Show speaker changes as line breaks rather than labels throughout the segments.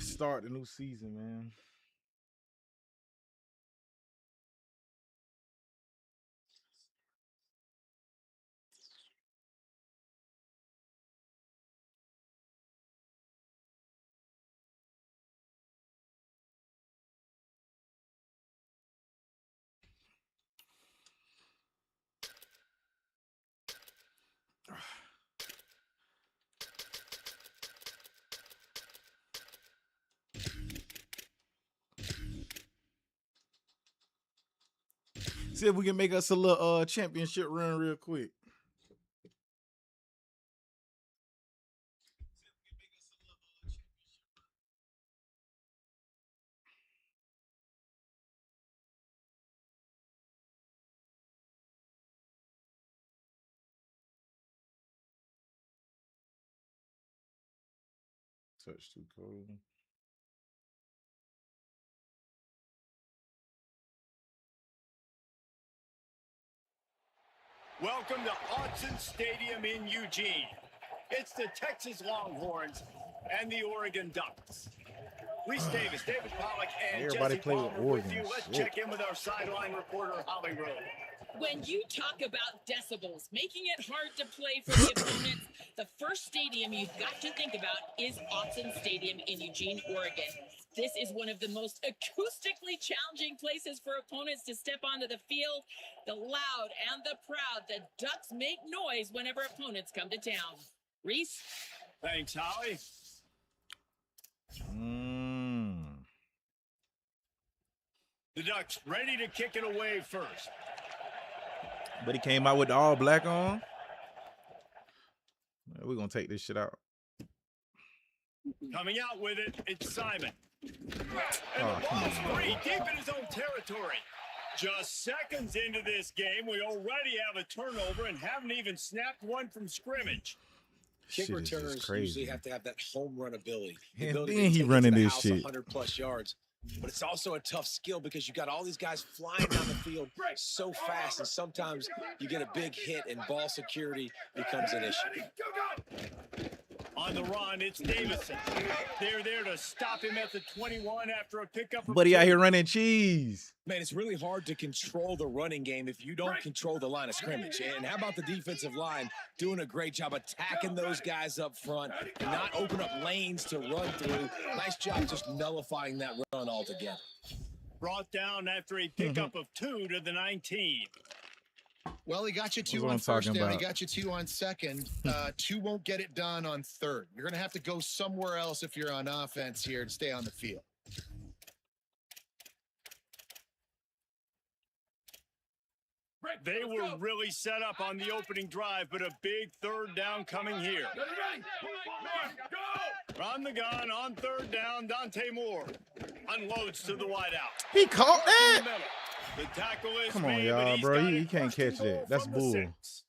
Start the new season, man. See if we can make us a little championship run real quick. Touch too cold.
Welcome to Autzen Stadium in Eugene. It's the Texas Longhorns and the Oregon Ducks. Reese Davis, David Pollock, and
Everybody
Jesse
play with
Palmer
Oregon.
with you. Let's
Shit.
check in with our sideline reporter, Holly Rowe.
When you talk about decibels, making it hard to play for the opponents, the first stadium you've got to think about is Autzen Stadium in Eugene, Oregon. This is one of the most acoustically challenging places for opponents to step onto the field. The loud and the proud, the Ducks make noise whenever opponents come to town. Reese?
Thanks, Holly. The Ducks ready to kick it away first.
But he came out with the all black on. We're going to take this shit out.
Coming out with it, it's Simon. And the ball's free, deep in his own territory. Just seconds into this game, we already have a turnover and haven't even snapped one from scrimmage.
Kick returners usually have to have that home run ability. The
And
ability
then
to
he
take
running
it to the
this
house
shit.
100+ yards. But it's also a tough skill because you got all these guys flying down the field so fast, and sometimes you get a big hit and ball security becomes an issue.
On the run, it's Davison. They're there to stop him at the 21 after a pickup.
But he out here running cheese.
Man, it's really hard to control the running game if you don't control the line of scrimmage. And how about the defensive line doing a great job attacking those guys up front and not open up lanes to run through. Nice job just nullifying that run altogether.
Brought down after a pickup of 2 to the 19.
Well, he got you 2 on first down. He got you 2 on second. 2 won't get it done on third. You're going to have to go somewhere else if you're on offense here to stay on the field.
They were really set up on the opening drive, but a big third down coming here. Run the gun on third down. Dante Moore unloads to the wideout.
He caught that.
The tackle is
Come on,
made,
y'all,
but he's
bro.
got
You
it
can't
first and
catch that.
goal
That's
from the
bull.
6.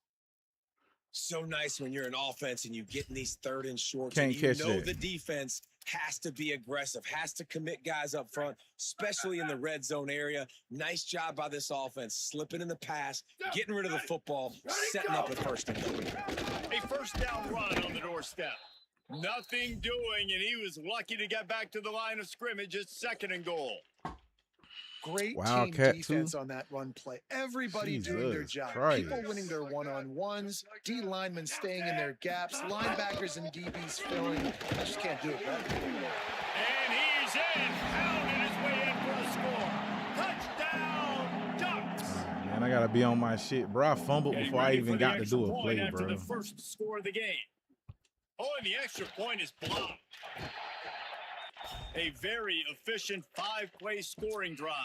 So nice when you're an offense and you get in these 3rd and shorts.
Can't
and you
catch
know
that.
the defense has to be aggressive, has to commit guys up front, especially in the red zone area. Nice job by this offense, slipping in the pass, getting rid of the football, setting up a 1st and goal.
A 1st down run on the doorstep. Nothing doing, and he was lucky to get back to the line of scrimmage at 2nd and goal.
Great
Wildcat
team defense
too.
on that run play. Everybody doing their
Jesus
job.
Christ.
People winning their one-on-ones, D linemen staying in their gaps, linebackers and DBs filling. I just can't do it, right?
And he's in, pounding his way in for the score. Touchdown, Ducks.
Man, I gotta be on my shit, bro. I fumbled
Getting
before I
ready
even
for the
got to
extra
do a
point
play,
after
bro.
the first score of the game. Oh, and the extra point is blocked. A very efficient 5-play scoring drive.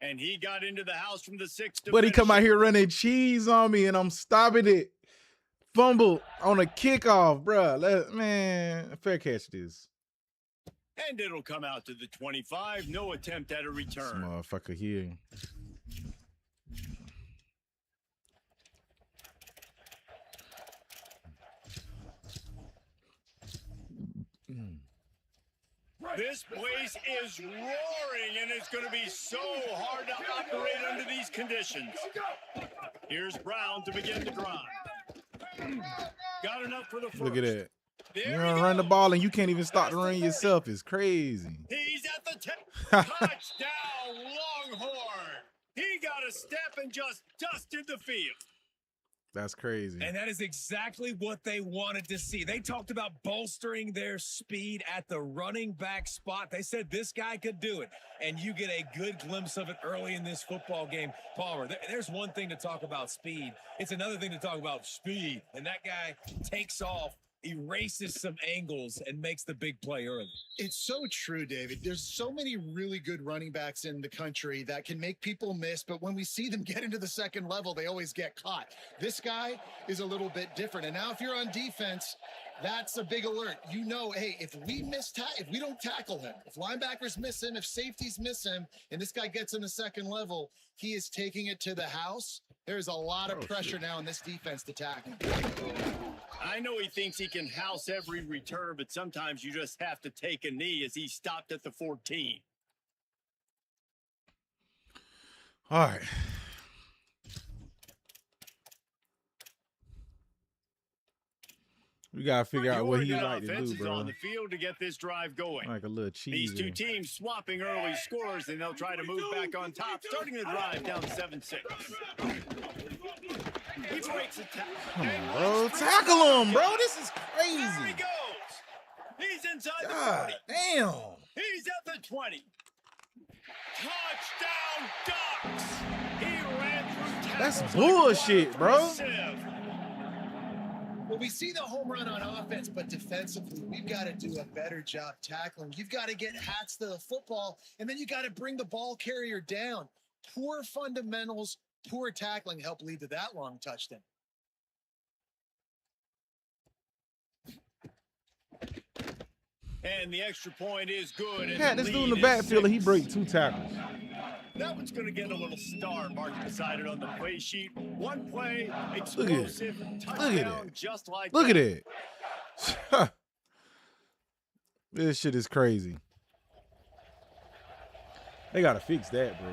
And he got into the house from the 6th.
But he come out here running cheese on me, and I'm stopping it. Fumble on a kickoff, bro. Man, fair catch this.
And it'll come out to the 25. No attempt at a
This
return.
motherfucker here.
This place is roaring, and it's going to be so hard to operate under these conditions. Here's Brown to begin the drive. Got enough for the first.
Look at that.
There
You
he
don't run the
goes.
ball, and you can't even stop the
That's
run
the
yourself. It's crazy.
He's at the 10. Touchdown, Longhorn. He got a step and just dusted the field.
That's crazy.
And that is exactly what they wanted to see. They talked about bolstering their speed at the running back spot. They said this guy could do it. And you get a good glimpse of it early in this football game. Palmer, there's one thing to talk about speed. It's another thing to talk about speed. And that guy takes off, erases some angles, and makes the big play early.
It's so true, David. There's so many really good running backs in the country that can make people miss, but when we see them get into the 2nd level, they always get caught. This guy is a little bit different. And now if you're on defense, that's a big alert. You know, hey, if we don't tackle him, if linebackers miss him, if safeties miss him, and this guy gets in the 2nd level, he is taking it to the house. There's a lot of pressure now in this defense to tackle.
I know he thinks he can house every return, but sometimes you just have to take a knee as he stopped at the 14.
All right. We gotta figure out what he
Oregon
like to
offense
do,
is
bro.
on the field to get this drive going.
Like a little cheese.
These two teams swapping early scores, and they'll try to move back on top, starting the drive down 7-6. He breaks a tackle.
Come on, bro. Tackle him, bro. This is
There he
crazy.
goes. He's inside the
God
40.
damn.
He's at the 20. Touchdown, Ducks. He ran through tackles.
That's bullshit,
like
bro.
sieve.
Well, we see the home run on offense, but defensively, we've got to do a better job tackling. You've got to get hats to the football, and then you got to bring the ball carrier down. Poor fundamentals, poor tackling help lead to that long touchdown.
And the extra point is good. And
Yeah,
the
this dude in
lead
the
is
backfield, he
6.
break 2 tackles.
That one's going to get a little star marked beside it on the play sheet. One play, explosive touchdown,
that.
just like
Look
that.
at it. This shit is crazy. They gotta fix that, bro.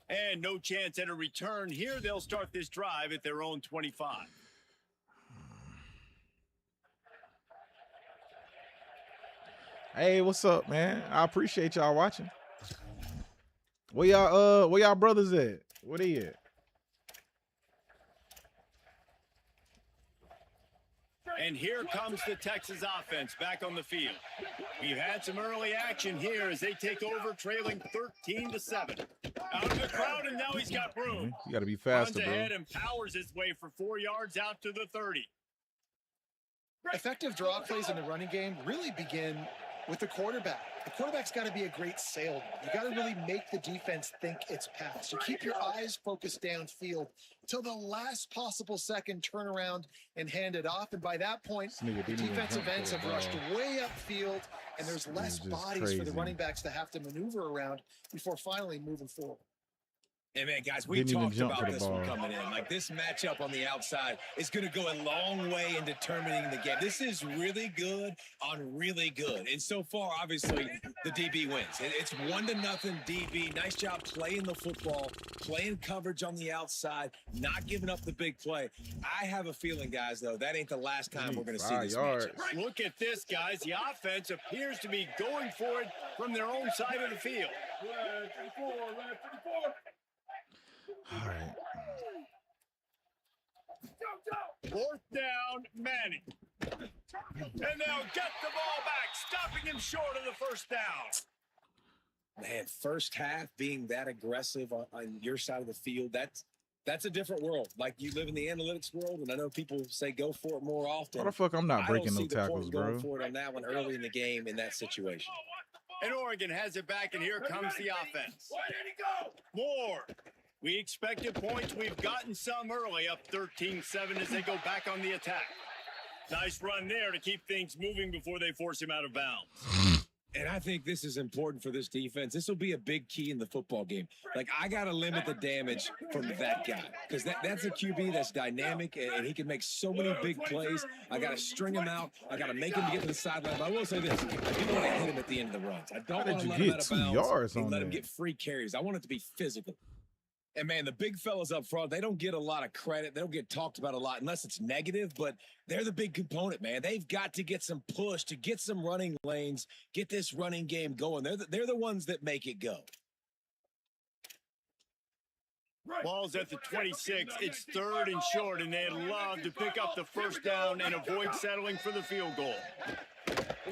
And no chance at a return here. They'll start this drive at their own 25.
Hey, what's up, man? I appreciate y'all watching. Where y'all brothers at? Where they at?
And here comes the Texas offense back on the field. We've had some early action here as they take over, trailing 13-7. Out of the crowd, and now he's got room.
You gotta be
Runs
faster,
ahead
bro.
and powers his way for 4 yards out to the 30.
Effective draw plays in the running game really begin with the quarterback. The quarterback's got to be a great salesman. You got to really make the defense think it's pass. You keep your eyes focused downfield till the last possible second, turn around and hand it off. And by that point,
This nigga
the
didn't even
defensive
hunt
ends
for
have
the
rushed
ball.
way upfield, and there's less
just
bodies for the
crazy.
running backs to have to maneuver around before finally moving forward.
And man, guys, we
Didn't even
talked
jump for
about
the
this one
ball.
coming in. Like, this matchup on the outside is going to go a long way in determining the game. This is really good on really good. And so far, obviously, the DB wins. It's 1-0 DB. Nice job playing the football, playing coverage on the outside, not giving up the big play. I have a feeling, guys, though, that ain't the last time we're going to see this matchup.
Look at this, guys. The offense appears to be going for it from their own side of the field.
All right.
4th down, Manning. And they'll get the ball back, stopping him short of the 1st down.
Man, first half being that aggressive on your side of the field, that's a different world. Like, you live in the analytics world, and I know people say go for it more often.
Why the fuck I'm not breaking no
I don't see the
tackles,
point
bro?
going for it on that one early in the game in that situation.
And Oregon has it back, and here comes the offense. More. We expected points. We've gotten some early, up 13-7 as they go back on the attack. Nice run there to keep things moving before they force him out of bounds.
And I think this is important for this defense. This will be a big key in the football game. Like, I got to limit the damage from that guy because that's a QB that's dynamic, and he can make so many big plays. I got to string him out. I got to make him get to the sideline. But I will say this. I do want to hit him at the end of the runs. I don't want to let him out of bounds and let him get free carries. I want it to be physical. And, man, the big fellas up front, they don't get a lot of credit. They don't get talked about a lot unless it's negative, but they're the big component, man. They've got to get some push, to get some running lanes, get this running game going. They're the ones that make it go.
Ball's at the 26. It's 3rd and short, and they'd love to pick up the 1st down and avoid settling for the field goal.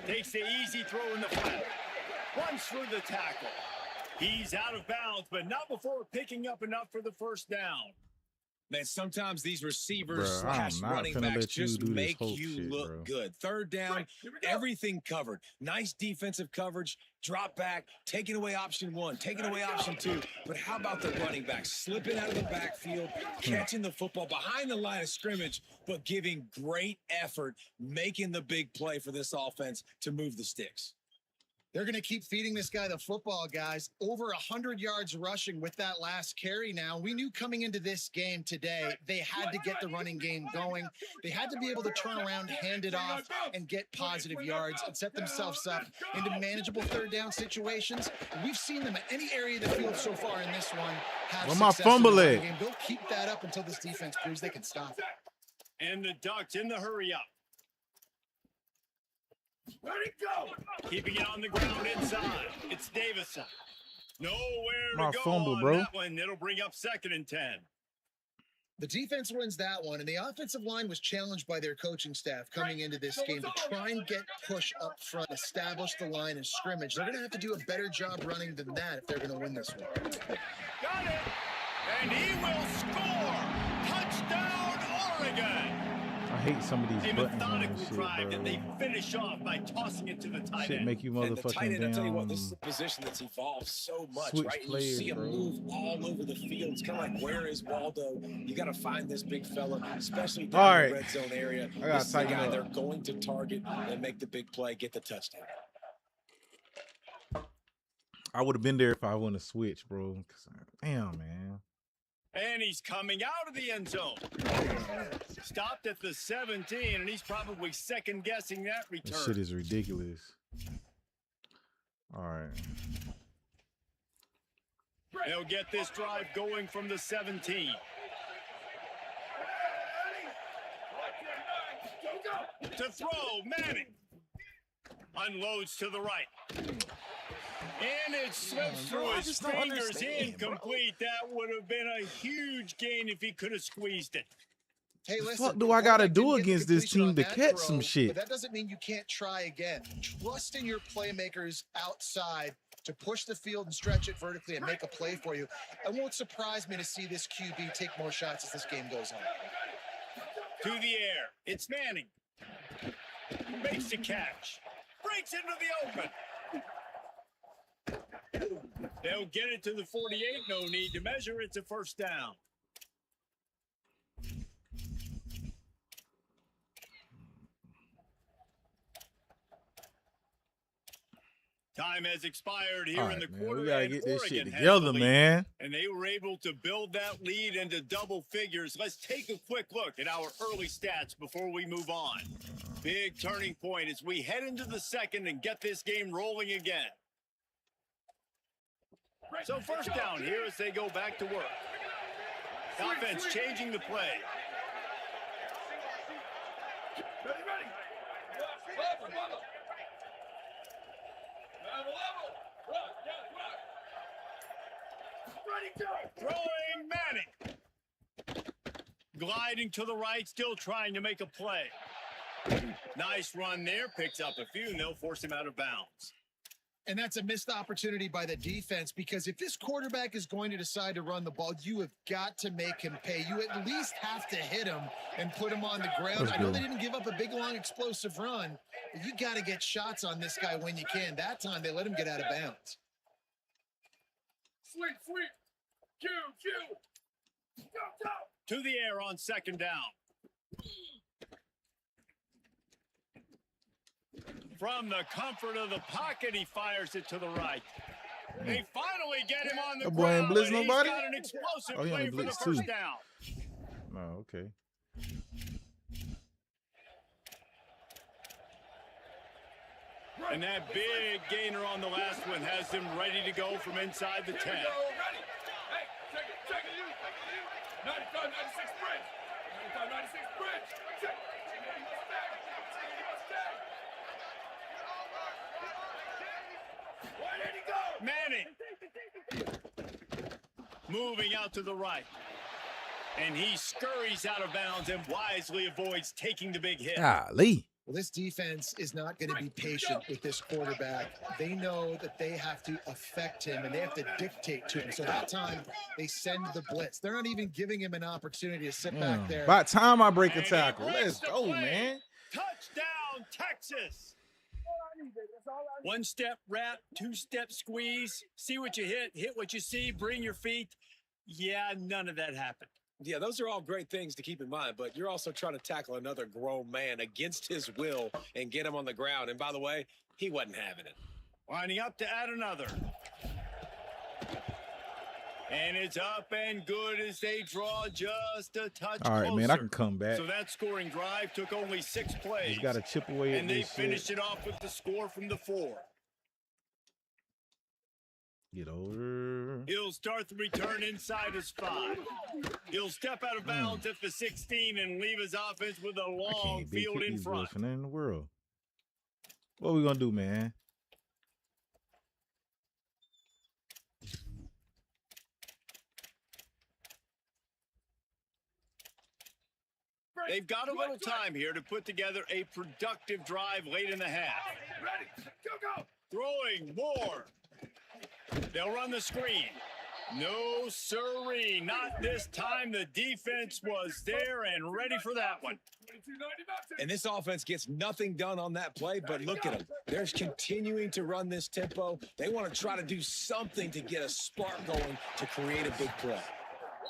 Takes the easy throw in the flat. Runs through the tackle. He's out of bounds, but not before picking up enough for the 1st down. Man, sometimes these receivers slash running backs just make you look good. 3rd down, everything covered. Nice defensive coverage, drop back, taking away option 1, taking away option 2. But how about the running back? Slipping out of the backfield, catching the football behind the line of scrimmage, but giving great effort, making the big play for this offense to move the sticks.
They're going to keep feeding this guy the football, guys. Over 100 yards rushing with that last carry now. We knew coming into this game today, they had to get the running game going. They had to be able to turn around, hand it off, and get positive yards and set themselves up into manageable 3rd down situations. We've seen them at any area of the field so far in this one have success in the running game. They'll keep that up until this defense proves they can stop it.
And the Ducks in the hurry up. Let it go! Keeping it on the ground inside. It's Davison. Nowhere to go on that one. It'll bring up 2nd and 10.
The defense wins that one, and the offensive line was challenged by their coaching staff coming into this game to try and get push up front, establish the line of scrimmage. They're going to have to do a better job running than that if they're going to win this one.
Got it! And he will score! Touchdown, Oregon!
I hate some of these buttons on this shit,
drive
bro.
that they finish off by tossing it to the tight
Shit
end.
make you
And the tight
motherfucking
end, I tell you what, this
damn.
is a position that's evolved so much,
Switch
right?
players,
You see him
bro.
move all over the field. It's kind of like, where is Waldo? You got to find this big fella, especially down in the red zone area.
I gotta
This is the
tighten
guy
up.
they're going to target and make the big play, get the touchdown.
I would have been there if I wouldn't have switched, bro. Damn, man.
And he's coming out of the end zone. Stopped at the 17, and he's probably second-guessing that return.
This shit is ridiculous. All right.
They'll get this drive going from the 17. To throw, Manning. Unloads to the right. And it slips through his fingers, incomplete. That would have been a huge gain if he could have squeezed it.
Hey,
The
listen,
fuck do I gotta do
didn't get the
against this
completion
team
on
to
that
catch
throw,
some shit?
But that doesn't mean you can't try again. Trust in your playmakers outside to push the field and stretch it vertically and make a play for you. It won't surprise me to see this QB take more shots as this game goes on.
To the air. It's Manning. Makes the catch. Breaks into the open. They'll get it to the 48. No need to measure. It's a 1st down. Time has expired here
All
in
right,
the
man.
quarter.
We gotta
and
get this shit
Oregon has
together,
the lead.
man.
And they were able to build that lead into double figures. Let's take a quick look at our early stats before we move on. Big turning point as we head into the second and get this game rolling again. So first down here as they go back to work. Offense changing the play. Throwing Manning. Gliding to the right, still trying to make a play. Nice run there, picks up a few, and they'll force him out of bounds.
And that's a missed opportunity by the defense, because if this quarterback is going to decide to run the ball, you have got to make him pay. You at least have to hit him and put him on the ground. I know they didn't give up a big, long, explosive run, but you got to get shots on this guy when you can. That time, they let him get out of bounds.
Sweet. Go. To the air on second down. From the comfort of the pocket, he fires it to the right. They finally get him on the
That boy ain't
ground,
blitz
and he's
nobody?
got an explosive
Oh, he
play
only
for the
blitz
first
two.
down.
Oh, okay.
And that big gainer on the last one has him ready to go from inside the 10.
Check it. 95, 96 bridge. 95, 96 bridge. Check.
Manning. Moving out to the right. And he scurries out of bounds and wisely avoids taking the big hit.
Golly.
Well, this defense is not going to be patient with this quarterback. They know that they have to affect him and they have to dictate to him. So that time, they send the blitz. They're not even giving him an opportunity to sit back there.
By the time I break a
And he
tackle,
breaks
let's
the
go,
play.
man.
Touchdown, Texas. One step wrap, two step squeeze. See what you hit what you see, bring your feet. Yeah, none of that happened.
Yeah, those are all great things to keep in mind, but you're also trying to tackle another grown man against his will and get him on the ground. And by the way, he wasn't having it.
Lining up to add another. And it's up and good as they draw just a touch
All right,
closer.
man, I can come back.
So that scoring drive took only 6 plays.
He's got to chip away at
And they
this
finished
shit.
it off with the score from the 4.
Get over.
He'll start the return inside his 5. He'll step out of bounds at the 16 and leave his offense with a
I
long
can't big
field
hit
in
these boys
front.
for nothing in the world. What we gonna do, man?
They've got a little time here to put together a productive drive late in the half.
Ready. Go.
Throwing more. They'll run the screen. No siree, not this time. The defense was there and ready for that one.
2290 mountain.
And this offense gets nothing done on that play, but look at them. They're continuing to run this tempo. They want to try to do something to get a spark going to create a big play.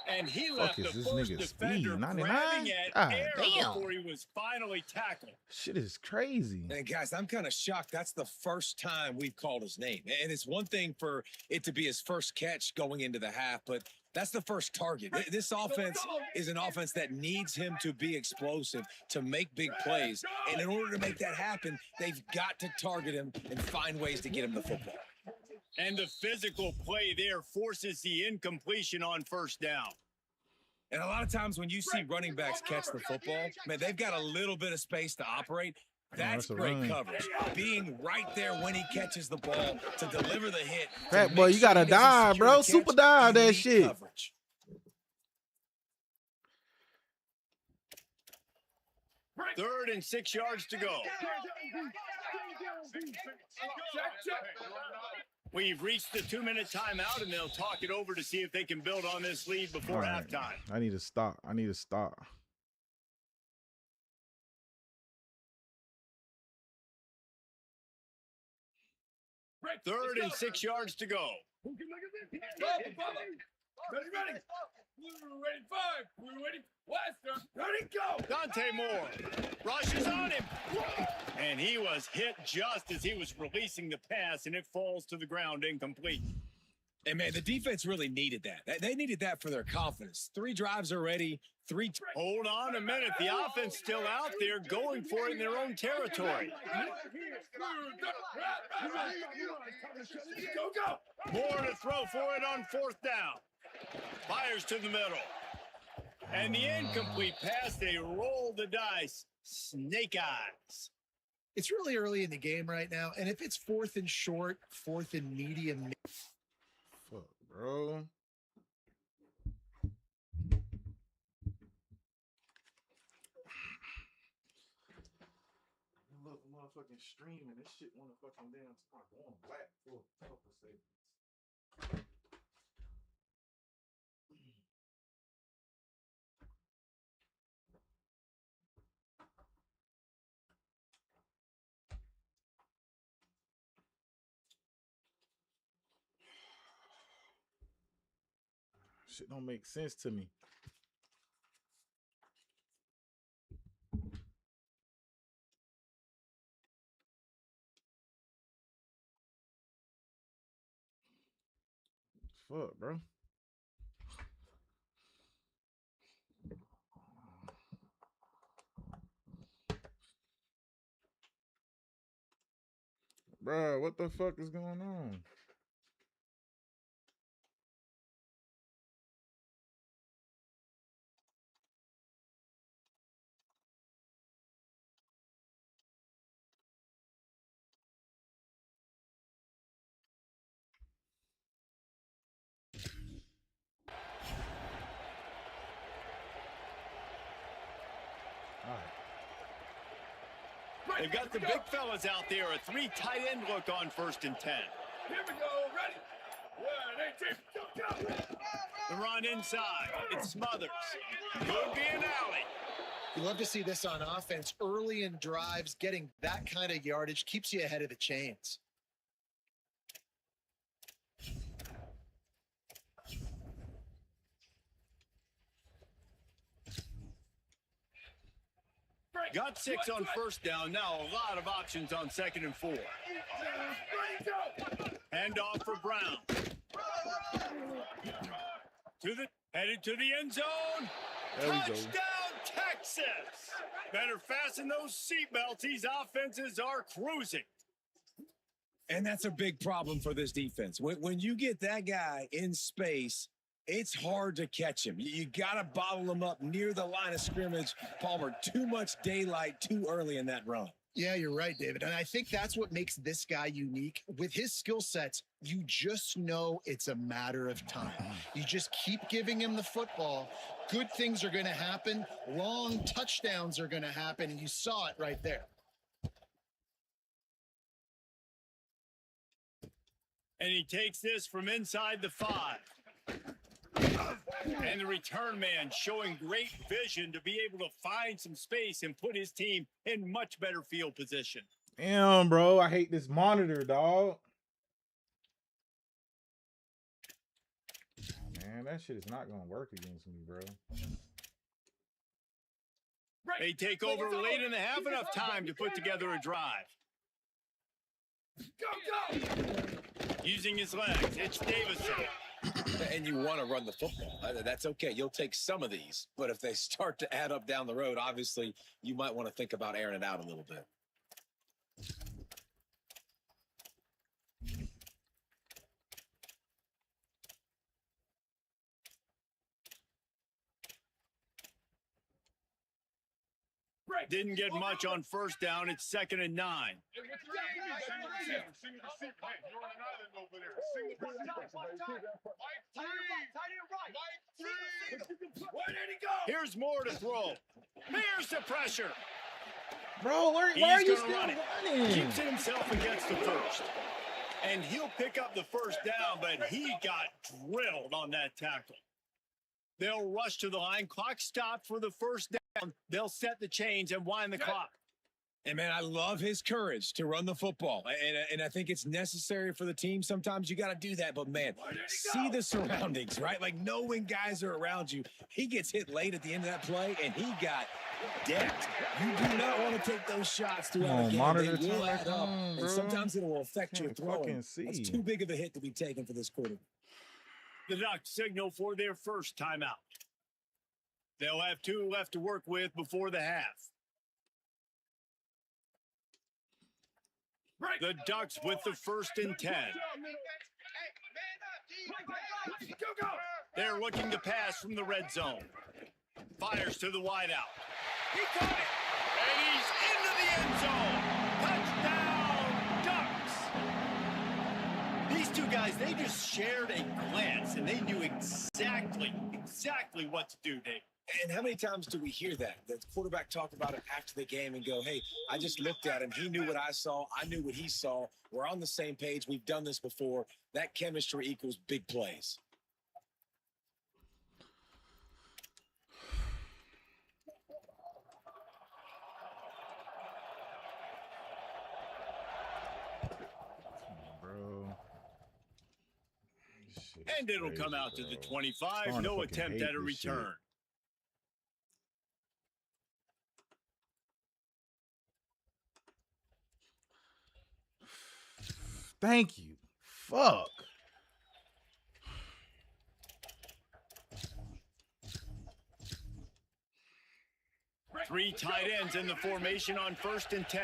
And he left the
is this
first
nigga
defender
speed? 99?
grabbing at
God
air
damn.
before he was finally tackled.
Shit is crazy.
And guys, I'm kind of shocked. That's the first time we've called his name. And it's one thing for it to be his first catch going into the half, but that's the first target. This offense is an offense that needs him to be explosive, to make big plays. And in order to make that happen, they've got to target him and find ways to get him the football.
And the physical play there forces the incompletion on first down.
And a lot of times when you see running backs catch the football, man, they've got a little bit of space to operate. That's
that's a
great
run.
coverage. Being right there when he catches the ball to deliver the hit. to
Fat
make
boy, you
sure
gotta
he doesn't
dive,
secure
bro.
the
Super
catch,
dive that
elite
shit.
Coverage.
Third and 6 yards to go.
Check.
We've reached the 2-minute timeout, and they'll talk it over to see if they can build on this lead before
All right.
halftime.
I need to stop.
Third and 6 yards to go.
Go, Bubba. Ready. Blue ready 5. Blue ready. Western. Ready, go.
Dante Moore rushes on him. And he was hit just as he was releasing the pass, and it falls to the ground incomplete.
And, man, the defense really needed that. They needed that for their confidence. 3 drives already. 3.
Hold on a minute. The offense still out there going for it in their own territory.
Go.
Moore to throw for it on 4th down. Fires to the middle. And the incomplete pass, they roll the dice. Snake eyes.
It's really early in the game right now, and if it's 4th and short, 4th and medium.
Fuck, bro. Look, motherfucking streaming. This shit wanna fucking damn start going black for a couple seconds. Shit don't make sense to me. Fuck, bro. Bro, what the fuck is going on?
They've got the big fellas out there. A 3 tight end look on 1st and 10.
Here we go. Ready. 1, 8, 2, go.
The run inside. It smothers. Could be an alley.
You love to see this on offense. Early in drives, getting that kind of yardage keeps you ahead of the chains.
Got 6 on 1st down. Now a lot of options on 2nd and 4. Hand off for Brown. Headed to the end zone. Touchdown, Texas. Better fasten those seatbelts. These offenses are cruising.
And that's a big problem for this defense. When you get that guy in space, it's hard to catch him. You got to bottle him up near the line of scrimmage. Palmer, too much daylight too early in that run.
Yeah, you're right, David. And I think that's what makes this guy unique. With his skill sets, you just know it's a matter of time. You just keep giving him the football. Good things are going to happen. Long touchdowns are going to happen. And you saw it right there.
And he takes this from inside the 5. And the return man showing great vision to be able to find some space and put his team in much better field position.
Damn, bro. I hate this monitor, dog. Man, that shit is not going to work against me, bro.
They take over late in the half, enough time to put together a drive.
Go.
Using his legs, it's Davison.
And you want to run the football. That's okay. You'll take some of these. But if they start to add up down the road, obviously, you might want to think about airing it out a little bit.
Didn't get much on 1st down. It's 2nd and 9. Here's Moore to throw. Here's the pressure.
Bro, why are you still running?
Keeps it himself against the 1st. And he'll pick up the 1st down, but he got drilled on that tackle. They'll rush to the line. Clock stopped for the 1st down. They'll set the chains and wind the clock.
And, man, I love his courage to run the football. And I think it's necessary for the team. Sometimes you got to do that. But, man, see the surroundings, right? Like, know when guys are around you. He gets hit late at the end of that play, and he got decked. You do not want to take those shots throughout the game.
Monitor
They will
turn
add
back
up,
on, bro.
and sometimes it will affect your
Can't
throwing.
fucking see.
That's too big of a hit to be taken for this quarter.
The Ducks signal for their first timeout. They'll have 2 left to work with before the half. The Ducks with the 1st and 10. They're looking to pass from the red zone. Fires to the wideout. He caught it, and he's into the end zone. Touchdown, Ducks. These two guys, they just shared a glance, and they knew exactly what to do, Dave.
And how many times do we hear that? The quarterback talk about it after the game and go, hey, I just looked at him. He knew what I saw. I knew what he saw. We're on the same page. We've done this before. That chemistry equals big plays.
Bro.
And it'll come out to the 25. No attempt at a return.
Thank you. Fuck.
Three tight ends in the formation on 1st and 10.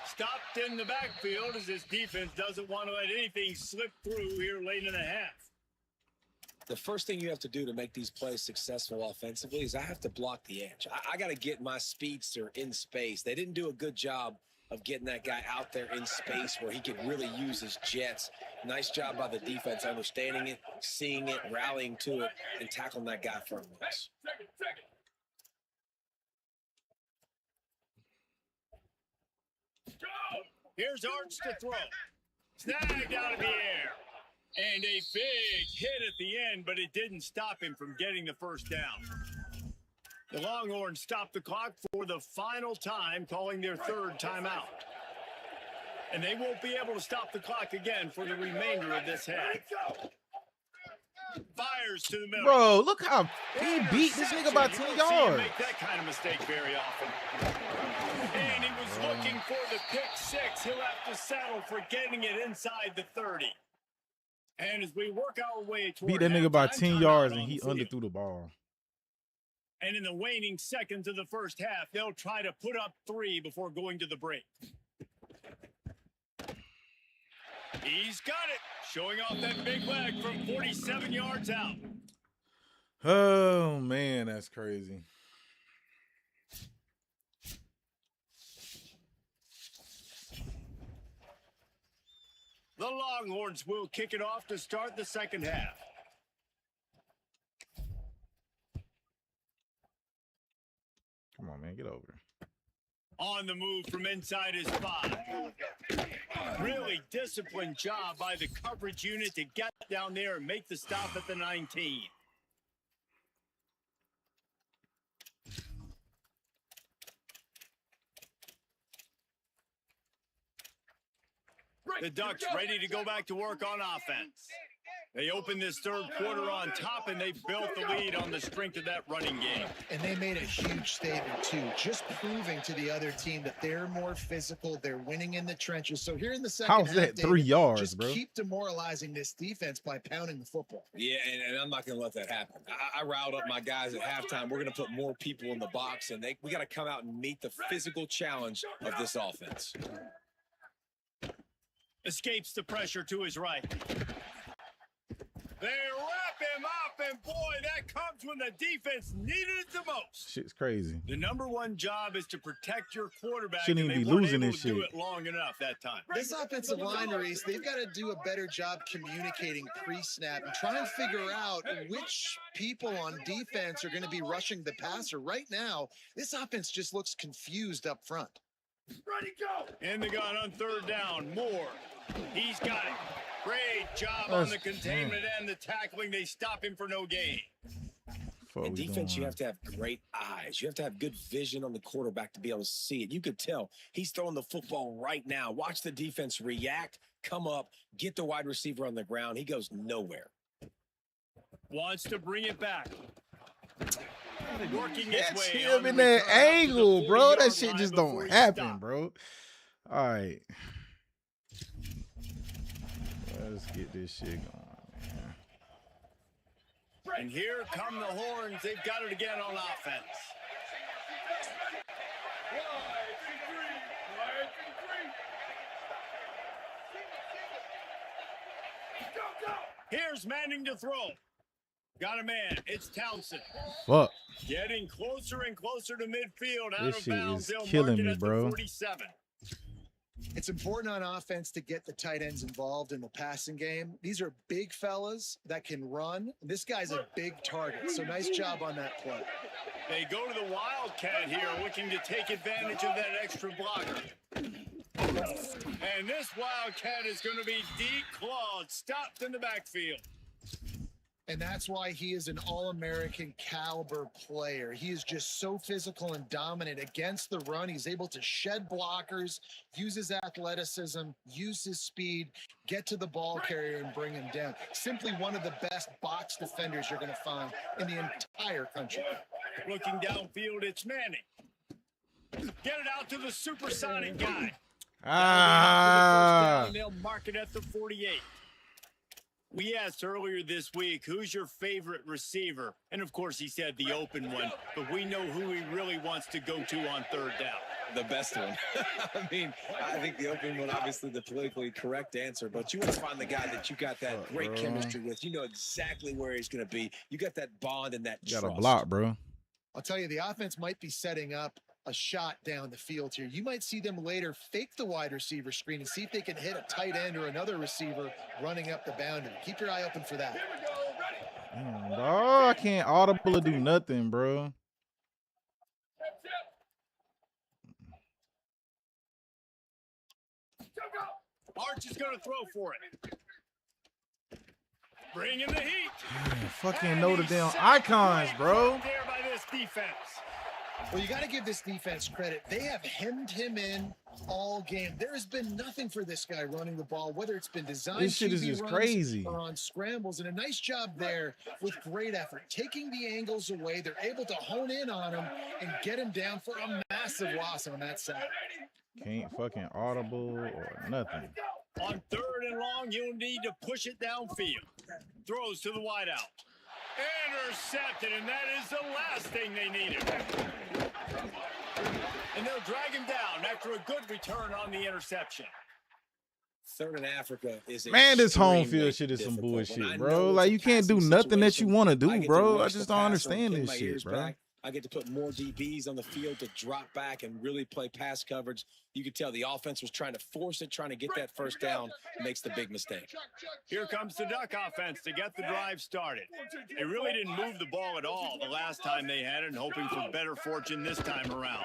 Stopped in the backfield as this defense doesn't want to let anything slip through here late in the half.
The first thing you have to do to make these plays successful offensively is I have to block the edge. I got to get my speedster in space. They didn't do a good job of getting that guy out there in space where he could really use his jets. Nice job by the defense understanding it, seeing it, rallying to it, and tackling that guy firmly.
Here's Arch to throw. Snagged out of the air. And a big hit at the end, but it didn't stop him from getting the first down. The Longhorns stopped the clock for the final time, calling their 3rd timeout. And they won't be able to stop the clock again for the remainder of this half. Fires to the middle.
Bro, look how he beat this nigga by 10
You don't see him
yards.
make that kind of mistake very often. And he was looking for the pick 6. He'll have to settle for getting it inside the 30. And as we work our way toward
Beat that nigga by
halftime,
10
timeout
yards
on
and he
the field.
underthrew the ball.
And in the waning seconds of the first half, they'll try to put up 3 before going to the break. He's got it, showing off that big leg from 47 yards out.
Oh, man, that's crazy.
The Longhorns will kick it off to start the second half.
Come on, man, get over.
On the move from inside his 5. Really disciplined job by the coverage unit to get down there and make the stop at the 19. The Ducks ready to go back to work on offense. They opened this third quarter on top, and they built the lead on the strength of that running game.
And they made a huge statement, too, just proving to the other team that they're more physical. They're winning in the trenches. So here in the second
How's
half,
that
David,
3 yards,
just
bro?
keep demoralizing this defense by pounding the football.
Yeah, and I'm not going to let that happen. I riled up my guys at halftime. We're going to put more people in the box, and we got to come out and meet the physical challenge of this offense.
Escapes the pressure to his right. They wrap him up, and boy, that comes when the defense needed it the most.
Shit's crazy.
The number one job is to protect your quarterback.
Shouldn't
and
even
they
be
weren't
losing
able
this
to do
shit.
it long enough that time.
This offensive line, Reese, they've got to do a better job communicating pre-snap and try and figure out which people on defense are going to be rushing the passer. Right now, this offense just looks confused up front.
Ready, go! In the gun on 3rd down. Moore. He's got it. Great job on the containment and the tackling. They stop him for no gain.
In defense, you have to have great eyes. You have to have good vision on the quarterback to be able to see it. You could tell he's throwing the football right now. Watch the defense react, come up, get the wide receiver on the ground. He goes nowhere.
Wants to bring it back. Working his
Catch
way
him in that angle, bro. That shit just don't happen, bro. All right. Let's get this shit going, man.
And here come the horns. They've got it again on offense. Here's Manning to throw. Got a man. It's Townsend.
Fuck.
Getting closer and closer to midfield. Out
This
of
shit
bounds.
is
They'll
killing
mark it
me,
at the
bro.
47.
It's important on offense to get the tight ends involved in the passing game. These are big fellas that can run. This guy's a big target, so nice job on that play.
They go to the Wildcat here, looking to take advantage of that extra blocker. And this Wildcat is going to be declawed, stopped in the backfield.
And that's why he is an all-American caliber player. He is just so physical and dominant against the run. He's able to shed blockers, use his athleticism, use his speed, get to the ball carrier and bring him down. Simply one of the best box defenders you're going to find in the entire country.
Looking downfield, it's Manning. Get it out to the supersonic guy.
Ah.
They'll mark it at the 48. We asked earlier this week, who's your favorite receiver? And, of course, he said the open one, but we know who he really wants to go to on third down.
The best one. I mean, I think the open one, obviously the politically correct answer, but you want to find the guy that you got that great chemistry with. You know exactly where he's going to be. You got that bond and that trust.
Got a block, bro.
I'll tell you, the offense might be setting up a shot down the field here. You might see them later fake the wide receiver screen and see if they can hit a tight end or another receiver running up the boundary. Keep your eye open for that.
Damn, dog, I can't audible or do nothing, bro.
Arch is going to throw for it. Bringing the heat.
Fucking Notre Dame icons, bro.
There by this defense.
Well, you got to give this defense credit. They have hemmed him in all game. There has been nothing for this guy running the ball, whether it's been designed
This shit is
QB
just
runs
crazy.
or on scrambles, and a nice job there with great effort. Taking the angles away, they're able to hone in on him and get him down for a massive loss on that side.
Can't fucking audible or nothing.
On third and long, you'll need to push it downfield. Throws to the wideout. Intercepted, and that is the last thing they needed. And they'll drag him down after a good return on the interception.
Third in Africa is
Man, this home
extremely
field shit is some
difficult.
bullshit,
When I
bro.
know it's
Like,
a
you can't do
passing
nothing that you
situation,
want to
I
do,
get to
bro. I
rush
just
the
don't
passer and
understand
pin
this
my
shit,
ears
bro.
back. I get to put more DBs on the field to drop back and really play pass coverage. You could tell the offense was trying to force it, trying to get that first down, makes the big mistake.
Here comes the Duck offense to get the drive started. They really didn't move the ball at all the last time they had it, and hoping for better fortune this time around.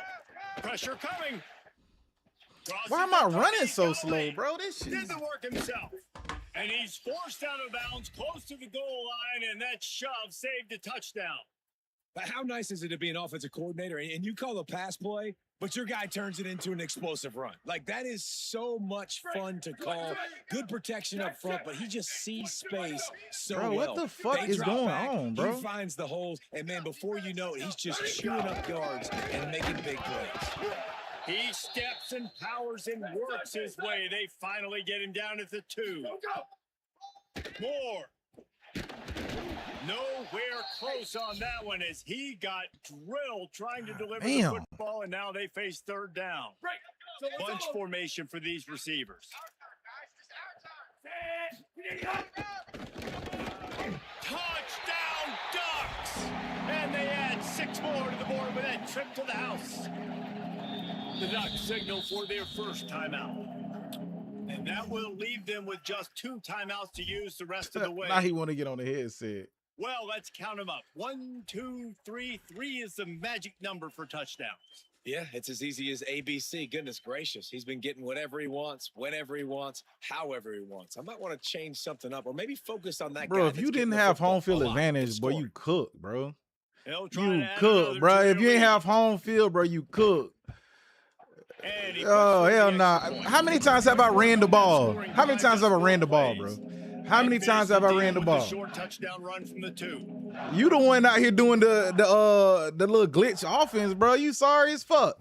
Pressure coming.
Why am I running so slow, bro? This shit.
Did the work himself. And he's forced out of bounds close to the goal line, and that shove saved a touchdown.
But how nice is it to be an offensive coordinator and you call a pass play, but your guy turns it into an explosive run? Like, that is so much fun to call. Good protection up front, but he just sees space so
Bro,
well.
what the fuck
They
is
drop
going
back,
on, bro?
He finds the holes, and man, before you know it, he's just chewing up yards and making big plays.
He steps and powers and works his way. They finally get him down at the 2. More. Nowhere close on that one as he got drilled trying to deliver the football, and now they face third down. Bunch formation for these receivers. Touchdown Ducks! And they add 6 more to the board with that trip to the house. The Ducks signal for their first timeout. And that will leave them with just 2 timeouts to use the rest of the way.
Now he want to get on the headset.
Well, let's count them up. 1, 2, 3. 3 is the magic number for touchdowns.
Yeah, it's as easy as ABC. Goodness gracious. He's been getting whatever he wants, whenever he wants, however he wants. I might want to change something up or maybe focus on that
Bro,
guy
if you
that's getting
didn't
the
have
football
home field
a lot
advantage,
with
boy, you
scoring.
cook, bro.
He'll try
You
to add
cook,
another
bro.
to
If
their
you ain't
lead.
have home field, bro, you cook.
And he
Oh,
puts for
hell
the
nah.
extra point.
How many times have I ran the ball? How many times have I ran the ball, bro? How many times have I ran the ball?
Short touchdown run from the 2.
You the one out here doing the little glitch offense, bro. You sorry as fuck.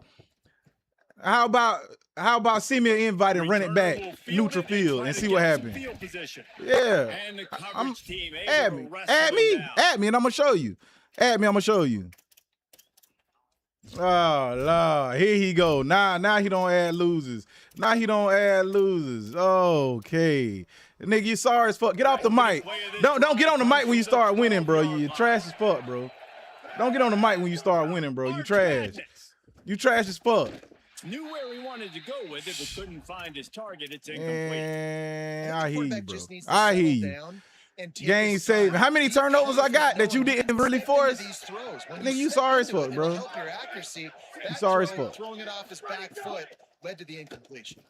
How about send me an invite and run it back neutral field and see what happens? Yeah.
And the
I'm
coverage team
add
able
me.
to wrestle
Add
him
me.
down.
Add me and I'm gonna show you. Add me, I'm gonna show you. Oh Lord, here he go. Now he don't add losers. Now he don't add losers. Okay. Nigga, you sorry as fuck. Get off the mic. Don't get on the mic when you start winning, bro. You trash as fuck, bro. Don't get on the mic when you start winning, bro. You trash. You trash as fuck.
Knew where he wanted to go with it, but couldn't find his target. It's incomplete.
And I hear you,
Quarterback
bro.
just needs to
I
settle
hear you.
down and take
Game
his
saving.
time.
How many
Be
turnovers I got that you
confident
didn't
knowing
really
step into
force?
these throws. When
Nigga, you
step
sorry as
into
fuck,
it,
bro.
it'll help your accuracy. That
sorry as
throw,
fuck.
Throwing it off his back foot led to the incompletion.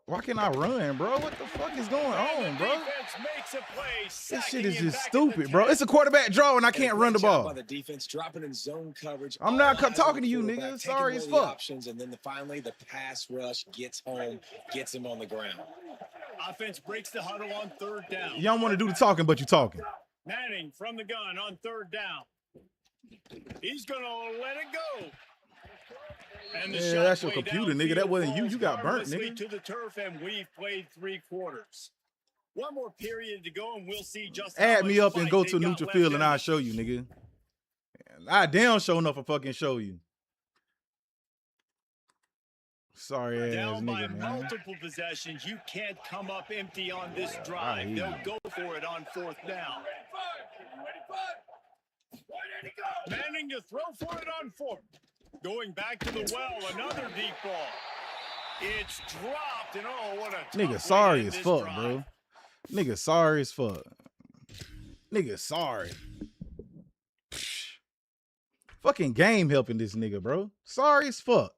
Why can't I run, bro? What the fuck is going on, bro?
Defense makes a play,
This shit
sacking
is
him
just
back at
stupid,
the
bro.
10.
It's a quarterback draw and I can't run the
Great job
ball.
by the defense, dropping in zone coverage.
I'm
all
not
eyes on
talking
the
to you,
quarterback,
nigga.
taking
Sorry
away
as
the
fuck.
options, and then finally the pass rush gets home, gets him on the ground.
Offense breaks the huddle on 3rd down.
You don't want to do the talking, but you talking.
Manning from the gun on 3rd down. He's going to let it go. And the
Yeah,
shot
that's your
way
computer, nigga.
downfield
That wasn't you.
falls
You got burnt,
harmlessly
nigga.
to the turf, and we've played 3 quarters. One more period to go, and we'll see just how
Add me
much
up and
fight
go
they
to
got
neutral
left
field
in
and I'll
them.
show you, nigga. I damn sure enough to fucking show you. Sorry ass
Down by
nigga, man.
multiple possessions, you can't come up empty on this
I
drive.
hear
They'll
you.
go for it on 4th down. Manning to throw for it on 4th. Going back to the well, another deep ball. It's dropped, and oh, what a tough way
Nigga
to
sorry
end
as
this
fuck,
drive.
bro. Nigga sorry as fuck. Nigga sorry. Fucking game helping this nigga, bro. Sorry as fuck.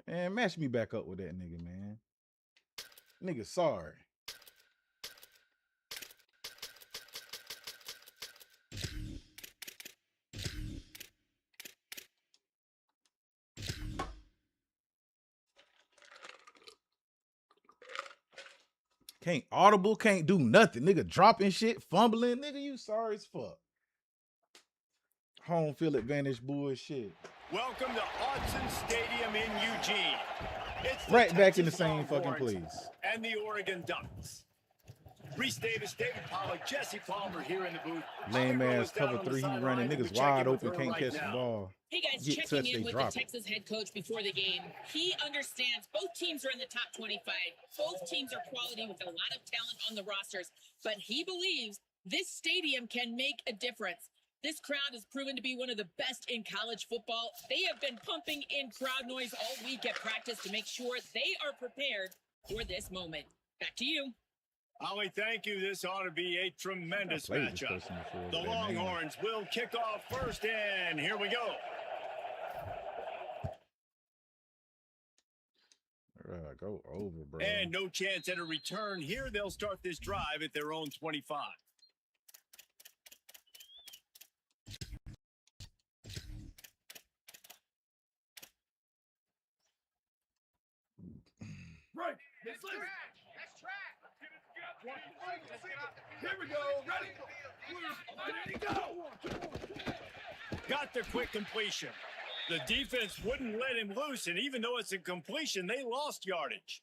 Man, match me back up with that nigga, man. Nigga sorry. Can't audible, can't do nothing. Nigga dropping shit, fumbling. Nigga, you sorry as fuck. Home field advantage bullshit.
Welcome to Autzen Stadium in Eugene. It's the
Right back in the
Texas
same fucking
Longhorns
place.
And the Oregon Ducks. Reese Davis, David Pollack, Jesse Palmer here in the booth.
Lame
Tiger
ass
was down
cover
on the
3, he
sideline.
running.
We'll
Niggas
check in
wide
with
open,
her
can't
right
catch the
now.
ball.
Hey guys,
Get
checking
touched,
in
they
with
drop
the
it.
Texas head coach before the game. He understands both teams are in the top 25. Both teams are quality with a lot of talent on the rosters, but he believes this stadium can make a difference. This crowd has proven to be one of the best in college football. They have been pumping in crowd noise all week at practice to make sure they are prepared for this moment. Back to you.
Ollie, thank you. This ought to be a tremendous
played this
matchup.
person before,
The
but that name-
Longhorns will kick off first, and here we go.
Go over, bro.
And no chance at a return here. They'll start this drive at their own 25.
Right. Let's track. Here we go. Ready? Ready to go.
Got the quick completion. The defense wouldn't let him loose, and even though it's a completion, they lost yardage.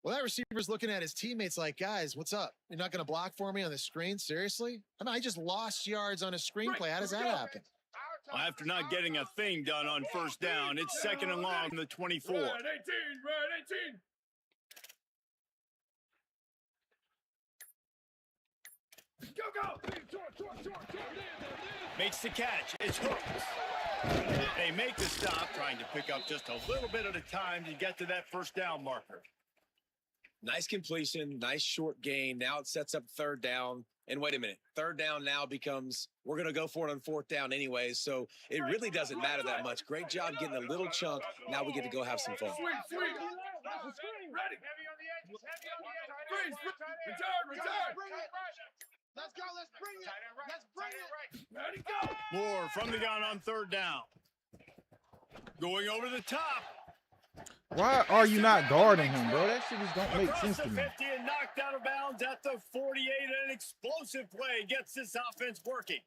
Well, that receiver's looking at his teammates like, guys, what's up? You're not going to block for me on the screen? Seriously? I mean, I just lost yards on a screenplay. How does that happen?
After not getting a thing done on first down, it's 2nd and long from the 24.
Red 18. Red 18. Go.
Makes the catch. It's hooked. They make the stop, trying to pick up just a little bit at a time to get to that first down marker.
Nice completion, nice short gain. Now it sets up third down. And wait a minute, third down now becomes, we're going to go for it on fourth down anyways. So it really doesn't matter that much. Great job getting a little chunk. Now we get to go have some fun.
Sweet. Ready. Heavy on the edge. Heavy on the edge. Freeze. Return.
Let's go. Let's bring it. Let's bring it.
Ready, go.
Moore from the gun on third down. Going over the top.
Why are you not guarding him, bro? That shit just don't make
Across
sense
the
to me.
50 and knocked out of bounds at the 48. An explosive play gets this offense working.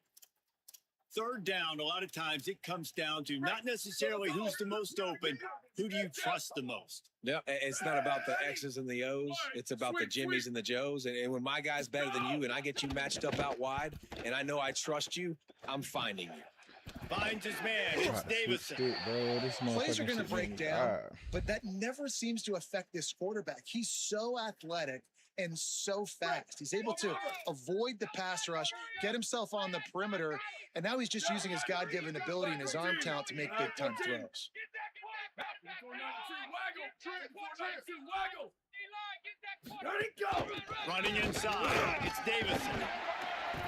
Third down, a lot of times it comes down to not necessarily who's the most open, who do you trust the most?
Yeah, it's not about the X's and the O's. It's about the Jimmies and the Joes. And when my guy's better than you and I get you matched up out wide and I know I trust you, I'm finding you.
Finds his man. It's Davison.
Plays are going to break down, but that never seems to affect this quarterback. He's so athletic and so fast. He's able to avoid the pass rush, get himself on the perimeter, and now he's just using his God-given ability and his arm talent to make big-time throws.
Ready, go.
Running inside. It's Davison.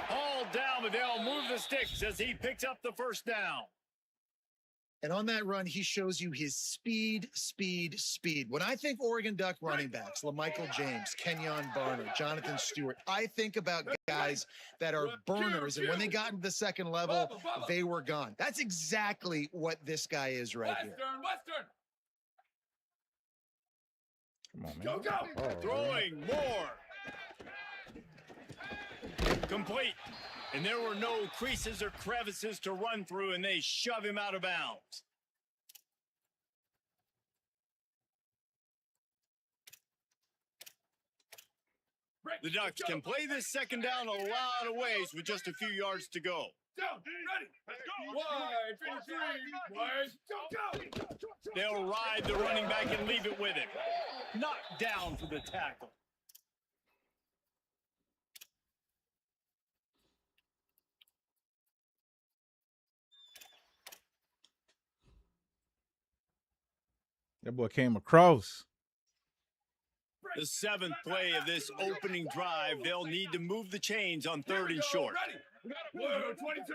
Hauled down, but they'll move the sticks as he picks up the first down.
And on that run, he shows you his speed. When I think Oregon Duck running backs, LaMichael James, Kenyon Barner, Jonathan Stewart, I think about guys that are burners. And when they got into the second level, they were gone. That's exactly what this guy is right here.
Western.
Come on, man.
Go.
Throwing more. Complete. And there were no creases or crevices to run through, and they shove him out of bounds. The Ducks can play this second down a lot of ways with just a few yards to go.
Down. Ready. Let's go. Wide. Go.
They'll ride the running back and leave it with him. Knocked down for the tackle.
That boy came across.
The seventh play of this opening drive, they'll need to move the chains on third and short.
Ready. 22.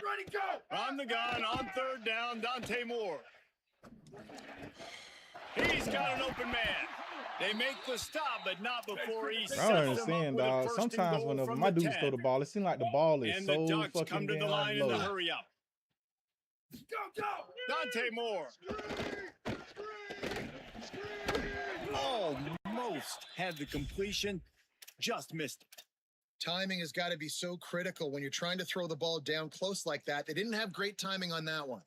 Ready, go.
On the gun, on third down, Dante Moore. He's got an open man. They make the stop, but not before he sets
I don't
them up
understand,
with a
dog.
first and
Sometimes
goal
whenever
from
my
the
dudes
10.
throw the ball, it seems like the ball is
And
so
the Ducks
fucking
come to the
damn
line in the
low.
hurry up.
Go.
Dante Moore. Almost had the completion, just missed it.
Timing has got to be so critical when you're trying to throw the ball down close like that. They didn't have great timing on that one.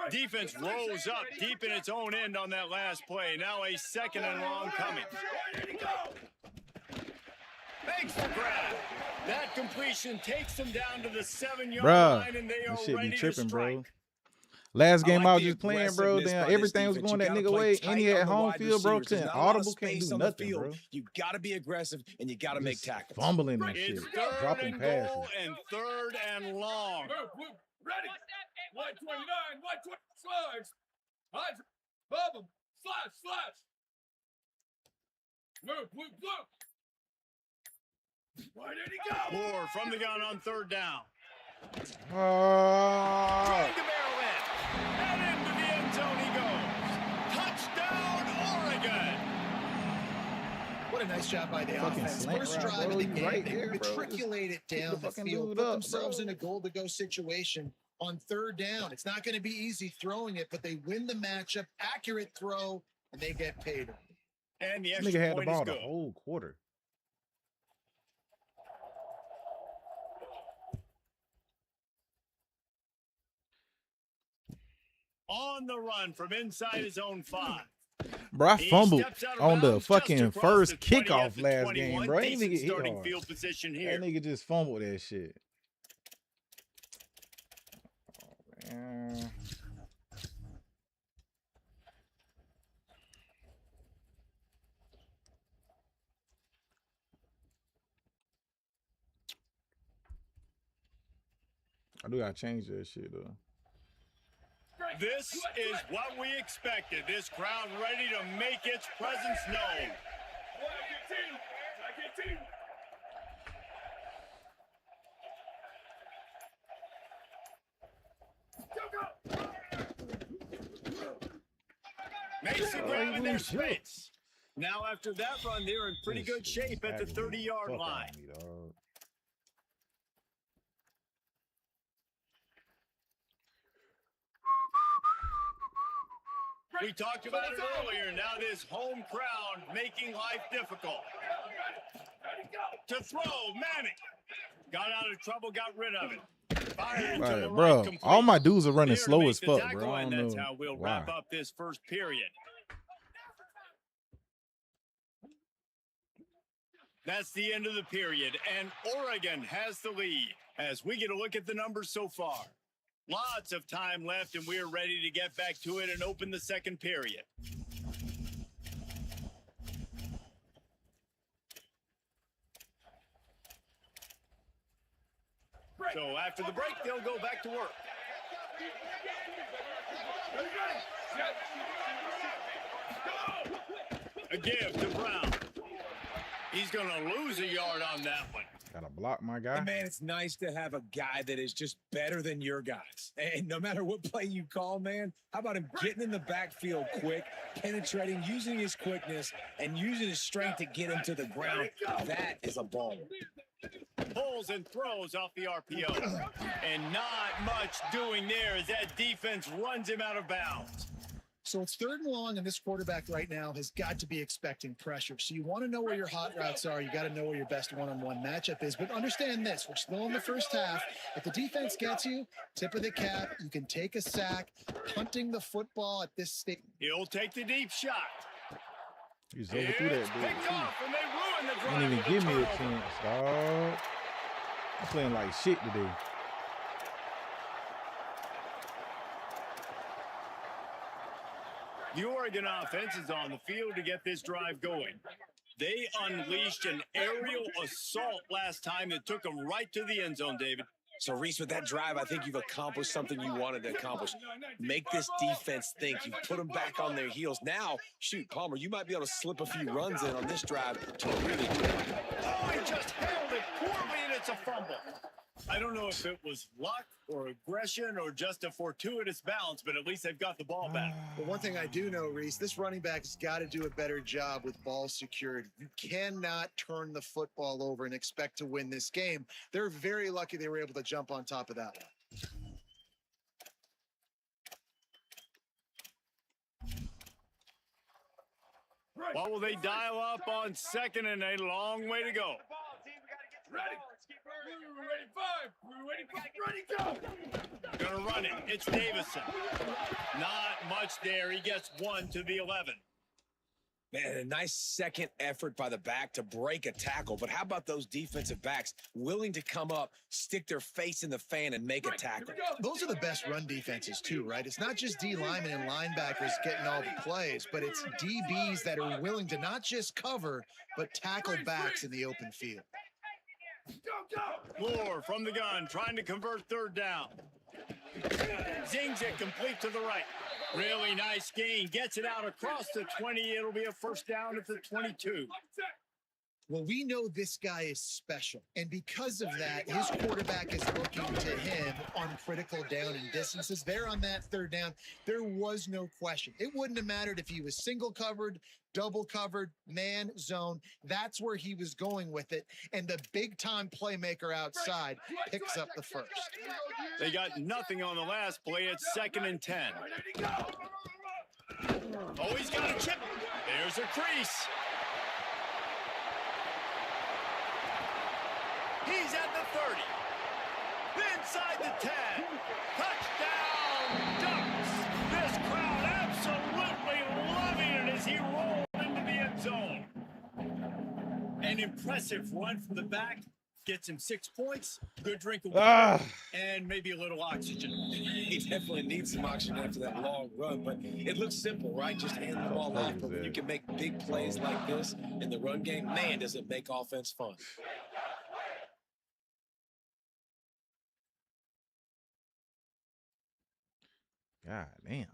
Defense rolls up deep in its own end on that last play. Now a second and long coming. Makes the grab. That completion takes them down to the 7-yard line, and they are
This shit
ready
be
to
tripping,
strike.
bro. Last game I was
the
just playing, bro.
aggressiveness
Damn,
by this
everything was
defense.
going
You
that
gotta
nigga
play
way.
tight
And he had
on the
home
wide
field, bro.
receivers. There's
Couldn't
not a lot of
audible, can't
space
do
on the
nothing,
field.
bro.
You got to be aggressive, and you got to make
Just
tackles.
fumbling and shit,
It's third
dropping
and
passes.
goal and third and long.
Move. Ready. 129. 120. Slugs. Bubble. Slash. Move. Where did he go?
Moore from the gun on third down.
Oh,
Trying to barrel in. And into the end zone he goes. Touchdown, Oregon.
What a nice job by the
Fucking
offense.
slant
First
route,
drive
bro.
of the
You
game,
right
they
there, bro.
matriculate it
Just
down
pick the
the
fucking
field,
dude
put
up,
themselves
bro.
in a goal-to-go situation on third down. It's not going to be easy throwing it, but they win the matchup. Accurate throw, and they get paid.
And the
this
extra
nigga had the
point is
ball the
good.
whole quarter.
On the run from inside his own 5.
Bro, I
He
fumbled
steps out of
on the
bounds just
fucking
across
first
the 20 at
kickoff
the
last
21.
game, bro. Ain't
Decent
nigga hit
starting
hard.
field position
That
here.
nigga just fumbled that shit. Oh, man. I do gotta change that shit though.
This is what we expected. This crowd ready to make its presence known. Mason grabbing their space. Now after that run, they're in pretty good shape at the 30-yard line. We talked about it earlier. Now this home crowd making life difficult. To throw, Manning. Got out of trouble, got rid of it.
Right, bro, all my dudes are running slow as fuck, bro. I don't
That's
know
how we'll
why.
wrap up this first period. That's the end of the period, and Oregon has the lead as we get a look at the numbers so far. Lots of time left, and we're ready to get back to it and open the second period. So after the break, they'll go back to work. A give to Brown. He's going to lose a yard on that one.
Gotta block my guy.
And man, it's nice to have a guy that is just better than your guys. And no matter what play you call, man, how about him getting in the backfield quick, penetrating, using his quickness, and using his strength to get him to the ground? That is a ball.
Pulls and throws off the RPO. And not much doing there as that defense runs him out of bounds.
So it's 3rd and long, and this quarterback right now has got to be expecting pressure. So you want to know where your hot routes are. You got to know where your best one-on-one matchup is. But understand this, we're still in the first half. If the defense gets you, tip of the cap, you can take a sack. Punting the football at this stage.
He'll take the deep shot.
He's overthrew that dude.
Picked off, and they ruined the drive.
Didn't even give me a chance, dog. I'm playing like shit today.
The Oregon offense is on the field to get this drive going. They unleashed an aerial assault last time that took them right to the end zone, David.
So, Reese, with that drive, I think you've accomplished something you wanted to accomplish. Make this defense think. You put them back on their heels. Now, shoot, Palmer, you might be able to slip a few runs in on this drive to really do it.
Oh, he just handled it poorly, and it's a fumble. I don't know if it was luck or aggression or just a fortuitous bounce, but at least they've got the ball back.
But one thing I do know, Reese, this running back has got to do a better job with ball security. You cannot turn the football over and expect to win this game. They're very lucky they were able to jump on top of that one.
What will they dial up on 2nd and a long way to go?
Ready. Ready, go.
Gonna run it. It's Davison. Not much there. He gets 1 to the 11.
Man, a nice second effort by the back to break a tackle. But how about those defensive backs willing to come up, stick their face in the fan, and make a tackle?
Those are the best run defenses, too, right? It's not just D linemen and linebackers getting all the plays, but it's DBs that are willing to not just cover, but tackle backs in the open field.
Moore from the gun, trying to convert 3rd down. Zings it complete to the right. Really nice gain. Gets it out across the 20. It'll be a 1st down at the 22.
Well, we know this guy is special. And because of that, his quarterback is looking to him on critical down and distances. There on that 3rd down, there was no question. It wouldn't have mattered if he was single covered, double covered, man, zone. That's where he was going with it. And the big-time playmaker outside picks up the 1st.
They got nothing on the last play. It's 2nd and 10. Oh, he's got a chip. There's a crease. He's at the 30. Inside the 10. Touchdown, Ducks. This crowd absolutely loving it as he rolls into the end zone. An impressive run from the back. Gets him 6 points, good drink of water, and maybe a little oxygen.
He definitely needs some oxygen after that long run, but it looks simple, right? Just hand the ball off. But when you can make big plays like this in the run game, man, does it make offense fun.
God damn.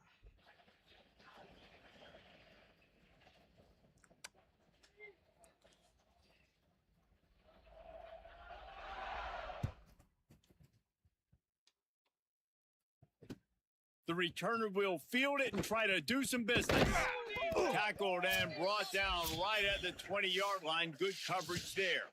The returner will field it and try to do some business. Tackled and brought down right at the 20-yard line. Good coverage there.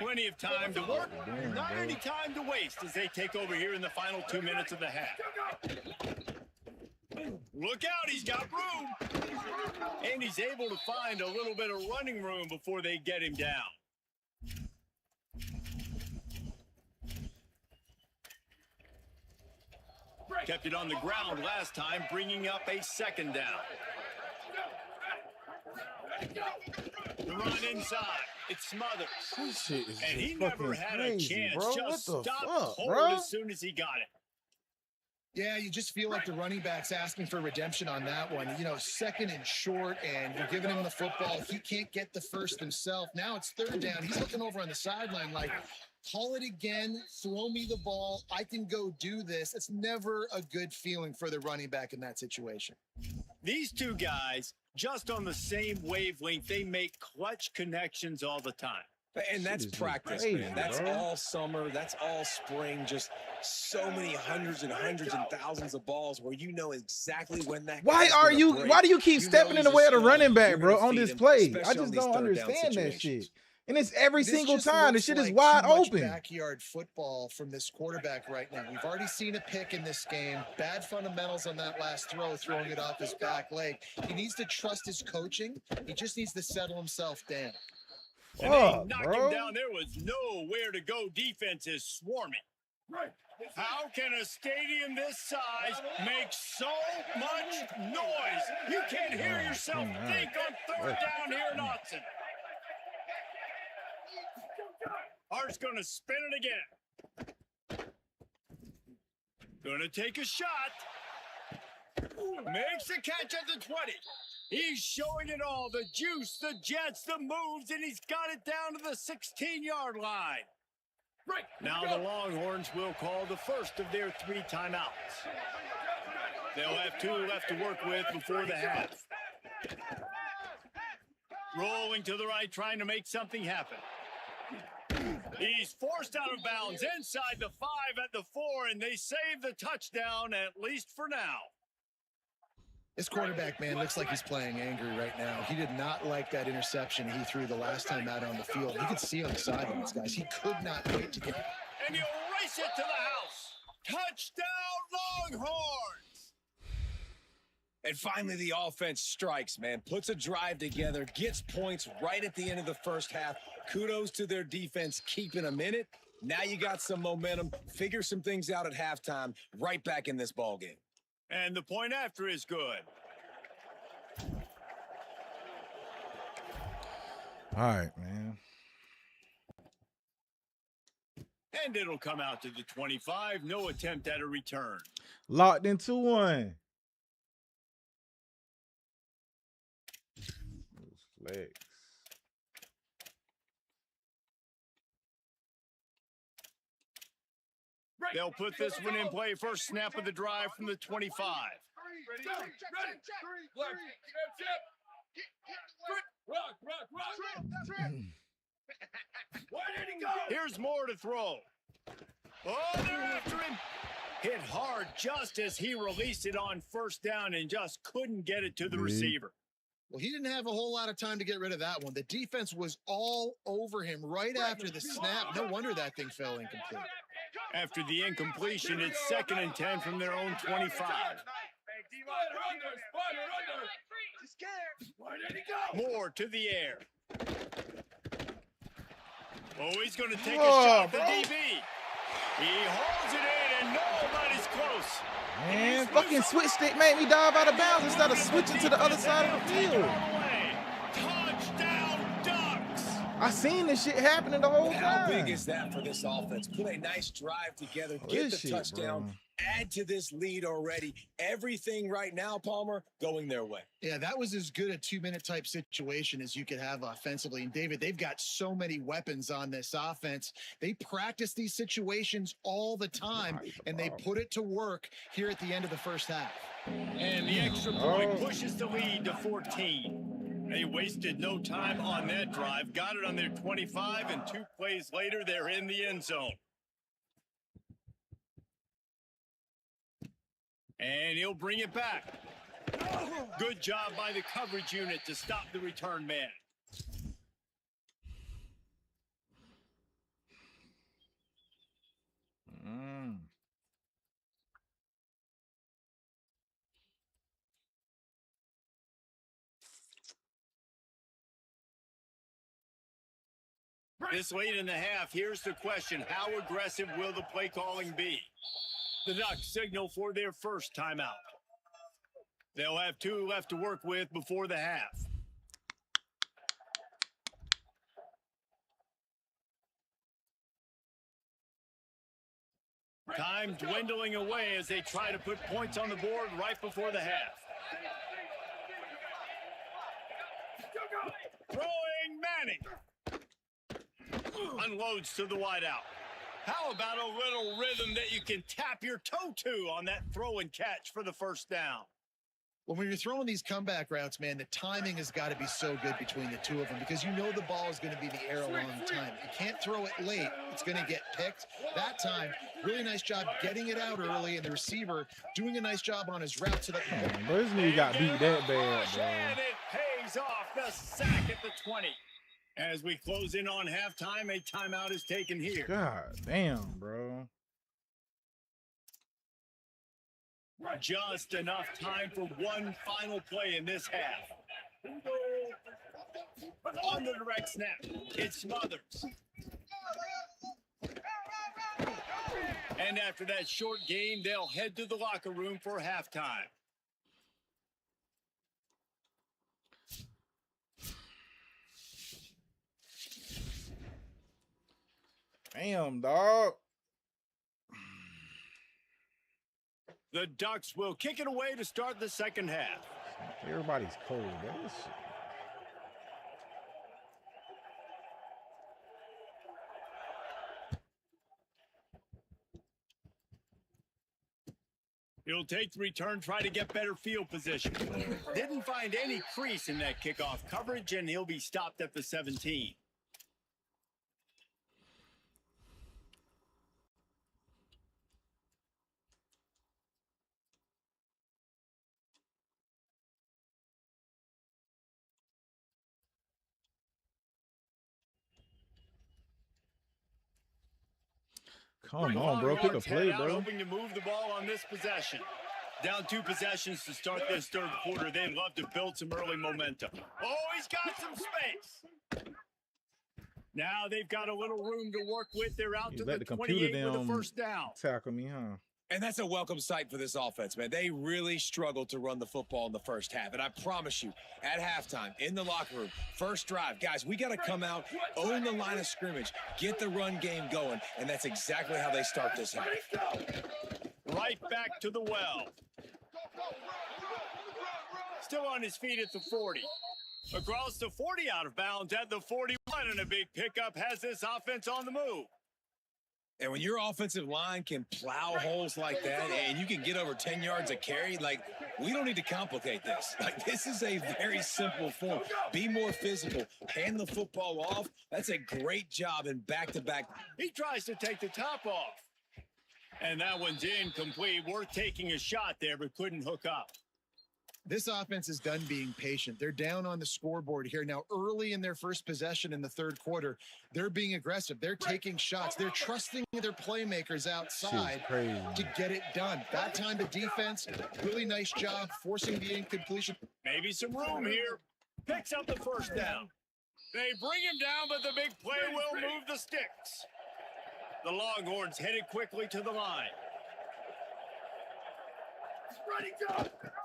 Plenty of time to work, not any time to waste as they take over here in the final 2 minutes of the half. Look out, he's got room. And he's able to find a little bit of running room before they get him down. Kept it on the ground last time, bringing up a second down. The run inside. It's Smothers.
This shit is
And he
just
never
fucking
had
crazy,
a chance.
bro.
Just
What the
stopped
fuck,
cold
bro?
as soon as he got it.
Yeah, you just feel like the running back's asking for redemption on that one. You know, second and short, and you're giving him the football. He can't get the first himself. Now it's third down. He's looking over on the sideline like, call it again, throw me the ball. I can go do this. It's never a good feeling for the running back in that situation.
These two guys, just on the same wavelength, they make clutch connections all the time.
And that's
Shit is
practice,
crazy,
man. That's
bro.
all summer. That's all spring. Just so many hundreds and thousands of balls where you know exactly when that.
Why
guy's
are
gonna
you?
break.
Why do you keep
You know
stepping in the
he's a
way of the
stud.
running back,
You're
bro,
gonna
on
feed
this
him,
play? I
especially on
just
these
don't
third down
understand that
situations.
shit. And it's every
This
single
just
time. The
looks
shit is
like
wide
too much
open.
Backyard football from this quarterback right now. We've already seen a pick in this game. Bad fundamentals on that last throw, throwing it off his back leg. He needs to trust his coaching. He just needs to settle himself down.
And they
Fuck,
knocked
bro.
him down. There was nowhere to go. Defense is swarming. How can a stadium this size make so much noise? You can't hear yourself think on third down here in Autzen. Hart's going to spin it again. Going to take a shot. Makes a catch at the 20. He's showing it all. The juice, the jets, the moves, and he's got it down to the 16-yard line. Now the Longhorns will call the first of their 3 timeouts. They'll have 2 left to work with before the half. Rolling to the right, trying to make something happen. He's forced out of bounds inside the 5 at the 4, and they save the touchdown, at least for now.
This quarterback, man, looks like he's playing angry right now. He did not like that interception he threw the last time out on the field. You could see on the sidelines, guys. He could not wait to get.
And he'll race it to the house. Touchdown, Longhorns!
And finally, the offense strikes, man. Puts a drive together, gets points right at the end of the first half. Kudos to their defense, keeping them in it. Now you got some momentum. Figure some things out at halftime. Right back in this ballgame.
And the point after is good.
All right, man.
And it'll come out to the 25. No attempt at a return.
Locked into one. Those legs.
They'll put this one in play. First snap of the drive from the 25. Here's more to throw. Oh, they're after him. Hit hard just as he released it on first down and just couldn't get it to the receiver.
Well, he didn't have a whole lot of time to get rid of that one. The defense was all over him right after the snap. No wonder that thing fell incomplete.
After the incompletion, it's 2nd and 10 from their own 25. More to the air. Oh, he's going to take a shot at the DB. He holds it in, and nobody's close.
Man, fucking switch stick made me dive out of bounds instead of switching to the other side of the field.
Touchdown, Ducks.
I seen this shit happening the whole
How
time.
big is that for this offense? Put a nice drive together,
Oh,
get the
this shit,
touchdown,
bro.
add to this lead already. Everything right now, Palmer, going their way.
Yeah, that was as good a 2-minute type situation as you could have offensively. And David, they've got so many weapons on this offense. They practice these situations all the time, and they put it to work here at the end of the first half.
And the extra point pushes the lead to 14. They wasted no time on that drive. Got it on their 25, and 2 plays later, they're in the end zone. And he'll bring it back. Good job by the coverage unit to stop the return man. This late in the half, here's the question. How aggressive will the play calling be? The Ducks signal for their first timeout. They'll have 2 left to work with before the half. Time dwindling away as they try to put points on the board right before the half. Throwing Manning. Unloads to the wideout. How about a little rhythm that you can tap your toe to on that throw and catch for the first down?
Well, when you're throwing these comeback routes, man, the timing has got to be so good between the two of them because you know the ball is going to be the air a long time. You can't throw it late. It's going to get picked. That time, really nice job getting it out early, and the receiver doing a nice job on his route to the
Bro, this nigga got beat that bad, bro.
And it pays off. The sack at the 20. As we close in on halftime, a timeout is taken here.
God damn, bro.
Just enough time for one final play in this half. On the direct snap, it smothers. And after that short game, they'll head to the locker room for halftime.
Damn, dog.
The Ducks will kick it away to start the second half.
Everybody's cold, bro. This shit.
He'll take the return, try to get better field position. Didn't find any crease in that kickoff coverage, and he'll be stopped at the 17.
Come on, bro. Pick a play, bro.
Hoping to move the ball on this possession. Down 2 possessions to start this third quarter. They'd love to build some early momentum. Oh, he's got some space. Now they've got a little room to work with. They're out to the 28 with a first down.
Tackle me, huh?
And that's a welcome sight for this offense, man. They really struggled to run the football in the first half. And I promise you, at halftime, in the locker room, first drive, guys, we got to come out, own the line of scrimmage, get the run game going. And that's exactly how they start this half.
Right back to the well. Still on his feet at the 40. Across the 40, out of bounds at the 41. And a big pickup has this offense on the move.
And when your offensive line can plow holes like that and you can get over 10 yards a carry, like, we don't need to complicate this. Like, this is a very simple form. Be more physical. Hand the football off. That's a great job in back-to-back.
He tries to take the top off. And that one's incomplete. Worth taking a shot there, but couldn't hook up.
This offense is done being patient. They're down on the scoreboard here. Now, early in their first possession in the third quarter, they're being aggressive. They're taking shots. They're trusting their playmakers outside to get it done. That time, the defense, really nice job forcing the incompletion.
Maybe some room here. Picks up the first down. They bring him down, but the big play will move the sticks. The Longhorns headed quickly to the line.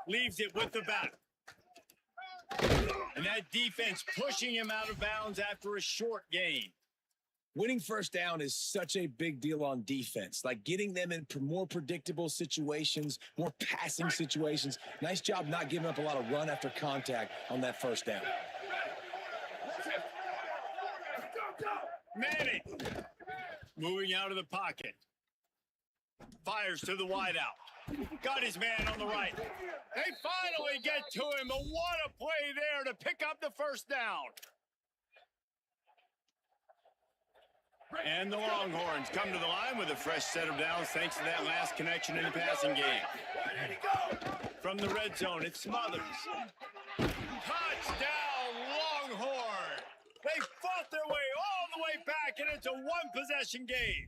Leaves it with the back. And that defense pushing him out of bounds after a short gain.
Winning first down is such a big deal on defense, like getting them in more predictable situations, more passing situations. Nice job not giving up a lot of run after contact on that first down.
Manning moving out of the pocket. Fires to the wideout. Got his man on the right. They finally get to him, but what a play there to pick up the first down. And the Longhorns come to the line with a fresh set of downs thanks to that last connection in the passing game. From the red zone, it's Smothers. Touchdown, Longhorn! They fought their way all the way back, and it's a one-possession game.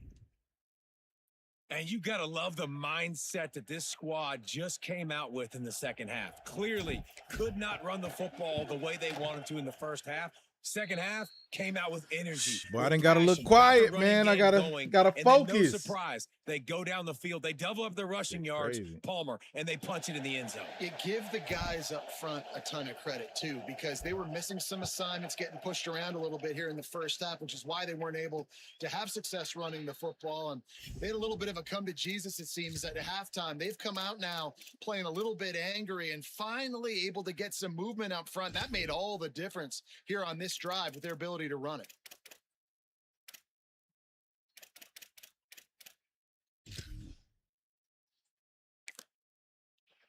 And you got to love the mindset that this squad just came out with in the second half. Clearly could not run the football the way they wanted to in the first half. Second half came out with energy.
Boy, I didn't gotta look quiet, man. I gotta focus.
No surprise, they go down the field, they double up their rushing yards, Palmer, and they punch it in the end zone.
You give the guys up front a ton of credit too, because they were missing some assignments, getting pushed around a little bit here in the first half, which is why they weren't able to have success running the football. And they had a little bit of a come to Jesus, it seems, at halftime. They've come out now playing a little bit angry and finally able to get some movement up front. That made all the difference here on this drive with their ability to run it.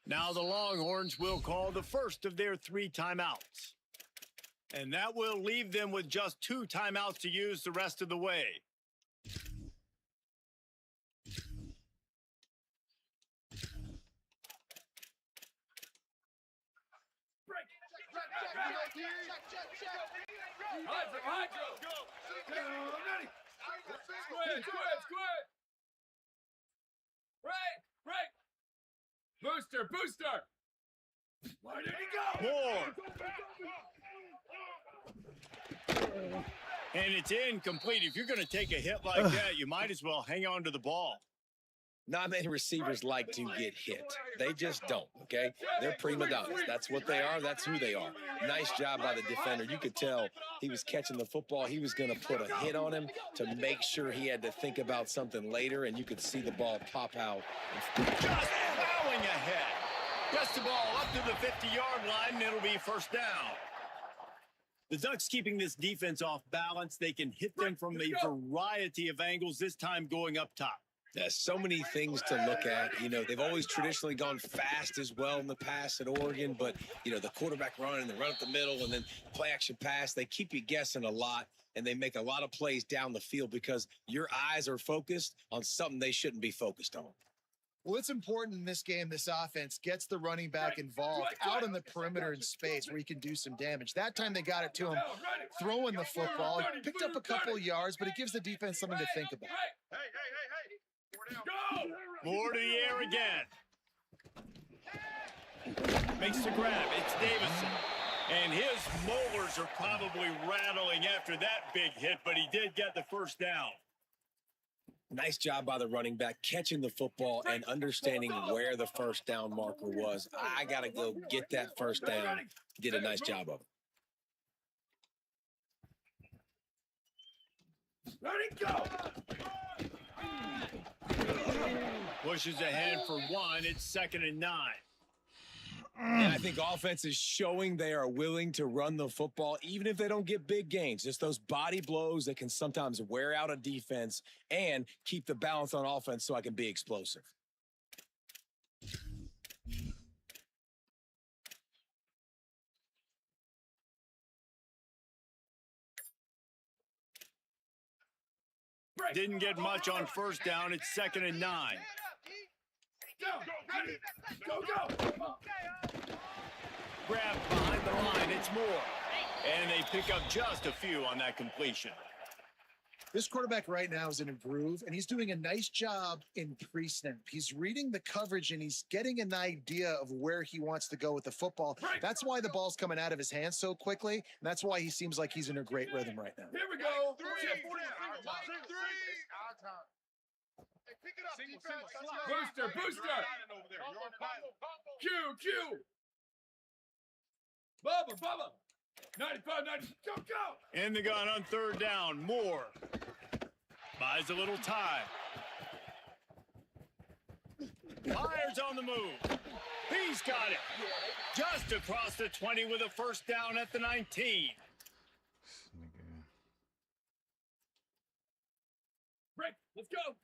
Now the Longhorns will call the first of their 3 timeouts. And that will leave them with just 2 timeouts to use the rest of the way.
Booster! Where did he go?
More. And it's incomplete. If you're going to take a hit like that, you might as well hang on to the ball.
Not many receivers like to get hit. They just don't, okay? They're prima donnas. That's what they are. That's who they are. Nice job by the defender. You could tell he was catching the football. He was going to put a hit on him to make sure he had to think about something later, and you could see the ball pop out.
Just plowing ahead. Gets the ball up to the 50-yard line, and it'll be first down. The Ducks keeping this defense off balance. They can hit them from a variety of angles, this time going up top.
There's so many things to look at. You know, they've always traditionally gone fast as well in the past at Oregon, but, you know, the quarterback run and the run up the middle and then play action pass, they keep you guessing a lot, and they make a lot of plays down the field because your eyes are focused on something they shouldn't be focused on.
Well, it's important in this game, this offense gets the running back involved out in the perimeter in space where he can do some damage. That time they got it to him throwing the football. He picked up a couple of yards, but it gives the defense something to think about.
More to the air again. Makes the grab. It's Davison. And his molars are probably rattling after that big hit, but he did get the first down.
Nice job by the running back, catching the football and understanding where the first down marker was. I got to go get that first down. Did a nice job of it.
Ready, go!
Pushes ahead for 1. It's 2nd and 9.
And I think offense is showing they are willing to run the football, even if they don't get big gains. Just those body blows that can sometimes wear out a defense and keep the balance on offense so I can be explosive.
Didn't get much on first down. It's 2nd and 9.
Go!
Grab behind the line. It's Moore. And they pick up just a few on that completion.
This quarterback right now is in a groove, and he's doing a nice job in pre-snap. He's reading the coverage, and he's getting an idea of where he wants to go with the football. That's why the ball's coming out of his hands so quickly, and that's why he seems like he's in a great rhythm right now.
Here we go. Booster! Q! Bubba! 95, 90. Go, go.
In the gun on third down. Moore buys a little time. Fires on the move. He's got it. Just across the 20 with a first down at the 19.
Break. Let's go.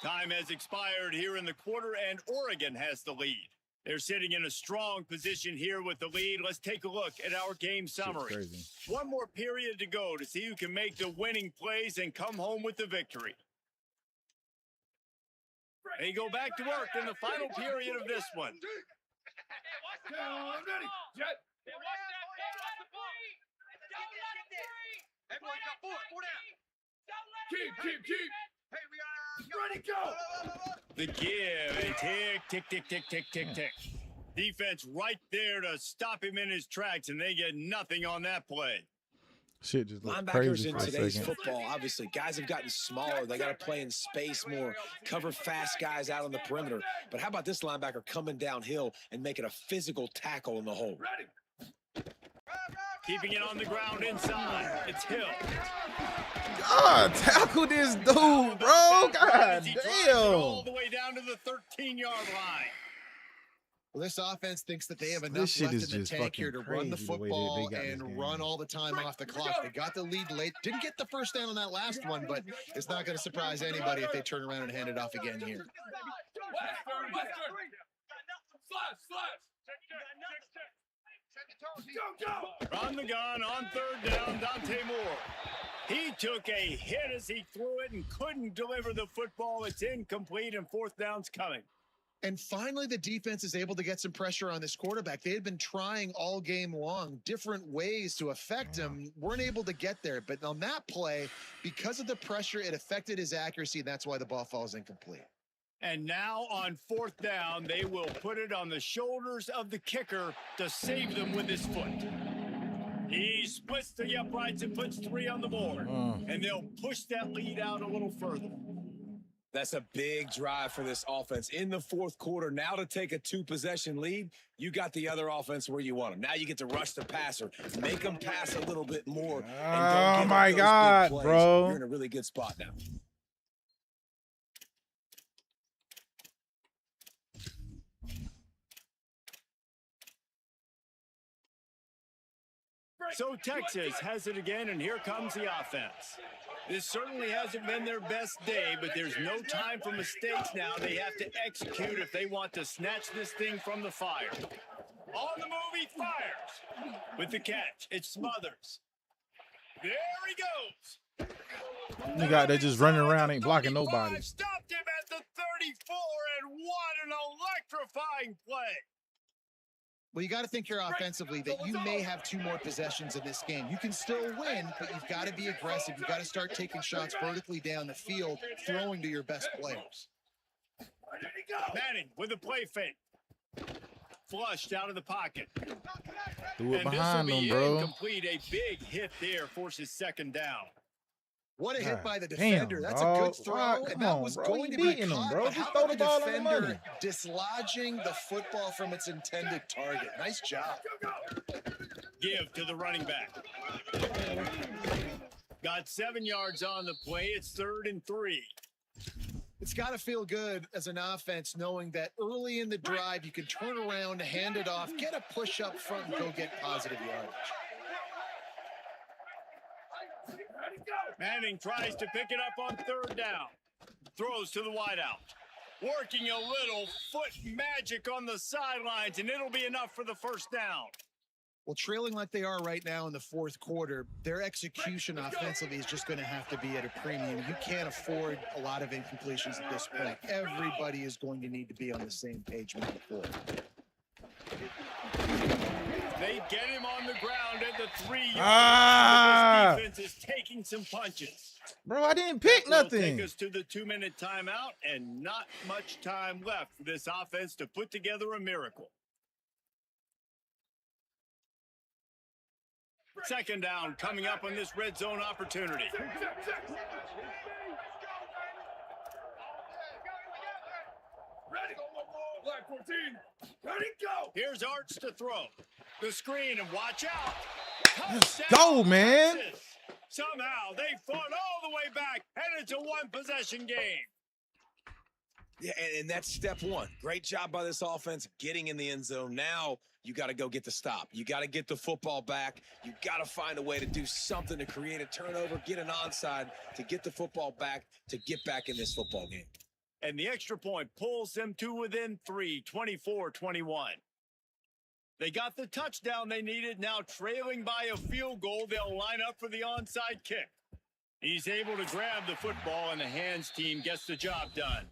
Time has expired here in the quarter, and Oregon has the lead. They're sitting in a strong position here with the lead. Let's take a look at our game summary. One more period to go to see who can make the winning plays and come home with the victory. They go back to work in the final period of this one.
I'm ready. Jet. Keep. Hey, we got ready, go.
The give and tick. Defense right there to stop him in his tracks, and they get nothing on that play.
Shit just looked
Linebackers
crazy
in
for a
today's
second.
football, obviously, guys have gotten smaller. They got to play in space more, cover fast guys out on the perimeter. But how about this linebacker coming downhill and making a physical tackle in the hole?
Ready.
Keeping it on the ground inside. It's Hill.
God, tackle this dude, bro. God
He drives it all
damn.
the way down to the 13-yard line.
Well, this offense thinks that they have
This
enough
shit
left
is
in the
just
tank here to
fucking
run the
crazy the way they
football
got this
and
game.
run all the time off the clock. They got the lead late. Didn't get the first down on that last one, but it's not going to surprise anybody if they turn around and hand it off again here.
Go.
On the gun, on third down, Dante Moore. He took a hit as he threw it and couldn't deliver the football. It's incomplete, and fourth down's coming.
And finally, the defense is able to get some pressure on this quarterback. They had been trying all game long, different ways to affect him, weren't able to get there. But on that play, because of the pressure, it affected his accuracy, and that's why the ball falls incomplete.
And now on fourth down, they will put it on the shoulders of the kicker to save them with his foot. He splits the uprights and puts 3 on the board. And they'll push that lead out a little further.
That's a big drive for this offense in the fourth quarter. Now to take a 2-possession lead, you got the other offense where you want them. Now you get to rush the passer, make them pass a little bit more. And don't
Oh
give
my
up those big
God,
plays.
bro.
You're in a really good spot now.
So Texas has it again, and here comes the offense. This certainly hasn't been their best day, but there's no time for mistakes now. They have to execute if they want to snatch this thing from the fire. On the move, he fires. With the catch, it's Smothers. There he goes.
You got that just running around, ain't blocking nobody.
Stopped him at the 34, and what an electrifying play.
Well, you got to think here offensively that you may have 2 more possessions in this game. You can still win, but you've got to be aggressive. You've got to start taking shots vertically down the field, throwing to your best players.
Manning with a play fake. Flushed out of the pocket.
Threw it
And
behind
this will
them,
be
bro.
incomplete. A big hit there forces second down.
What a hit
God
by the defender.
damn,
That's
dog.
a good throw,
Wow,
and
come
that
on,
was
bro.
going
You
to be
beating him,
caught.
bro.
But
Just
how
throw
about
the ball on the
defender
money.
dislodging the football from its intended target? Nice job.
Give to the running back. Got 7 yards on the play. It's 3rd and 3.
It's got to feel good as an offense knowing that early in the drive you can turn around, hand it off, get a push up front, and go get positive yardage.
Manning tries to pick it up on 3rd down. Throws to the wideout. Working a little foot magic on the sidelines, and it'll be enough for the first down.
Well, trailing like they are right now in the fourth quarter, their execution offensively is just going to have to be at a premium. You can't afford a lot of incompletions at this point. Everybody is going to need to be on the same page moving forward.
They get him on the ground at the 3-yard
Ah!
line. This defense is taking some punches.
Bro, I didn't pick
Will
nothing.
take us to the 2-minute timeout, and not much time left for this offense to put together a miracle. Second down coming up on this red zone opportunity.
Black 14. Ready, go.
Here's Arts to throw. The screen and watch out.
Let's go, man.
Texas. Somehow they fought all the way back, headed to one possession game.
Yeah, and that's step one. Great job by this offense getting in the end zone. Now you got to go get the stop. You got to get the football back. You got to find a way to do something to create a turnover, get an onside, to get the football back, to get back in this football game.
And the extra point pulls them to within 3, 24-21. They got the touchdown they needed. Now trailing by a field goal, they'll line up for the onside kick. He's able to grab the football, and the hands team gets the job done.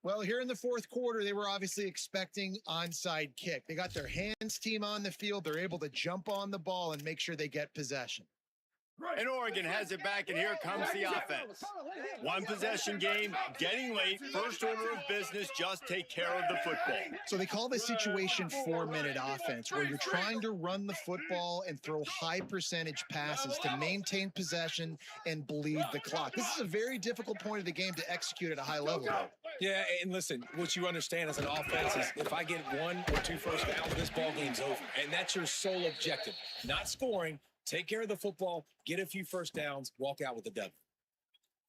Well, here in the fourth quarter, they were obviously expecting onside kick. They got their hands team on the field. They're able to jump on the ball and make sure they get possession.
And Oregon has it back, and here comes the offense. One possession game, getting late, first order of business, just take care of the football.
So they call this situation 4-minute offense, where you're trying to run the football and throw high percentage passes to maintain possession and bleed the clock. This is a very difficult point of the game to execute at a high level.
Yeah, and listen, what you understand as an offense is if I get 1 or 2 first downs, this ball game's over. And that's your sole objective. Not scoring, take care of the football, get a few first downs, walk out with a W.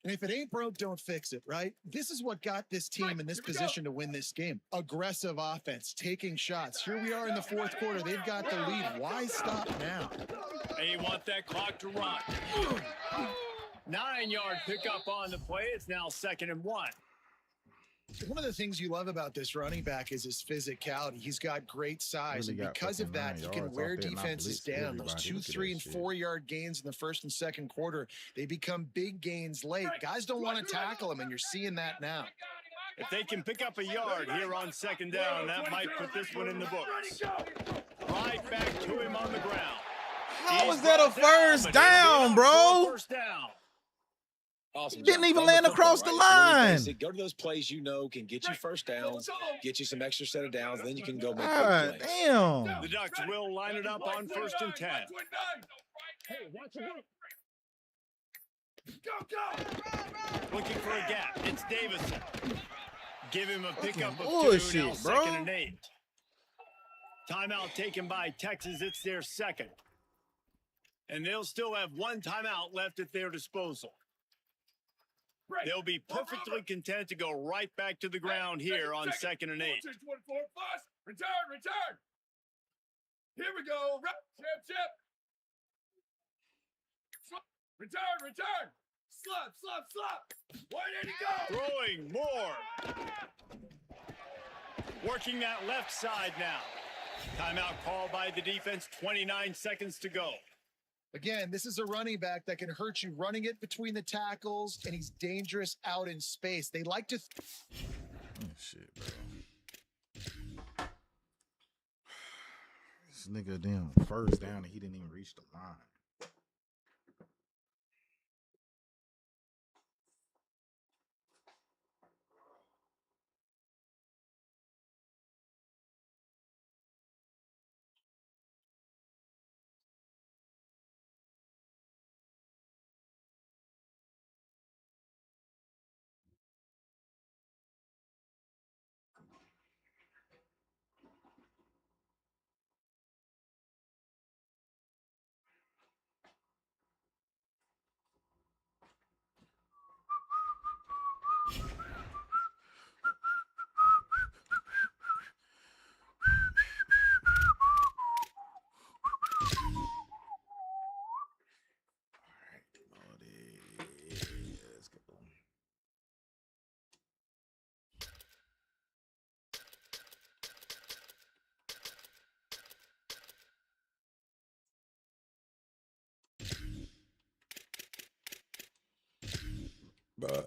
And if it ain't broke, don't fix it, right? This is what got this team in this position to win this game. Aggressive offense, taking shots. Here we are in the fourth quarter. They've got the lead. Why stop now?
They want that clock to run. 9-yard pickup on the play. It's now 2nd and 1.
One of the things you love about this running back is his physicality. He's got great size,
Really
and
got
because of
fucking
that,
9
he can
yards
wear
off that, not
defenses
blitz
down. Those
everybody.
2,
Look at
3,
that
and
shit.
4-yard gains in the first and second quarter, they become big gains late. Guys don't want to tackle him, and you're seeing that now.
If they can pick up a yard here on 2nd down, that might put this one in the books. Right back to him on the ground.
How is that a first down, bro?
First down.
Awesome.
Didn't
job.
even
Run the
land
football,
across the
right? It's really
line.
basic. Go to those plays you know can get you first downs, get you some extra set of downs, then you can go make big
God
plays.
damn.
The Ducks will line it up on 1st and 10.
Hey, watch it go.
Looking for a gap. It's Davison. Give him a pickup of 2,
bullshit,
now
bro.
2nd and 8. Timeout taken by Texas. It's their 2nd. And they'll still have 1 timeout left at their disposal. They'll be perfectly content to go right back to the ground here on 2nd and 8.
Return. Here we go. Chip. Return. Slap. Where did he go?
Throwing more. Working that left side now. Timeout called by the defense. 29 seconds to go.
Again, this is a running back that can hurt you running it between the tackles, and he's dangerous out in space. They like to...
Oh, shit, bro. This nigga damn first down and he didn't even reach the line. Let's go.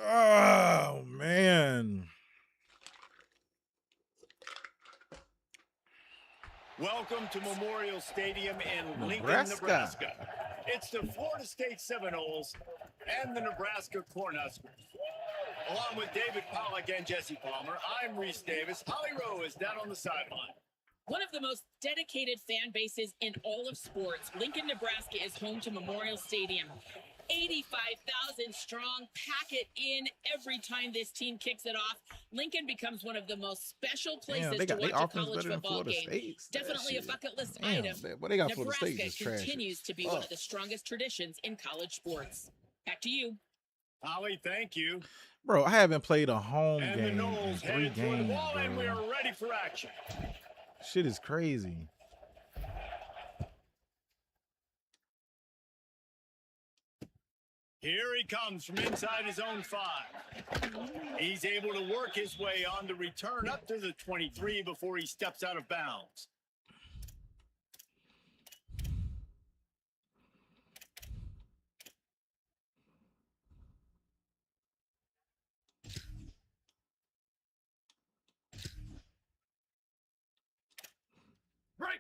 Oh, man.
Welcome to Memorial Stadium in Lincoln,
Nebraska.
Nebraska. It's the Florida State Seminoles and the Nebraska Cornhuskers. Along with David Pollack and Jesse Palmer, I'm Reese Davis. Holly Rowe is down on the sideline.
One of the most dedicated fan bases in all of sports, Lincoln, Nebraska is home to Memorial Stadium. 85,000 strong, pack it in every time this team kicks it off. Lincoln becomes one of the most special places to watch a college football game. Definitely a bucket list item.
What they got for the State
Nebraska
is trash.
continues to be one of the strongest traditions in college sports. Back to you.
Holly, thank you.
Bro, I haven't played a home
And the
game in
Knowles
3
headed for the
games,
ball, and we
bro.
are ready for action.
Shit is crazy.
Here he comes from inside his own 5. He's able to work his way on the return up to the 23 before he steps out of bounds.
Break.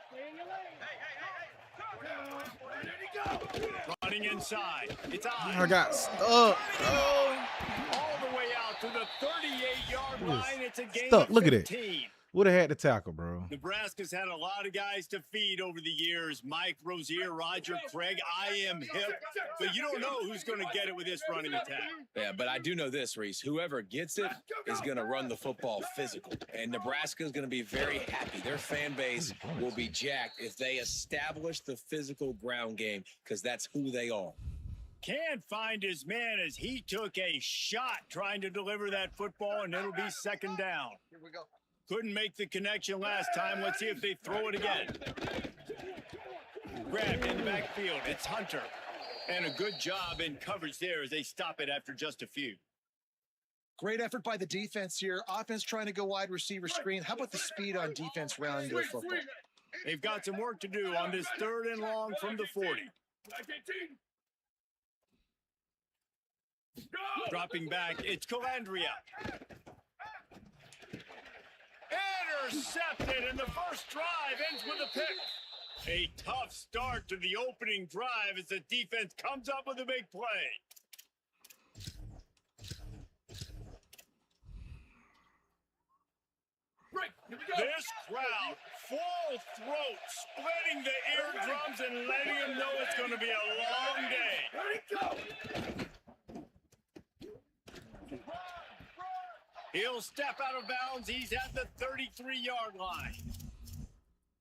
Stay in your lane.
Running inside. It's on.
I got stuck.
All the way out to the 38-yard line. It's a gain
Stuck.
of
Look at it.
15.
Would have had to tackle, bro.
Nebraska's had a lot of guys to feed over the years. Mike Rozier, Roger Craig. I am hip. But you don't know who's going to get it with this running attack.
Yeah, but I do know this, Reese. Whoever gets it is going to run the football physical. And Nebraska is going to be very happy. Their fan base will be jacked if they establish the physical ground game, because that's who they are.
Can't find his man as he took a shot trying to deliver that football, and it'll be second down.
Here we go.
Couldn't make the connection last time. Let's see if they throw it again. Grabbed in the backfield. It's Hunter. And a good job in coverage there as they stop it after just a few.
Great effort by the defense here. Offense trying to go wide receiver screen. How about the speed on defense rounding the football?
They've got some work to do on this 3rd and long from the 40. Dropping back, it's Calandria. Intercepted, and the first drive ends with a pick. A tough start to the opening drive as the defense comes up with a big play. This crowd, full throat, splitting the eardrums and letting them know it's going to be a long day. He'll step out of bounds. He's at the 33-yard line.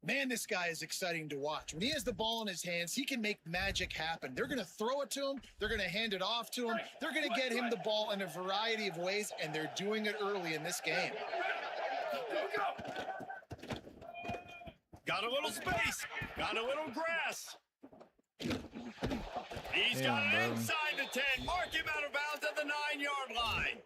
Man, this guy is exciting to watch. When he has the ball in his hands, he can make magic happen. They're going to throw it to him. They're going to hand it off to him. They're going to get him the ball in a variety of ways, and they're doing it early in this game.
Got a little space. Got a little grass. He's got it inside the 10. Mark him out of bounds at the 9-yard line.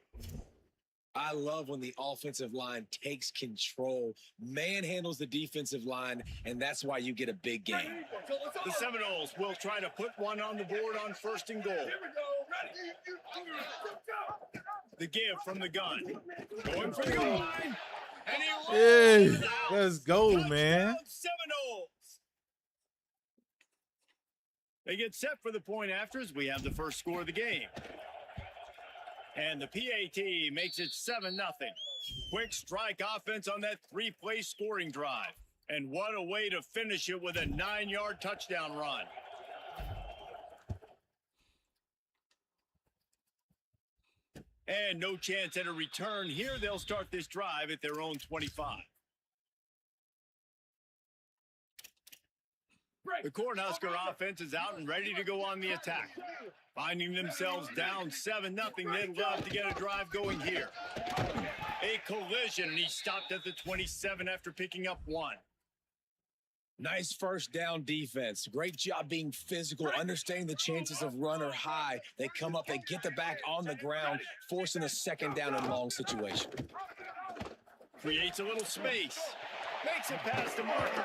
I love when the offensive line takes control, manhandles the defensive line, and that's why you get a big game.
The Seminoles will try to put one on the board on 1st and goal. The give from the gun. Going for the goal line. And he
Hey,
rolls it out.
let's go, man.
Touchdown, Seminoles. They get set for the point after as we have the first score of the game. And the PAT makes it 7-0. Quick strike offense on that 3-play scoring drive. And what a way to finish it with a 9-yard touchdown run. And no chance at a return here. They'll start this drive at their own 25. The Cornhusker offense is out and ready to go on the attack. Finding themselves down 7-0, they'd love to get a drive going here. A collision, and he stopped at the 27 after picking up 1.
Nice first down defense. Great job being physical, understanding the chances of run are high. They come up, they get the back on the ground, forcing a 2nd down and long situation.
Creates a little space. Makes it past the marker.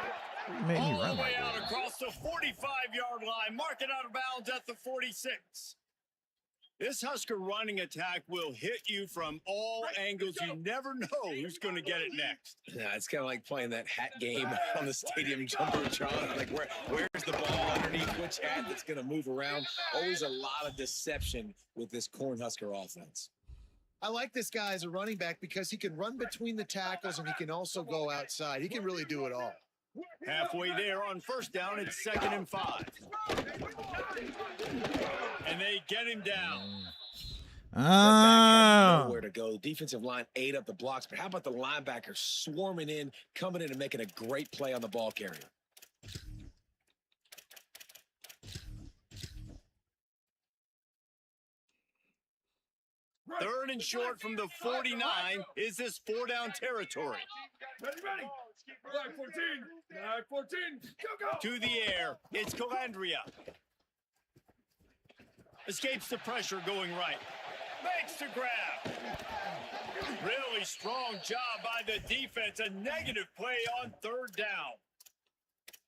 Man, he
All
run
the way
like
out
that.
across the 45-yard line. Mark it out of bounds at the 46. This Husker running attack will hit you from all angles. You never know who's going to get it next.
Yeah, it's kind of like playing that hat game on the stadium jumbotron. Like, where's the ball underneath which hat that's going to move around? Always a lot of deception with this Cornhusker offense.
I like this guy as a running back because he can run between the tackles and he can also go outside. He can really do it all.
Halfway there on first down, it's 2nd and 5. And they get him down.
Nowhere to go. The defensive line ate up the blocks, but how about the linebackers swarming in, coming in and making a great play on the ball carrier?
Third and short from the 49. Is this 4-down territory?
Ready. Flag 14. Flag 14. Go.
To the air. It's Calandria. Escapes the pressure going right. Makes the grab. Really strong job by the defense. A negative play on 3rd down.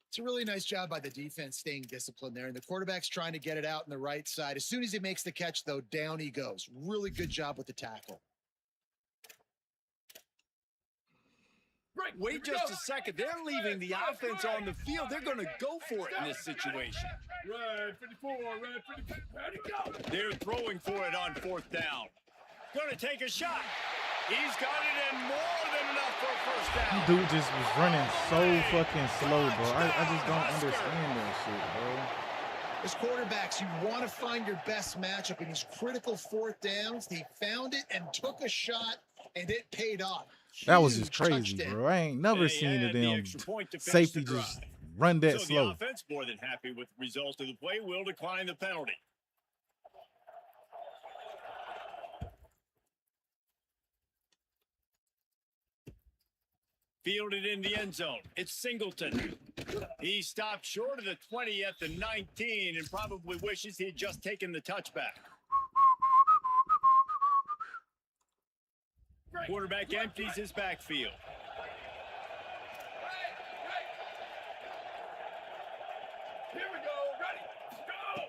It's a really nice job by the defense staying disciplined there. And the quarterback's trying to get it out on the right side. As soon as he makes the catch, though, down he goes. Really good job with the tackle.
Wait just a second. They're leaving the offense on the field. They're going to go for it in this situation.
Red 54, red 54. Ready, go.
They're throwing for it on 4th down. Going to take a shot. He's got it in more than enough for a first down.
Dude just was running so fucking slow, bro. I just don't understand that shit, bro.
As quarterbacks, you want to find your best matchup in these critical 4th downs. He found it and took a shot, and it paid off.
That was just
Huge
crazy,
touchdown.
bro. I ain't never
They
seen a
add the
damn
extra point to finish
safety
the drive.
just run that
So
slow.
the offense, more than happy with the result of the play, will decline the penalty. Fielded in the end zone. It's Singleton. He stopped short of the 20 at the 19 and probably wishes he had just taken the touchback. Quarterback empties his backfield.
Here we go. Ready, go.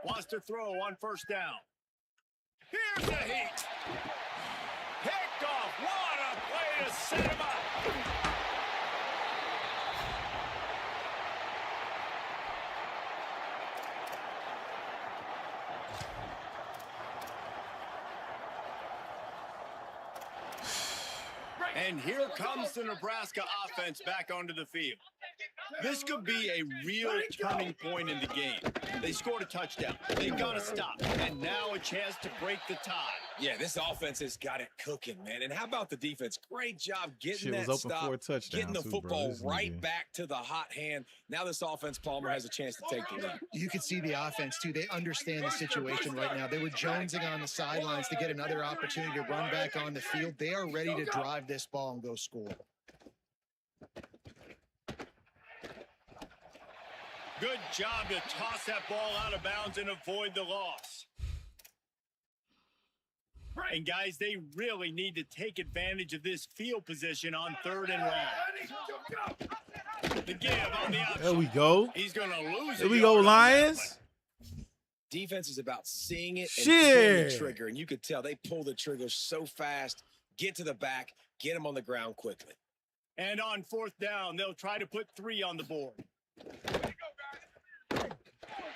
Wants to throw on first down. Here's the heat. Picked off. What a play to set him up. And here comes the Nebraska offense back onto the field. This could be a real turning point in the game. They scored a touchdown. They got to stop. And now a chance to break the tie.
Yeah, this offense has got it cooking, man. And how about the defense? Great job getting
Shit
that
was open
stop,
for a touchdown,
getting the
too, bro.
football
This
right
nigga.
back to the hot hand. Now this offense, Palmer, has a chance to take the lead.
You can see the offense, too. They understand the situation right now. They were jonesing on the sidelines to get another opportunity to run back on the field. They are ready to drive this ball and go score.
Good job to toss that ball out of bounds and avoid the loss. And guys, they really need to take advantage of this field position on 3rd and long.
Ready, go.
The give on the option.
There we go.
He's going to lose it.
There we go, Lions.
Defense is about seeing it and
Shit.
pulling the trigger. And you could tell they pull the trigger so fast, get to the back, get him on the ground quickly.
And on 4th down, they'll try to put 3 on the board.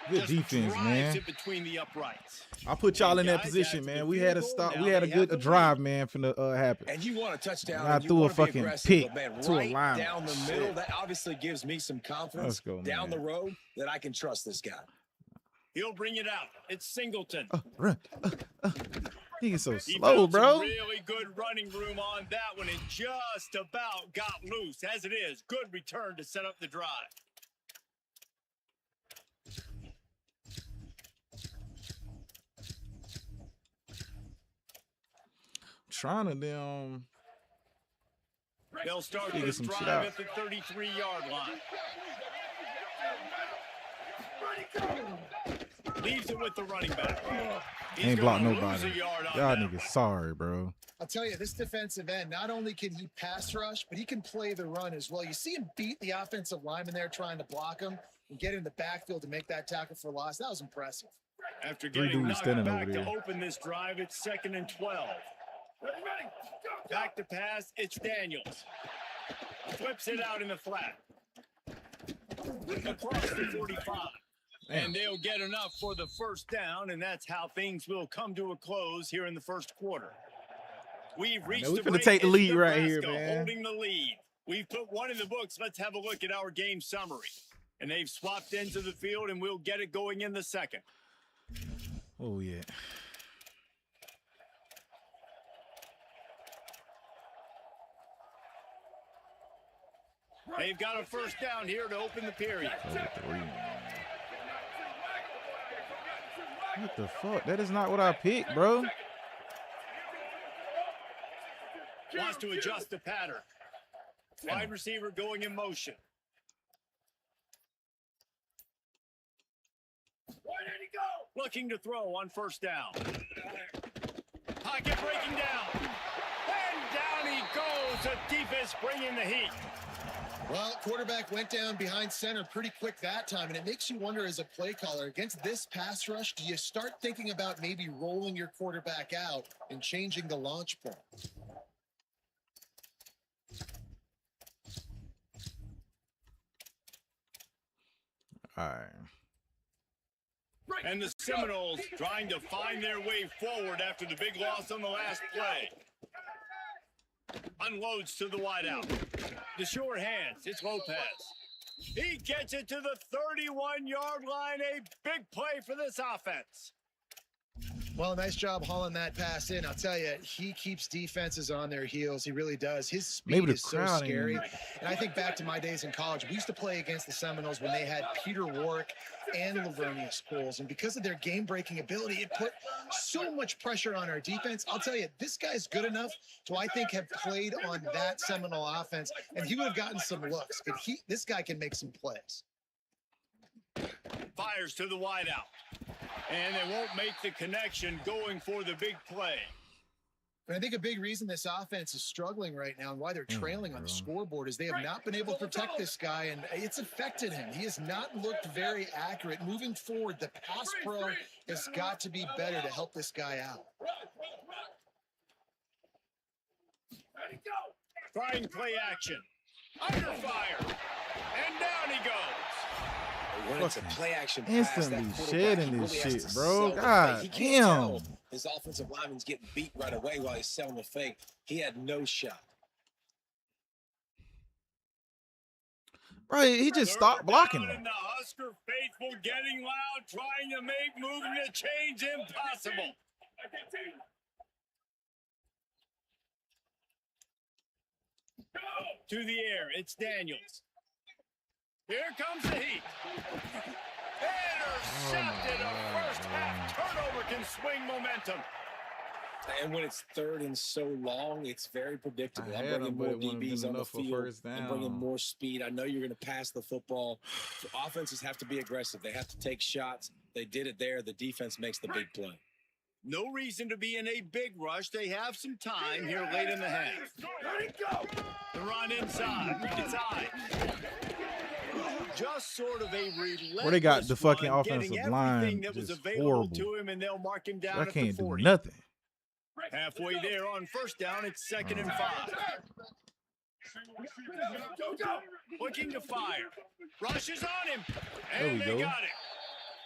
Good
Just
defense,
drives
man.
it between the uprights.
I put y'all in that
Guys,
position,
that's
man.
the
We had a
field
stop.
goal.
We
Now
had a
they have
good
the
drive, man, finna happen.
And you want a touchdown.
I
and you
threw a
wanna be
fucking
aggressive,
pick
but man,
to a
right
lineman.
down the middle. That obviously gives me some confidence
Let's go,
down
man.
the road that I can trust this guy.
He'll bring it out. It's Singleton.
Run. He is so
He
slow,
built
bro.
some really good running room on that one and just about got loose. As it is, good return to set up the drive.
Trying to damn.
They'll start
Figure
this
some shit
drive
out.
at the 33-yard line. Leaves it with the running back. He's
Ain't block
gonna lose
nobody.
a yard on
Y'all
that
niggas sorry, bro.
I'll tell you, this defensive end, not only can he pass rush, but he can play the run as well. You see him beat the offensive lineman there trying to block him and get in the backfield to make that tackle for loss. That was impressive.
After
Three
getting
dudes
knocked
standing
back
over
to
there.
open this drive, it's 2nd and 12. Back to pass, it's Daniels. Flips it out in the flat. Across the 45.
Damn.
And they'll get enough for the first down, and that's how things will come to a close here in the first quarter. We've reached
we
the
finna
break.
take the
It's
lead right here,
Nebraska
man.
holding the lead. We've put one in the books. Let's have a look at our game summary. And they've swapped ends of the field, and we'll get it going in the second.
Oh, yeah.
They've got a first down here to open the period.
What the fuck? That is not what I picked, bro.
Wants to adjust the pattern. Wide receiver going in motion. Looking to throw on first down. Pocket breaking down. And down he goes. The defense bringing the heat.
Well, quarterback went down behind center pretty quick that time, and it makes you wonder as a play caller, against this pass rush, do you start thinking about maybe rolling your quarterback out and changing the launch point?
All right.
And the Seminoles trying to find their way forward after the big loss on the last play. Unloads to the wideout. The short hands. It's Lopez. He gets it to the 31-yard line. A big play for this offense.
Well, nice job hauling that pass in. I'll tell you, he keeps defenses on their heels. He really does. His speed is so scary. And I think back to my days in college. We used to play against the Seminoles when they had Peter Warwick and Lavernia Scholes. And because of their game-breaking ability, it put so much pressure on our defense. I'll tell you, this guy's good enough to, I think, have played on that Seminole offense. And he would have gotten some looks. But this guy can make some plays.
Fires to the wideout. And they won't make the connection going for the big play.
And I think a big reason this offense is struggling right now and why they're trailing on the scoreboard is they have not been able to protect this guy, and it's affected him. He has not looked very accurate. Moving forward, the pass pro has got to be better to help this guy out.
Trying play action. Under fire. And down he goes.
When it's a play action pass,
Instantly
that
shedding
quarterback,
this
he really has
shit,
to
bro.
sell the
God
fake. He can't tell
damn.
his offensive lineman's getting beat right away while he's selling the fake. He had no shot.
Bro, he just stopped blocking
And
him.
the Husker faithful getting loud, trying to make moving the chains impossible. To the air, it's Daniels. Here comes the heat. Intercepted. A first half turnover can swing momentum.
And when it's third and so long, it's very predictable.
I
I'm
had
bringing
him,
more
but it wouldn't have
DBs
been
on the
enough for
field.
first
I'm bringing
down.
more speed. I know you're going to pass the football. So offenses have to be aggressive. They have to take shots. They did it there. The defense makes the big play.
No reason to be in a big rush. They have some time here late in the half. The run inside. It's high. Just sort of a relentless
Where they got the fucking
run,
offensive
getting
line
everything that was
just
available
horrible.
to him, and they'll mark him down
I
at the
can't do
40.
nothing.
Halfway there on first down, it's 2nd and 5. Looking to fire. Rushes on him. And
There we
they
go.
got him.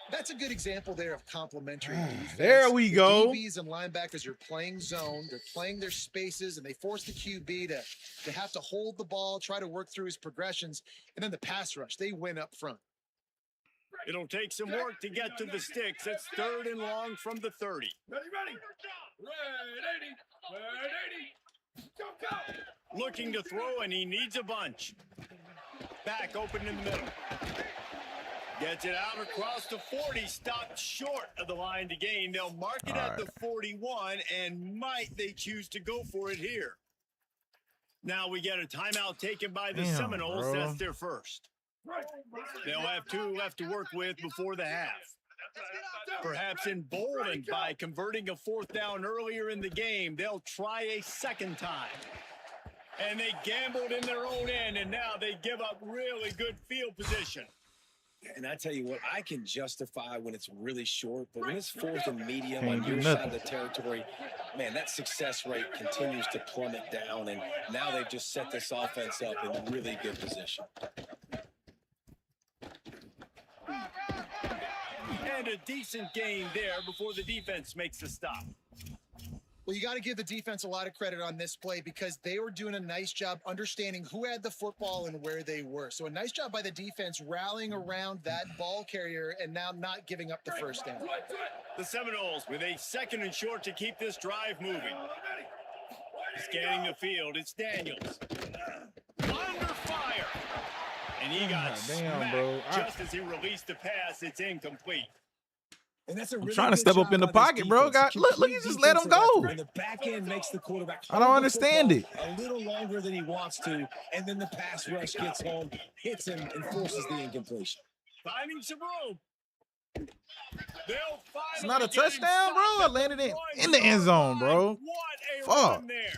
That's a good example there of complementary defense.
There we
The
go.
DBs and linebackers are playing zone. They're playing their spaces, and they force the QB to have to hold the ball, try to work through his progressions, and then the pass rush. They win up front.
It'll take some work to get to the sticks. It's 3rd and long from the 30. Looking to throw, and he needs a bunch. Back open in the middle. Gets it out across the 40. Stopped short of the line to gain. They'll mark it at the 41, and might they choose to go for it here. Now we get a timeout taken by the
Damn,
Seminoles.
bro.
That's their first. They'll have 2 left to work with before the half. Perhaps emboldened by converting a 4th down earlier in the game, they'll try a second time. And they gambled in their own end, and now they give up really good field position.
And I tell you what, I can justify when it's really short, but when it's fourth and medium
Can't
on
do
your side
nothing.
of the territory, man, that success rate continues to plummet down. And now they've just set this offense up in really good position.
And a decent gain there before the defense makes the stop.
Well, you got to give the defense a lot of credit on this play because they were doing a nice job understanding who had the football and where they were. So a nice job by the defense rallying around that ball carrier and now not giving up the first down.
The Seminoles with a 2nd and short to keep this drive moving. Scanning the field, it's Daniels. Under fire. And he got
Damn, bro.
just as he released the pass. It's incomplete.
And that's a
I'm
really
trying to
good
step up
job
in the
by this
pocket, bro.
defense.
Look, you just let him
Defensive
go.
effort. And the back end makes the quarterback
I don't
hold the
understand
football a little longer than he wants to, and then the pass rush gets home, hits him, and forces the incompletion.
Finding some room. They'll
It's
finally
not a
get him
touchdown, bro.
stopped
I
at
landed
the
in the end zone, bro.
What a
Fuck.
run there.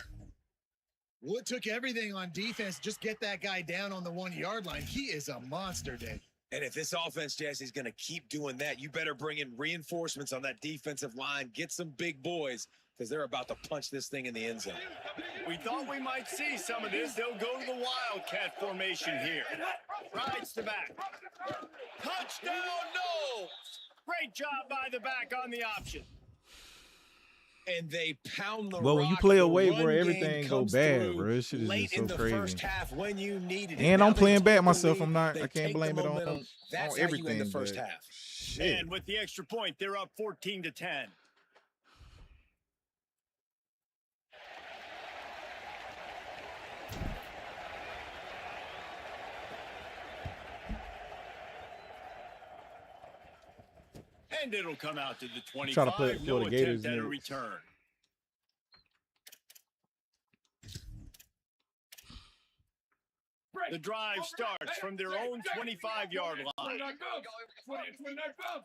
Well, it took everything on defense to just get that guy down on the 1-yard line. He is a monster, Dave.
And if this offense, Jesse, is going to keep doing that, you better bring in reinforcements on that defensive line. Get some big boys because they're about to punch this thing in the end zone.
We thought we might see some of this. They'll go to the Wildcat formation here. Rides the back. Touchdown, no! Great job by the back on the option.
And they pound the
Well, when you
rock.
play
The
away,
run
bro,
game
everything go
comes
bad,
through
bro. This shit is
late
just so
in the
crazy.
first half when you needed it.
And
Now
I'm
they
playing
take
bad
the
myself.
lead,
I'm not.
they
I can't
take the
blame it
momentum.
on
That's
on
how you win
everything.
the first
but
half.
shit.
And with the extra point, they're up 14-10. And it'll come out to the 25.
Trying to play
No
for the Gators
attempt at a
next.
return. The drive starts from their own 25-yard line.
29 bounce. 29 bounce.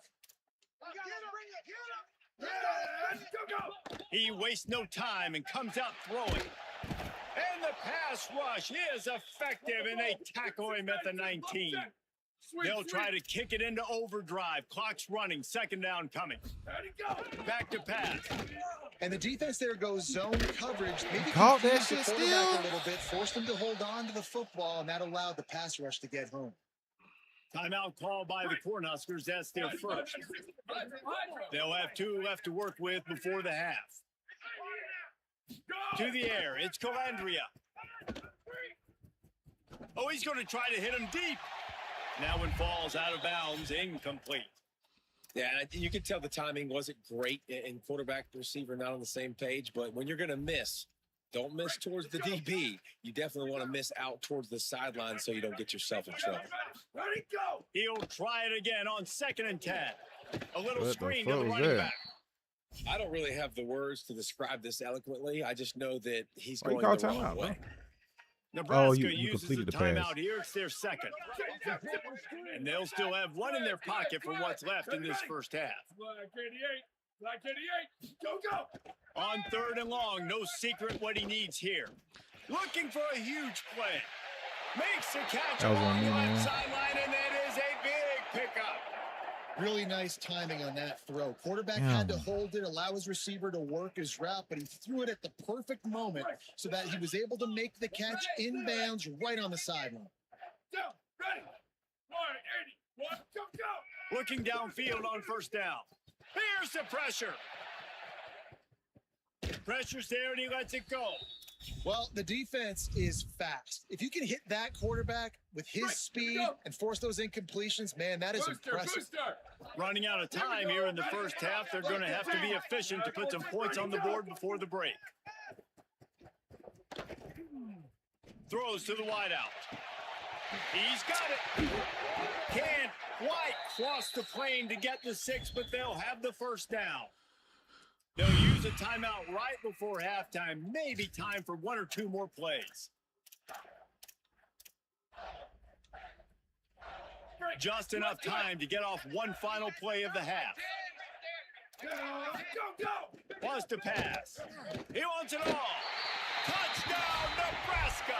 He wastes no time and comes out throwing. And the pass rush is effective, and they tackle him at the 19. They'll try to kick it into overdrive. Clock's running. 2nd down coming. Back to pass.
And the defense there goes zone coverage. Maybe
Caught that
confused the
shit
quarterback
still?
a little bit, forced him to hold on to the football, and that allowed the pass rush to get home.
Timeout called by the Cornhuskers. That's their first. They'll have 2 left to work with before the half. To the air. It's Calandria. Oh, he's going to try to hit him deep. Now one falls out of bounds, incomplete.
Yeah, you can tell the timing wasn't great and quarterback receiver not on the same page, but when you're going to miss, don't miss towards the DB. You definitely want to miss out towards the sideline so you don't get yourself in trouble.
Ready, go.
He'll try it again on 2nd and 10. A little
What the
screen to
fuck
the
was
running
that?
back.
I don't really have the words to describe this eloquently. I just know that he's
Why you
going
call
the wrong
timeout, bro?
way.
Nebraska
you
uses
completed
the
the pass.
timeout here. It's their 2nd. And they'll still have one in their pocket for what's left in this first half.
Black 88. Black 88. Go, go.
On 3rd and long, no secret what he needs here. Looking for a huge play. Makes the catch
That was on
along
me,
the left
man.
sideline, and that is a big pickup.
Really nice timing on that throw. Quarterback had to hold it, allow his receiver to work his route, but he threw it at the perfect moment so that he was able to make the catch inbounds right on the sideline.
Down. Ready. 180. 1, go, go.
Looking downfield on 1st down. Here's the pressure. Pressure's there, and he lets it go.
Well, the defense is fast. If you can hit that quarterback with his speed and force those incompletions, man, that is impressive.
Running out of time here in the first half. They're going to have to be efficient to put some points on the board before the break. Throws to the wideout. He's got it. Can't quite cross the plane to get the 6, but they'll have the 1st down. They'll use a timeout right before halftime. Maybe time for 1 or 2 more plays. Just enough time to get off one final play of the half.
Go, go.
Wants to pass. He wants it all. Touchdown, Nebraska.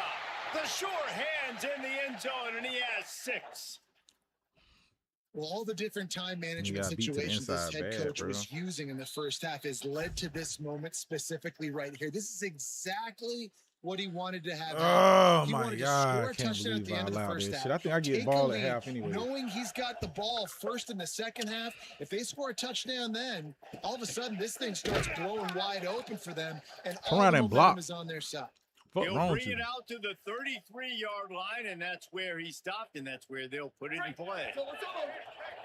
The sure hands in the end zone, and he has 6.
Well, all the different time management
got beat to the
situations this
inside
head
bad,
coach
bro.
was using in the first half has led to this moment specifically right here. This is exactly what he wanted to have.
Oh
He
my
wanted to
God,
score
I
a
can't
touchdown at
believe
the
I
end of the
allowed
first
this
half.
shit. I think I get
Take
ball
a
at
lead,
half anyway.
knowing he's got the ball first in the second half. If they score a touchdown then, all of a sudden this thing starts blowing wide open for them, and
Come
all
around
the
and
momentum
block.
is on their side.
What's
He'll
wrong
bring
with
it
you?
out to the 33-yard line, and that's where he stopped, and that's where they'll put it in play.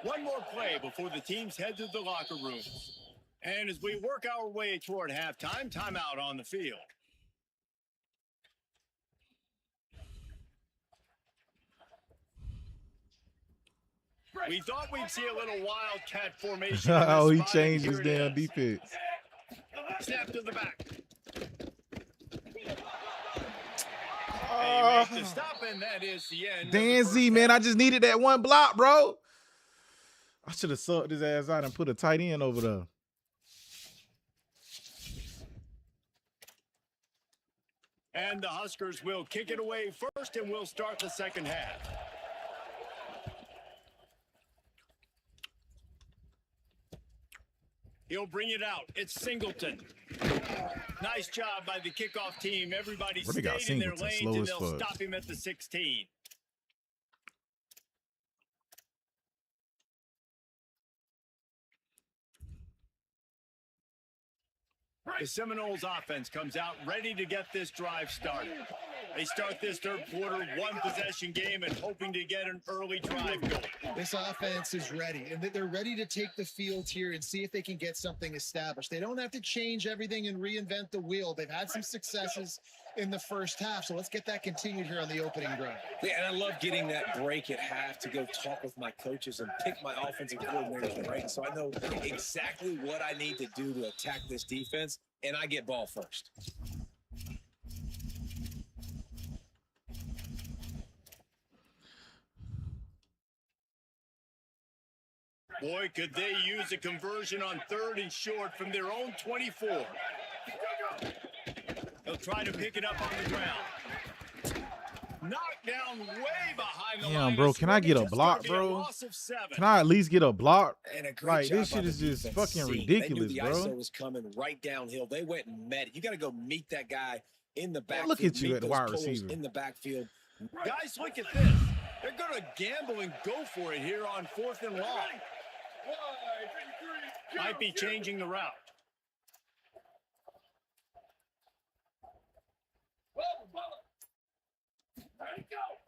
One more play before the teams head to the locker rooms. And as we work our way toward halftime, timeout on the field. We thought we'd see a little wildcat formation.
Oh, he
spot, and
changed
here
his
it
damn
is.
defense.
Snap to the back. They make the stop, and that is the end. of the
Dan
first
Z, man,
half.
I just needed that one block, bro. I should have sucked his ass out and put a tight end over there.
And the Huskers will kick it away first, and we'll start the second half. He'll bring it out. It's Singleton. Nice job by the kickoff team. Everybody
Really got
stayed in their
Singleton,
lanes,
slow
and
as
they'll
fuck.
stop him at the 16. The Seminoles offense comes out ready to get this drive started. They start this third quarter, one possession game, and hoping to get an early drive going.
This offense is ready, and they're ready to take the field here and see if they can get something established. They don't have to change everything and reinvent the wheel. They've had some successes in the first half, so let's get that continued here on the opening drive.
Yeah, and I love getting that break at half to go talk with my coaches and pick my offensive coordinators right. So I know exactly what I need to do to attack this defense, and I get ball first.
Boy, could they use a conversion on 3rd and short from their own 24. They'll try to pick it up on the ground. Knocked down way behind the line.
Damn, bro, can I get a block, bro? Can I at least get a block?
And a great
Like,
job
this shit
by the
is just
defense
fucking
seeing.
ridiculous,
they knew the
bro.
ISO was coming right downhill. They went and met it. You got to go meet that guy in the backfield.
Look at you
meet
at the
those
wide
pulls
receiver.
in the backfield.
Guys, look at this. They're going to gamble and go for it here on 4th and long. Might be changing the route.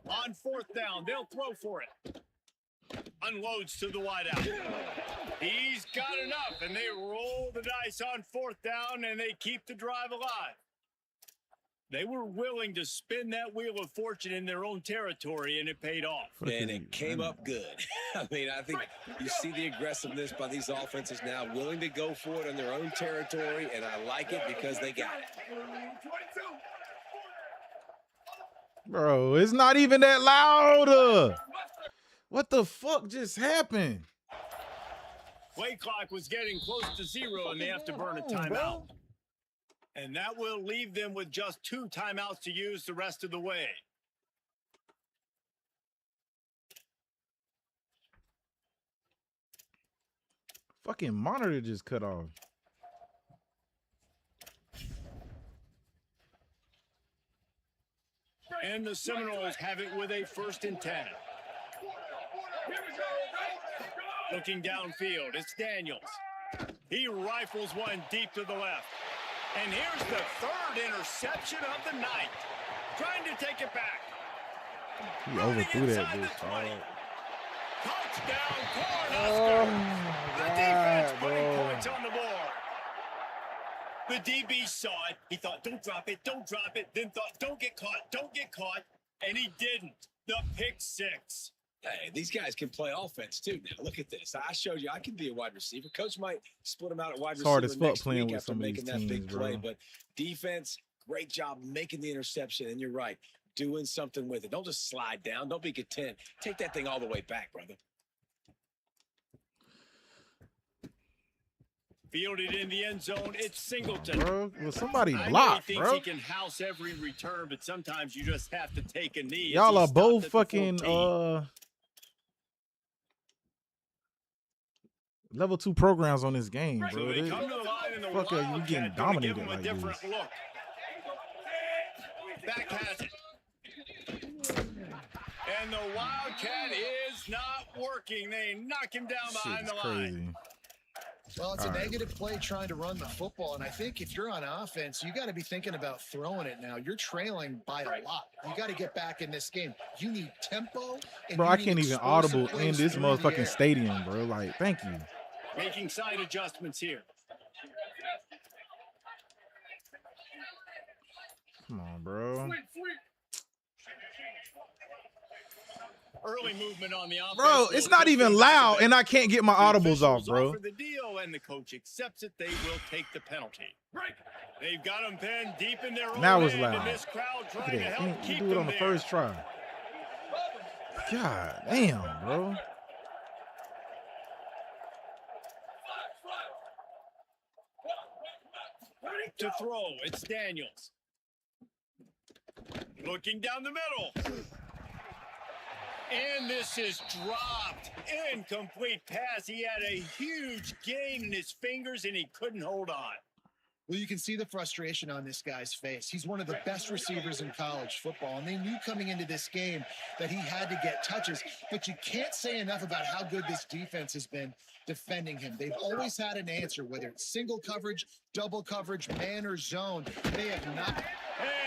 On 4th down, they'll throw for it. Unloads to the wideout. He's got enough, and they roll the dice on 4th down, and they keep the drive alive. They were willing to spin that wheel of fortune in their own territory, and it paid off.
And it came up good. I mean, I think you see the aggressiveness by these offenses now, willing to go for it in their own territory, and I like it because they got it.
Bro, it's not even that loud. What the fuck just happened?
Play clock was getting close to 0, and they have to burn a timeout. And that will leave them with just 2 timeouts to use the rest of the way.
Fucking monitor just cut off.
And the Seminoles have it with a 1st and 10. Looking downfield, it's Daniels. He rifles one deep to the left. And here's the 3rd interception of the night. Trying to take it back.
He overthrew that
Inside the
bitch,
20.
dog.
Touchdown,
Oh,
Cornhusker. The
my
defense
God,
putting
bro.
points on the board. The DB saw it. He thought, don't drop it, don't drop it. Then thought, don't get caught, don't get caught. And he didn't. The pick 6.
Hey, these guys can play offense too now. Look at this. I showed you I can be a wide receiver. Coach might split them out at wide
It's
receiver
hard as fuck
next
playing
week
with
after
some of these
making that big
teams,
play.
bro.
But defense, great job making the interception. And you're right, doing something with it. Don't just slide down. Don't be content. Take that thing all the way back, brother.
Fielded in the end zone, it's Singleton.
Bro, will somebody
I know
block,
he thinks
bro?
he can house every return, but sometimes you just have to take a knee. as
Y'all
he
are
stopped
both
at the
fucking
14.
Level 2 programs on this game,
So
bro.
they
They-
come to the line and the
fuck, you
Wildcat
getting
gonna
dominated
give 'em a
like
different
this.
look. Back has it. And the Wildcat is not working. They knock him down behind
Shit's
the line.
crazy.
Well, it's
All
a
right.
negative play trying to run the football, and I think if you're on offense, you got to be thinking about throwing it now. You're trailing by a lot. You got to get back in this game. You need tempo. And
Bro,
you
I
need
can't even
explosive
audible
plays
in this
through the
motherfucking
air.
stadium, bro. Like, thank you.
Making side adjustments here.
Come on, bro.
Early movement on the offense.
Bro, it's not even loud, and I can't get my audibles off, bro.
Offer the deal, and the coach accepts it. They will take the penalty. They've got them pinned deep in their own
Now it's
end,
loud.
and this crowd
Look
trying
at
to
that.
help
You
keep
do it on
them
the
there.
first try. God damn, bro.
To throw, it's Daniels. Looking down the middle. And this is dropped. Incomplete pass. He had a huge gain in his fingers, and he couldn't hold on.
Well, you can see the frustration on this guy's face. He's one of the best receivers in college football, and they knew coming into this game that he had to get touches, but you can't say enough about how good this defense has been defending him. They've always had an answer, whether it's single coverage, double coverage, man, or zone. They have not.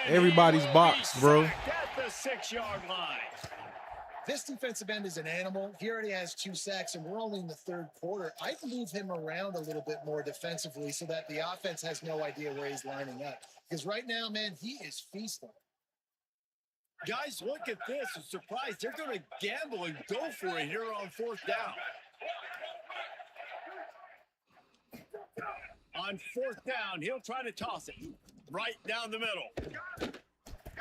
And
Everybody's
he will
boxed,
be
bro.
sacked at the 6-yard line.
This defensive end is an animal. He already has 2 sacks, and we're only in the third quarter. I'd move him around a little bit more defensively so that the offense has no idea where he's lining up. Because right now, man, he is feasting.
Guys, look at this. I'm surprised. They're going to gamble and go for it here on 4th down. On 4th down, he'll try to toss it right down the middle.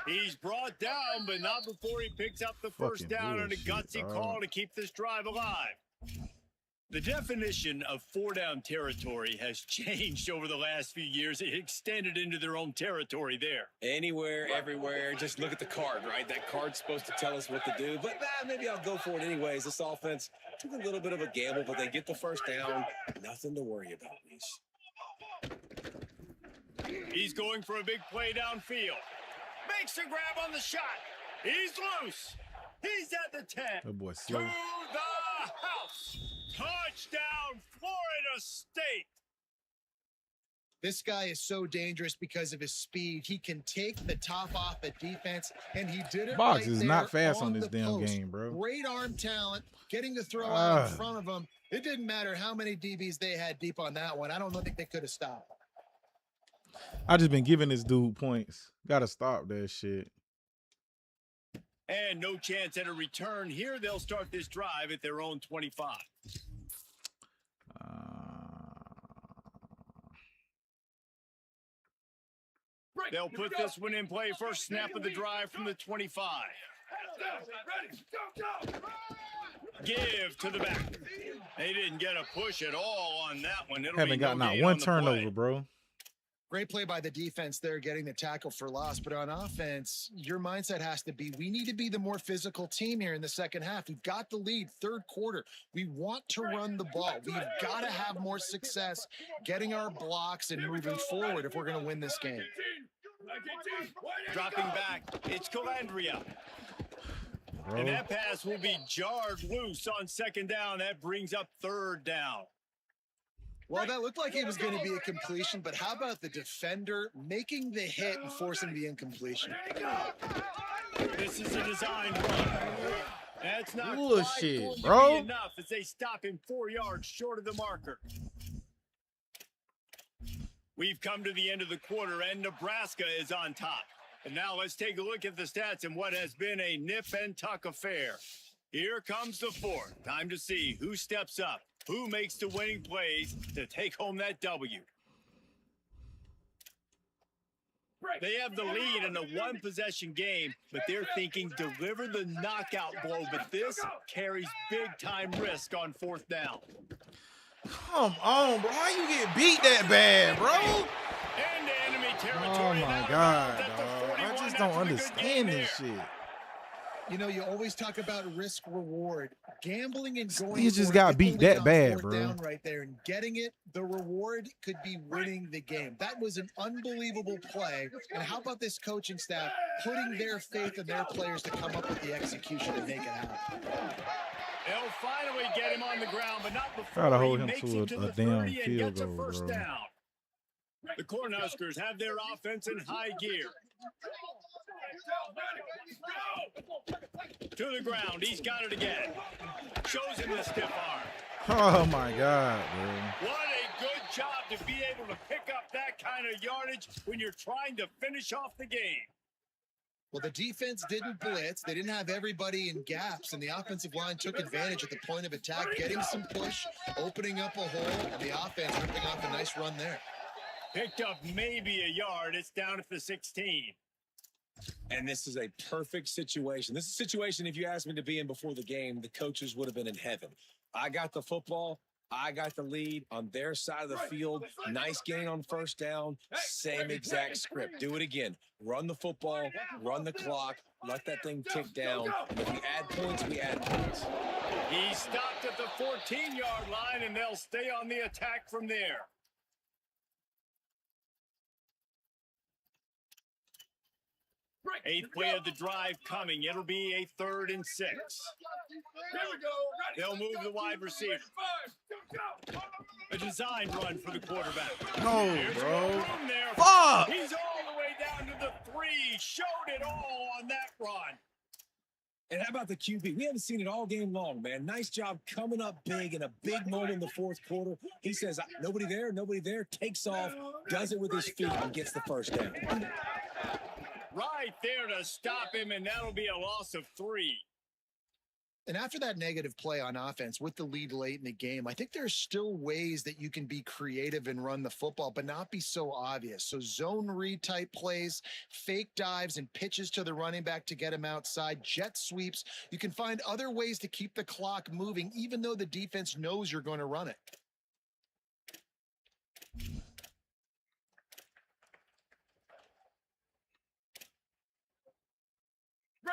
He's brought down, but not before he picks up the first
Fucking
down on a
bullshit,
gutsy
dog.
call to keep this drive alive. The definition of 4-down territory has changed over the last few years. It extended into their own territory there.
Anywhere, everywhere. Just look at the card, right? That card's supposed to tell us what to do. But maybe I'll go for it anyways. This offense took a little bit of a gamble, but they get the first down. Nothing to worry about, Reese.
He's going for a big play downfield. Makes a grab on the shot. He's loose. He's at the 10.
That boy
To
slow.
the house. Touchdown, Florida State.
This guy is so dangerous because of his speed. He can take the top off the defense, and he did it
Box
right
is
there
not fast on this
the
damn
post.
game, bro.
Great arm talent, getting the throw out in
Ah.
front of him. It didn't matter how many DBs they had deep on that one. I don't think they could have stopped.
I just been giving this dude points. Gotta stop that shit.
And no chance at a return. Here they'll start this drive at their own 25. They'll put this one in play. First snap of the drive from the 25. Give to the back. They didn't get a push at all on that one. It'll
Haven't
be no
gotten out
gain
one
on the play.
turnover, bro.
Great play by the defense there, getting the tackle for loss. But on offense, your mindset has to be, we need to be the more physical team here in the second half. We've got the lead, third quarter. We want to run the ball. We've got to have more success getting our blocks and moving forward if we're going to win this game.
Dropping back, it's Calandria.
Bro.
And that pass will be jarred loose on second down. That brings up third down.
Well, that looked like it was going to be a completion, but how about the defender making the hit and forcing the incompletion?
This is a design run. That's not
Bullshit,
quite going to
bro.
be enough as they stop him 4 yards short of the marker. We've come to the end of the quarter, and Nebraska is on top. And now let's take a look at the stats and what has been a nip and tuck affair. Here comes the fourth. Time to see who steps up, who makes the winning plays to take home that W. They have the lead in a one-possession game, but they're thinking deliver the knockout blow, but this carries big-time risk on fourth down.
Come on, bro. How you get beat that bad, bro?
Into enemy territory.
Oh my
Now
God,
at the
dog. I
41
just
after
don't
the good
understand
game
this
there.
shit.
You know, you always talk about risk reward. Gambling and going
He just
for
got
it,
beat
holding
that
on
bad,
fourth
bro.
down right there and getting it, the reward could be winning the game. That was an unbelievable play. And how about this coaching staff putting their faith in their players to come up with the execution and make it happen?
They'll finally get him on the ground, but not
Try to
before he
hold him
makes
to
it to
a
the
damn
30 and
field
gets a
goal,
first
bro.
down. The Cornhuskers have their offense in high gear. To the ground, he's got it again. Shows him the stiff arm.
Oh my God, bro.
What a good job to be able to pick up that kind of yardage when you're trying to finish off the game.
Well, the defense didn't blitz. They didn't have everybody in gaps, and the offensive line took advantage at the point of attack, getting some push, opening up a hole, and the offense ripping off a nice run there.
Picked up maybe a yard. It's down at the 16.
And this is a perfect situation. This is a situation, if you asked me to be in before the game, the coaches would have been in heaven. I got the football. I got the lead on their side of the field. Nice gain on first down. Same exact script. Do it again. Run the football, run the clock, let that thing tick down. And if we add points, we add points.
He stopped at the 14-yard line, and they'll stay on the attack from there. Eighth play of the drive coming. It'll be a 3rd and 6. They'll move the wide receiver. A design run for the quarterback.
No,
There's
bro.
no room there.
Fuck!
He's all the way down to the 3. Showed it all on that run.
And how about the QB? We haven't seen it all game long, man. Nice job coming up big in a big moment in the fourth quarter. He says, nobody there, takes off, does it with his feet, and gets the first down.
Right there to stop him, and that'll be a loss of 3.
And after that negative play on offense with the lead late in the game, I think there's still ways that you can be creative and run the football, but not be so obvious. So zone read type plays, fake dives and pitches to the running back to get him outside, jet sweeps. You can find other ways to keep the clock moving, even though the defense knows you're going to run it.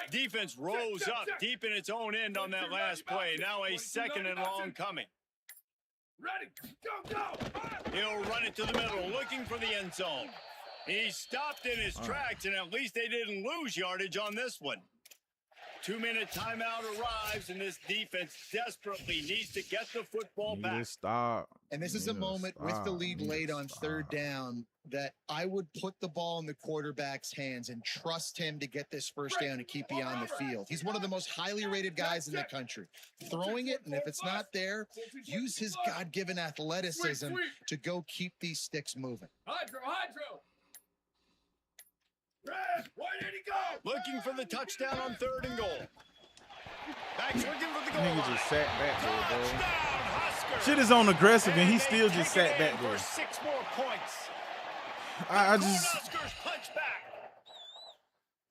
Defense rose up deep in its own end on that last play. Now a 2nd and long coming. He'll run it to the middle, looking for the end zone. He stopped in his tracks, and at least they didn't lose yardage on this one. 2-minute timeout arrives, and this defense desperately needs to get the football back.
Stop.
And this is a moment with the lead late on 3rd down that I would put the ball in the quarterback's hands and trust him to get this first down and keep you on the field. He's one of the most highly rated guys in the country. Throwing it, and if it's not there, use his God-given athleticism to go keep these sticks moving.
Hydro. Red, where did he go?
Looking for the touchdown on 3rd and goal. Back's looking for the goal
Nigga
line.
just sat back there, bro.
Touchdown, Huskers.
Shit is on aggressive, and he
And
still
they
just
take it
sat back
in
there.
for 6 more points.
I just.
Cornhuskers punch back.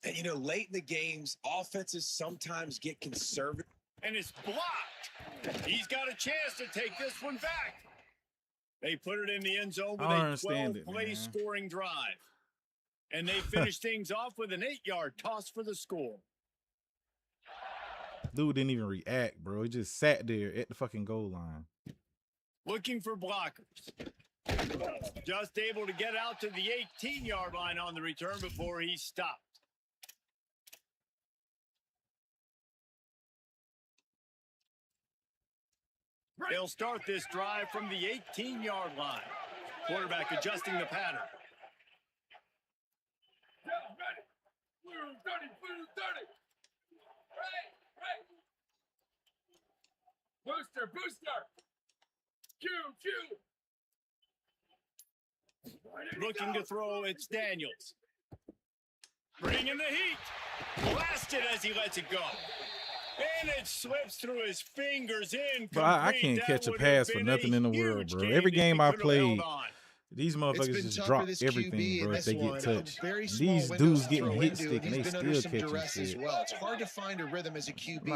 And, you know, late in the games, offenses sometimes get conservative.
And it's blocked. He's got a chance to take this one back. They put it in the end zone with
I don't
a
understand it,
12-play
man.
scoring drive. And they finish things off with an 8-yard toss for the score.
Dude didn't even react, bro. He just sat there at the fucking goal line.
Looking for blockers. Just able to get out to the 18-yard line on the return before he stopped. They'll start this drive from the 18-yard line. Quarterback adjusting the pattern.
Ready. Blue 30. Right. Booster. Q.
Looking to throw, it's Daniels. Bringing the heat. Blasted as he lets it go. And it slips through his fingers in.
But I can't catch a pass for nothing in the world, bro. Every game I played, these motherfuckers just drop everything, bro, if they get touched. These dudes getting hit stick, and they still catching shit.
Well, it's hard to find a rhythm as a QB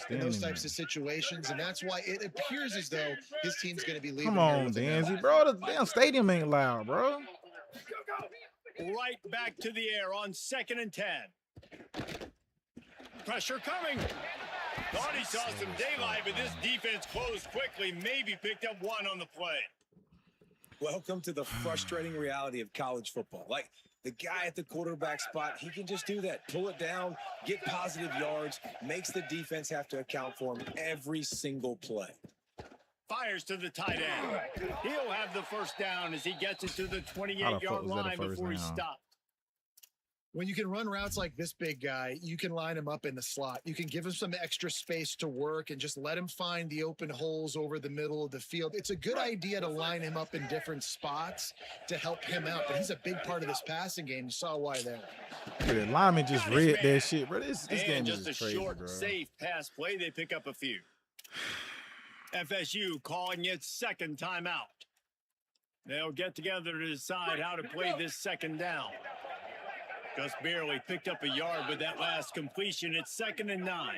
in those types of situations, and that's why it appears as though his team's going to be leaving.
Come on, Danzy, bro. The damn stadium ain't loud, bro.
Right back to the air on 2nd and 10. Pressure coming. Thought he saw some daylight, but this defense closed quickly. Maybe picked up one on the play.
Welcome to the frustrating reality of college football. Like, the guy at the quarterback spot, he can just do that. Pull it down, get positive yards, makes the defense have to account for him every single play.
Fires to the tight end. He'll have the first down as he gets it to the 28-yard line before he stopped.
When you can run routes like this big guy, you can line him up in the slot. You can give him some extra space to work and just let him find the open holes over the middle of the field. It's a good idea to line him up in different spots to help him out, but he's a big part of this passing game. You saw why there.
The lineman just read that shit, bro. This game
just
is
a
crazy,
short,
bro.
safe pass play. They pick up a few. FSU calling its second timeout. They'll get together to decide how to play this second down. Just barely picked up a yard with that last completion. It's 2nd and 9.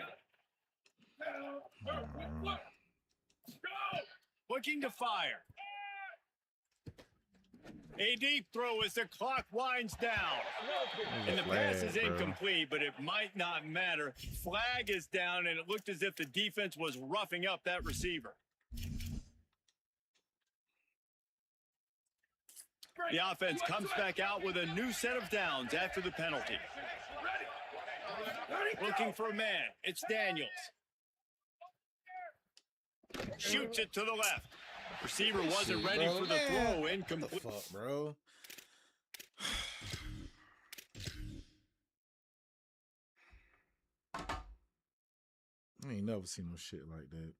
Looking to fire. A deep throw as the clock winds down. And the pass is incomplete, but it might not matter. Flag is down, and it looked as if the defense was roughing up that receiver. The offense comes back out with a new set of downs after the penalty. Looking for a man. It's Daniels. Shoots it to the left. Receiver wasn't ready for the throw. Incomplete.
What the fuck, bro? I ain't never seen no shit like that.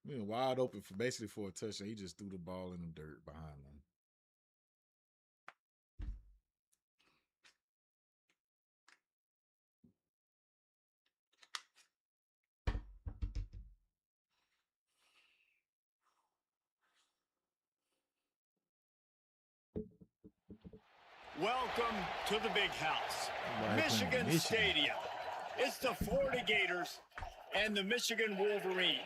Being wide open for basically for a touchdown. He just threw the ball in the dirt behind them.
Welcome to the big house, Michigan Stadium. It's the Florida Gators and the Michigan Wolverines.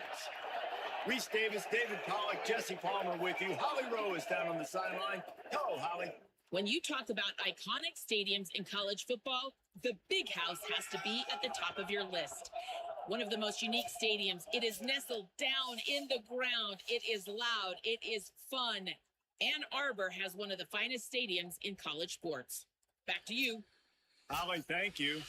Reese Davis, David Pollack, Jesse Palmer with you. Holly Rowe is down on the sideline. Hello, Holly.
When you talk about iconic stadiums in college football, the Big House has to be at the top of your list. One of the most unique stadiums. It is nestled down in the ground. It is loud. It is fun. Ann Arbor has one of the finest stadiums in college sports. Back to you.
Holly, thank you.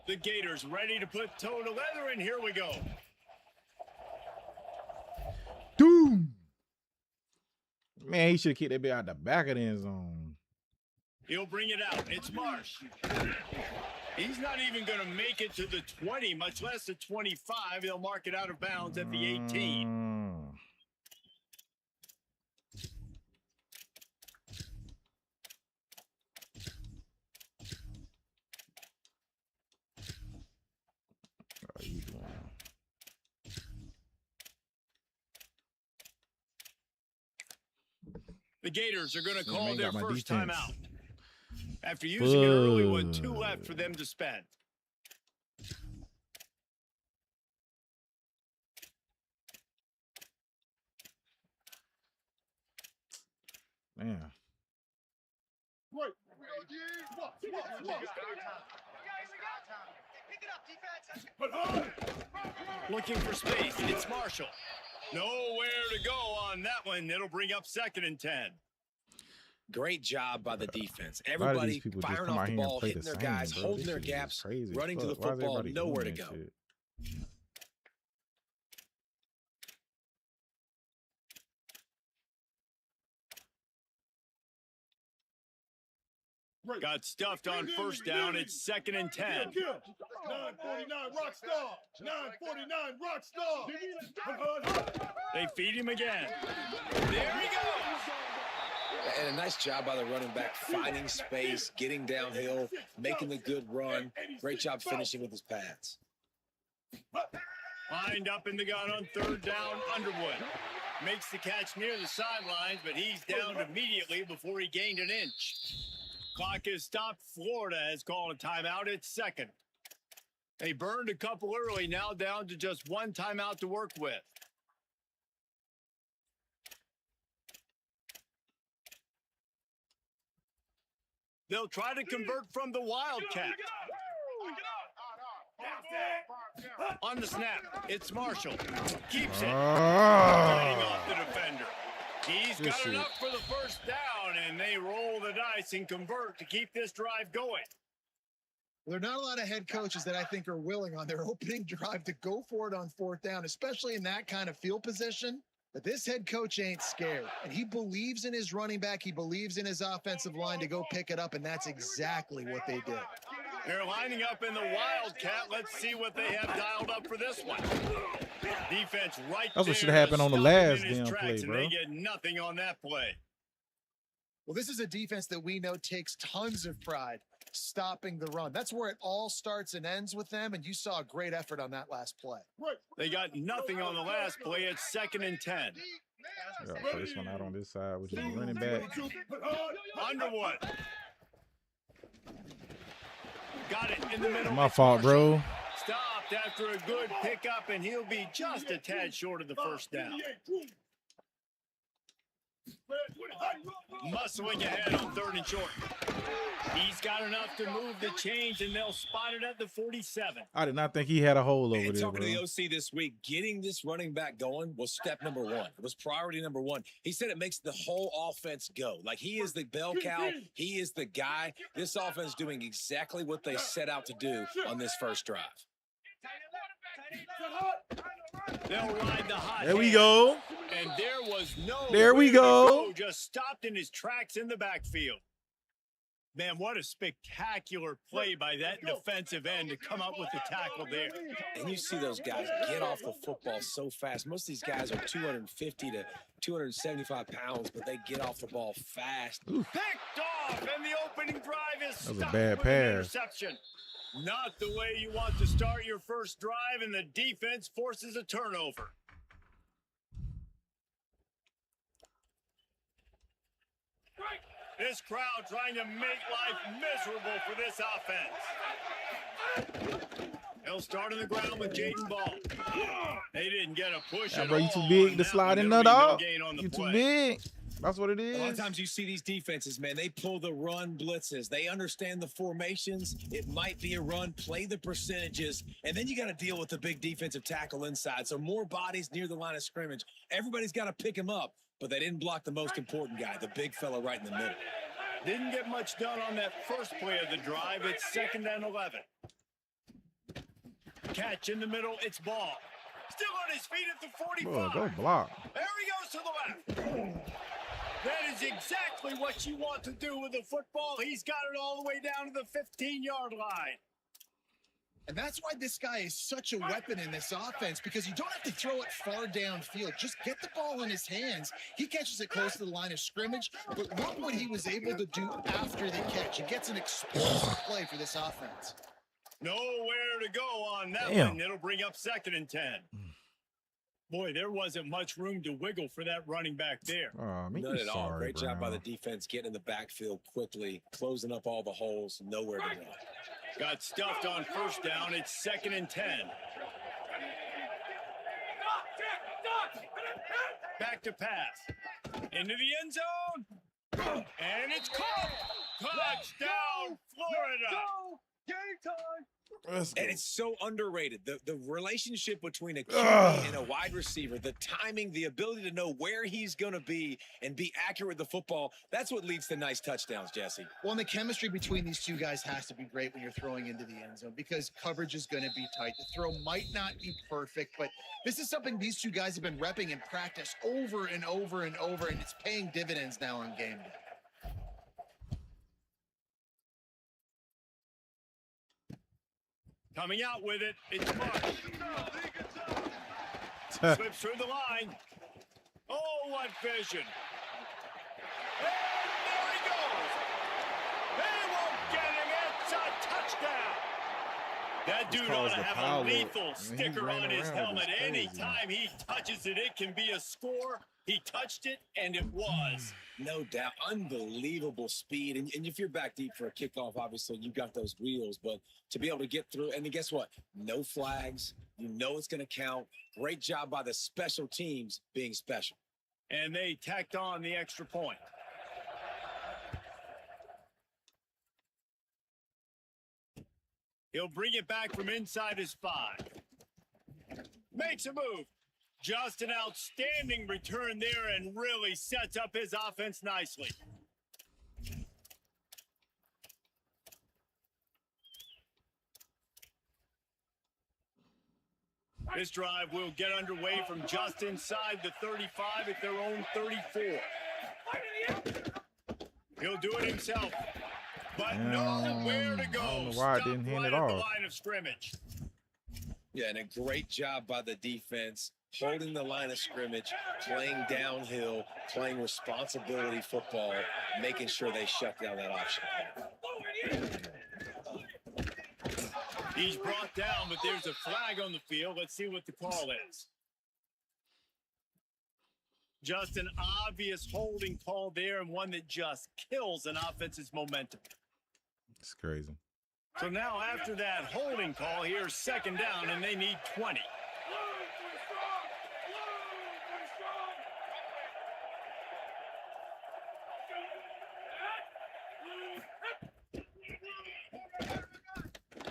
The Gators ready to put toe to leather, and here we go.
Doom! Man, he should have kicked that bit out the back of the end zone.
He'll bring it out. It's Marsh. He's not even going to make it to the 20, much less the 25. He'll mark it out of bounds at the 18.
What are you doing?
The Gators are going to call
man
their
got my
first
defense.
timeout. After using it early with 2 left for them to spend.
Man.
Right.
Looking for space. It's Marshall. Nowhere to go on that one. It'll bring up 2nd and 10.
Great job by the defense. Everybody firing off the ball, hitting their guys, holding their gaps, running to the football, nowhere to go.
Got stuffed on first down. It's 2nd and 10.
949 Rockstar. 949 Rockstar.
They feed him again. There he goes.
And a nice job by the running back, finding space, getting downhill, making the good run. Great job finishing with his pads.
Lined up in the gun on third down, Underwood. Makes the catch near the sidelines, but he's down immediately before he gained an inch. Clock is stopped. Florida has called a timeout at second. They burned a couple early, now down to just one timeout to work with. They'll try to convert from the Wildcat. On the snap, it's Marshall. Keeps it. Running off the defender. He's got enough for the first down, and they roll the dice and convert to keep this drive going.
There are not a lot of head coaches that I think are willing on their opening drive to go for it on fourth down, especially in that kind of field position. But this head coach ain't scared, and he believes in his running back. He believes in his offensive line to go pick it up, and that's exactly what they did.
They're lining up in the Wildcat. Let's see what they have dialed up for this one. Defense right
That's
there.
what should happen on the last damn play,
And
bro.
they get nothing on that play.
Well, this is a defense that we know takes tons of pride stopping the run. That's where it all starts and ends with them, and you saw a great effort on that last play.
They got nothing on the last play. It's 2nd and 10.
Got first one out on this side, which is running back.
Underwood. Got it in the middle.
My fault, bro.
Stopped after a good pickup, and he'll be just a tad short of the first down. Muscling ahead on 3rd and short. He's got enough to move the chains, and they'll spot it at the 47.
I did not think he had a hole over
And
there,
talking
bro.
to the OC this week, getting this running back going was step number one. It was priority number one. He said it makes the whole offense go. Like, he is the bell cow. He is the guy. This offense doing exactly what they set out to do on this first drive.
They'll ride the hot
There we
hand.
go.
And there was no.
There we go.
Just stopped in his tracks in the backfield. Man, what a spectacular play by that defensive end to come up with the tackle there.
And you see those guys get off the football so fast. Most of these guys are 250 to 275 pounds, but they get off the ball fast.
Picked off, and the opening drive is
That was a
stopped
bad
with an
pass.
interception. Not the way you want to start your first drive, and the defense forces a turnover. This crowd trying to make life miserable for this offense. They'll start on the ground with Jaden Ball. They didn't get a push
Yeah,
at
bro, you
all
too big
on
to
that
slide
one.
in
There'll
that
be no
dog.
gain on the
You too
play.
big. That's what it
A lot of
is.
times you see these defenses, man, they pull the run blitzes. They understand the formations. It might be a run, play the percentages, and then you got to deal with the big defensive tackle inside. So more bodies near the line of scrimmage. Everybody's got to pick him up, but they didn't block the most important guy, the big fella right in the middle.
Didn't get much done on that first play of the drive. It's 2nd and 11. Catch in the middle. It's Ball. Still on his feet at the 45.
Bro, go block.
There he goes to the left. That is exactly what you want to do with the football. He's got it all the way down to the 15-yard line.
And that's why this guy is such a weapon in this offense, because you don't have to throw it far downfield. Just get the ball in his hands. He catches it close to the line of scrimmage, but look what he was able to do after the catch. He gets an explosive play for this offense.
Nowhere to go on that
Damn.
one. It'll bring up 2nd and 10. Boy, there wasn't much room to wiggle for that running back there.
Oh, me
None at all.
sorry,
Great job by
bro.
the defense getting in the backfield quickly, closing up all the holes, nowhere to run.
Got stuffed on first down. It's 2nd and 10. Back to pass. Into the end zone. And it's caught. Touchdown, Florida.
Let's go.
And it's so underrated. The relationship between a
Ugh.
QB and a wide receiver, the timing, the ability to know where he's going to be and be accurate with the football, that's what leads to nice touchdowns, Jesse.
Well, and the chemistry between these two guys has to be great when you're throwing into the end zone, because coverage is going to be tight. The throw might not be perfect, but this is something these two guys have been repping in practice over and over and over, and it's paying dividends now on game day.
Coming out with it, it's Marsh. Slips through the line. Oh, what vision. And there he goes. They won't get him. It's a touchdown. That dude ought to have a lethal sticker on his helmet. Anytime he touches it, it can be a score. He touched it, and it was.
No doubt. Unbelievable speed. And if you're back deep for a kickoff, obviously, you've got those wheels. But to be able to get through, and then guess what? No flags. You know it's going to count. Great job by the special teams being special.
And they tacked on the extra point. He'll bring it back from inside his 5. Makes a move. Just an outstanding return there and really sets up his offense nicely. This drive will get underway from just inside the 35 at their own 34. He'll do it himself, but nowhere to go.
I don't know why I didn't hand it
At
off.
the line of scrimmage.
Yeah, and a great job by the defense, holding the line of scrimmage, playing downhill, playing responsibility football, making sure they shut down that option.
He's brought down, but there's a flag on the field. Let's see what the call is. Just an obvious holding call there, and one that just kills an offense's momentum.
It's crazy.
So now after that holding call, here's second down, and they need 20.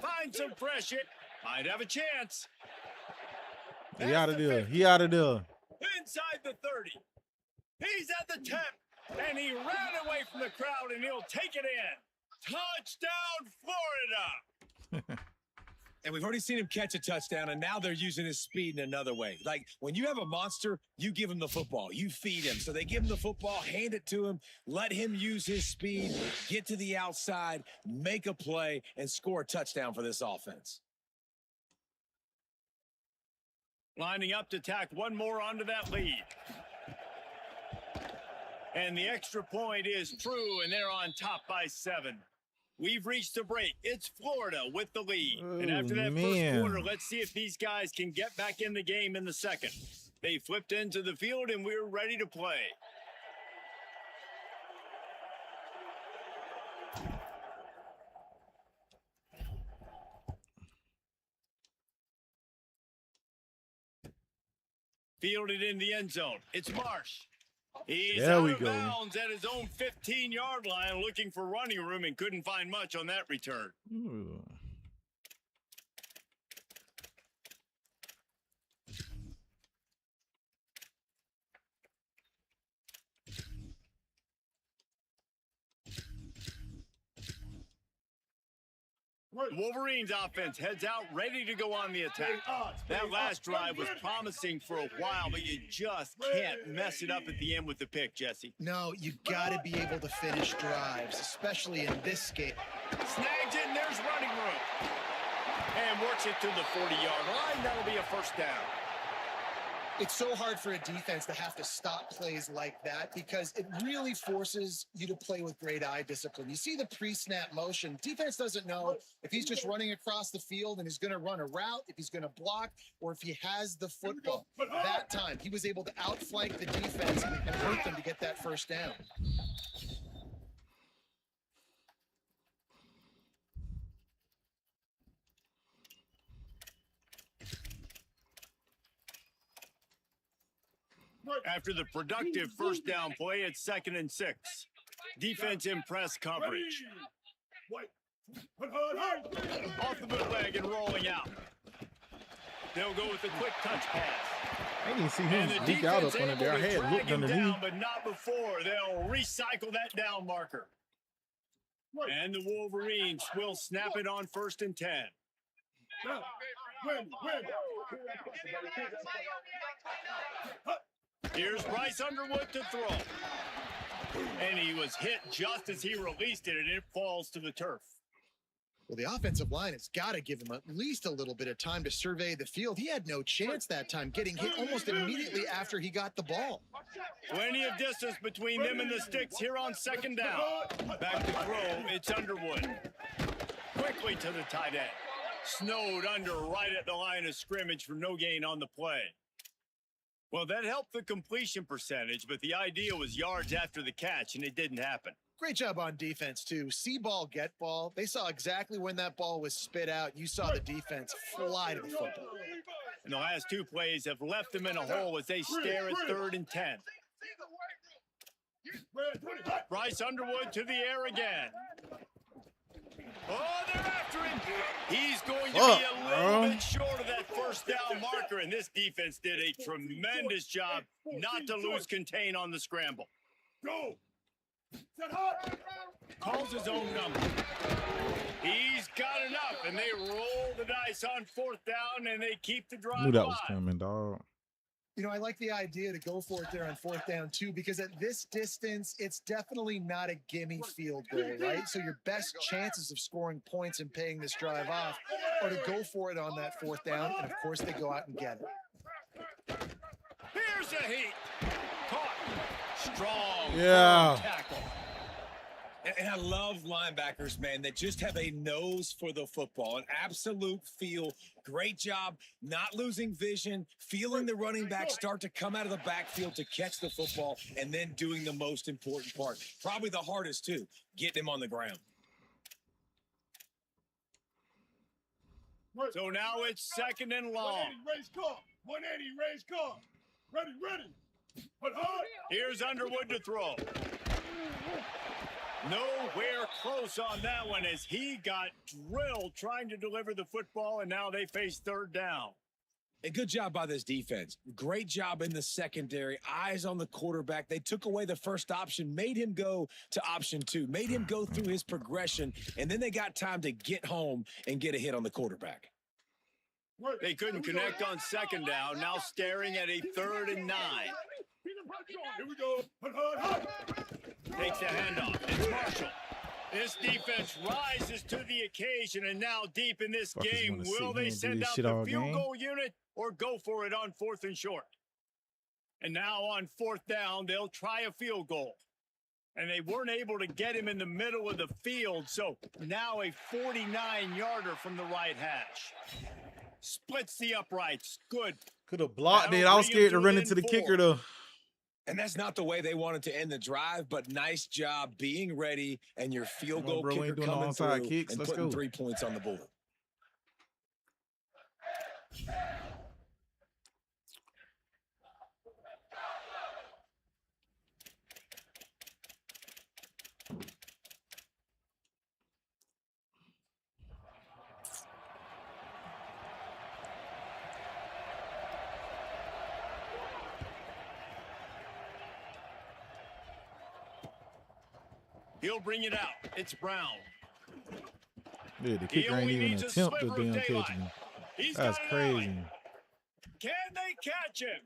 Find some fresh hit. Might have a chance.
He out of there. He out of there.
Inside the 30. He's at the 10. And he ran away from the crowd, and he'll take it in. Touchdown, Florida.
And we've already seen him catch a touchdown, and now they're using his speed in another way. Like, when you have a monster, you give him the football. You feed him. So they give him the football, hand it to him, let him use his speed, get to the outside, make a play, and score a touchdown for this offense.
Lining up to tack one more onto that lead. And the extra point is true, and they're on top by 7. We've reached the break. It's Florida with the lead. And after that first quarter, let's see if these guys can get back in the game in the second. They flipped into the field, and we're ready to play. Fielded in the end zone. It's Marsh. He's out of bounds at his own 15-yard line, looking for running room, and couldn't find much on that return.
Ooh.
Wolverines offense heads out, ready to go on the attack. That last drive was promising for a while, but you just can't mess it up at the end with the pick, Jesse.
No, you got to be able to finish drives, especially in this game.
Snags it, and there's running room. And works it to the 40-yard line. That'll be a first down.
It's so hard for a defense to have to stop plays like that because it really forces you to play with great eye discipline. You see the pre-snap motion. Defense doesn't know if he's just running across the field and he's going to run a route, if he's going to block, or if he has the football. That time, he was able to outflank the defense and hurt them to get that first down.
After the productive first down play, it's 2nd and 6. Defense in press coverage. Off the bootleg and rolling out. They'll go with a quick touch pass.
I didn't see him leak out up under there. I had looked underneath.
Down, but not before. They'll recycle that down marker. And the Wolverines will snap it on 1st and 10. Here's Bryce Underwood to throw. And he was hit just as he released it, and it falls to the turf.
Well, the offensive line has got to give him at least a little bit of time to survey the field. He had no chance that time, getting hit almost immediately after he got the ball.
Plenty of distance between them and the sticks here on second down. Back to throw, it's Underwood. Quickly to the tight end. Snowed under right at the line of scrimmage for no gain on the play. Well, that helped the completion percentage, but the idea was yards after the catch, and it didn't happen.
Great job on defense, too. See ball, get ball. They saw exactly when that ball was spit out. You saw the defense fly to the football.
And the last two plays have left them in a hole as they stare at 3rd and 10. Bryce Underwood to the air again. Oh, they're after him. He's going to be a little bit short of that first down marker, and this defense did a tremendous job not to lose contain on the scramble.
Go.
Calls his own number. He's got enough, and they roll the dice on 4th down, and they keep the drive
Knew that was
alive.
coming, dog.
You know, I like the idea to go for it there on 4th down, too, because at this distance, it's definitely not a gimme field goal, right? So your best chances of scoring points and paying this drive off are to go for it on that 4th down, and, of course, they go out and get it.
Here's a heat. Caught. Strong.
Yeah.
Firm tackle.
And I love linebackers, man, that just have a nose for the football, an absolute feel. Great job not losing vision, feeling the running back start to come out of the backfield to catch the football, and then doing the most important part. Probably the hardest, too, getting him on the ground.
So now it's 2nd and long.
180, raise car. 180, raise car. Ready. But hard.
Here's Underwood to throw. Nowhere close on that one as he got drilled trying to deliver the football, and now they face 3rd down.
A good job by this defense. Great job in the secondary. Eyes on the quarterback. They took away the first option, made him go to option 2, made him go through his progression, and then they got time to get home and get a hit on the quarterback.
They couldn't connect on 2nd down, now staring at a 3rd and 9.
Here we go. But hard.
Takes the handoff. It's Marshall. This defense rises to the occasion, and now deep in this
Fuckers
game,
wanna sit
will
here
they
and do
send
this
out
shit
the
all
field
game?
goal unit or go for it on 4th and short? And now on 4th down, they'll try a field goal. And they weren't able to get him in the middle of the field, so now a 49-yarder from the right hash. Splits the uprights. Good.
Could have blocked
That'll
it. I was
bring
scared to
him
run
to
into the
within
kicker,
4.
though.
And that's not the way they wanted to end the drive, but nice job being ready and your field
Come on,
goal
bro, we
kicker
ain't doing no
coming
onside
through
kicks.
and
Let's
putting
go.
3 points on the board.
He'll bring it out. It's Brown.
Yeah, the
He
kicker ain't
only
even
needs a
attempt to
sliver of
damn
daylight.
catch me.
He's
That's
got an alley.
crazy.
Can they catch him?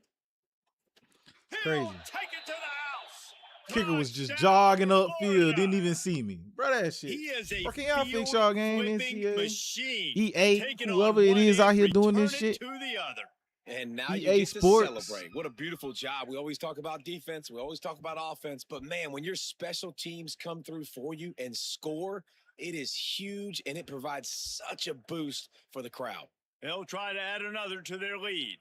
Crazy.
He'll take it to the house.
Kicker was just
Touchdown,
jogging upfield,
Florida.
didn't even see me. Bro, that shit.
He is a
Bro, can y'all fix y'all game,
field-flipping
NCAA?
machine.
EA,
Taking
whoever
on
it
one
is out
end,
here doing this
return it
shit.
to the other.
And now you
EA
get to
Sports.
celebrate. What a beautiful job. We always talk about defense. We always talk about offense. But, man, when your special teams come through for you and score, it is huge, and it provides such a boost for the crowd.
They'll try to add another to their lead.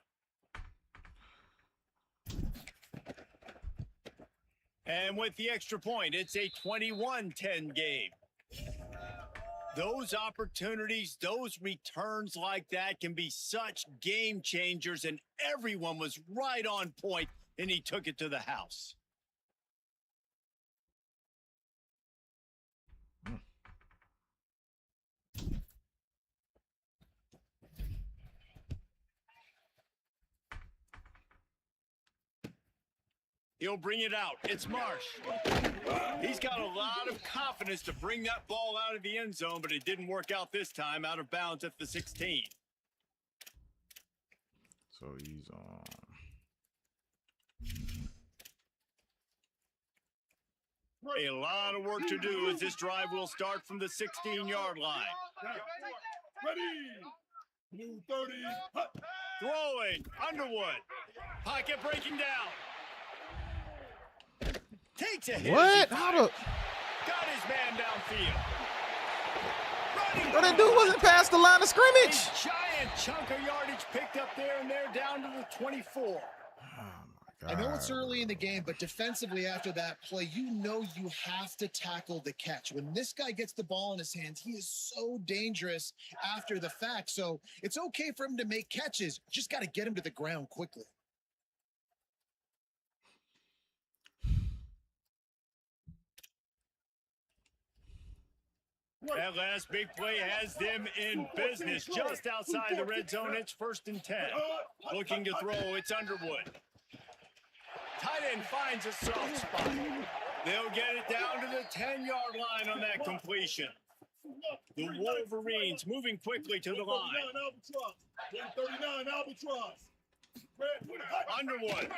And with the extra point, it's a 21-10 game. Those opportunities, those returns like that can be such game changers, and everyone was right on point, and he took it to the house. He'll bring it out. It's Marsh. He's got a lot of confidence to bring that ball out of the end zone, but it didn't work out this time, out of bounds at the 16.
So he's on.
A lot of work to do as this drive will start from the 16-yard line.
Ready. Blue 30.
Throwing. Underwood. Pocket breaking down. Takes a hit.
What? How the?
Got his man downfield. Running.
Bro, that dude wasn't past the line of
A
scrimmage.
giant chunk of yardage picked up there and they're down to the 24.
I know it's early in the game, but defensively after that play, you know you have to tackle the catch. When this guy gets the ball in his hands, he is so dangerous after the fact. So it's okay for him to make catches. Just got to get him to the ground quickly.
That last big play has them in business just outside the red zone. It's 1st and 10. Looking to throw, it's Underwood. Tight end finds a soft spot. They'll get it down to the 10-yard line on that completion. The Wolverines moving quickly to the line.
139 Albatross.
Underwood.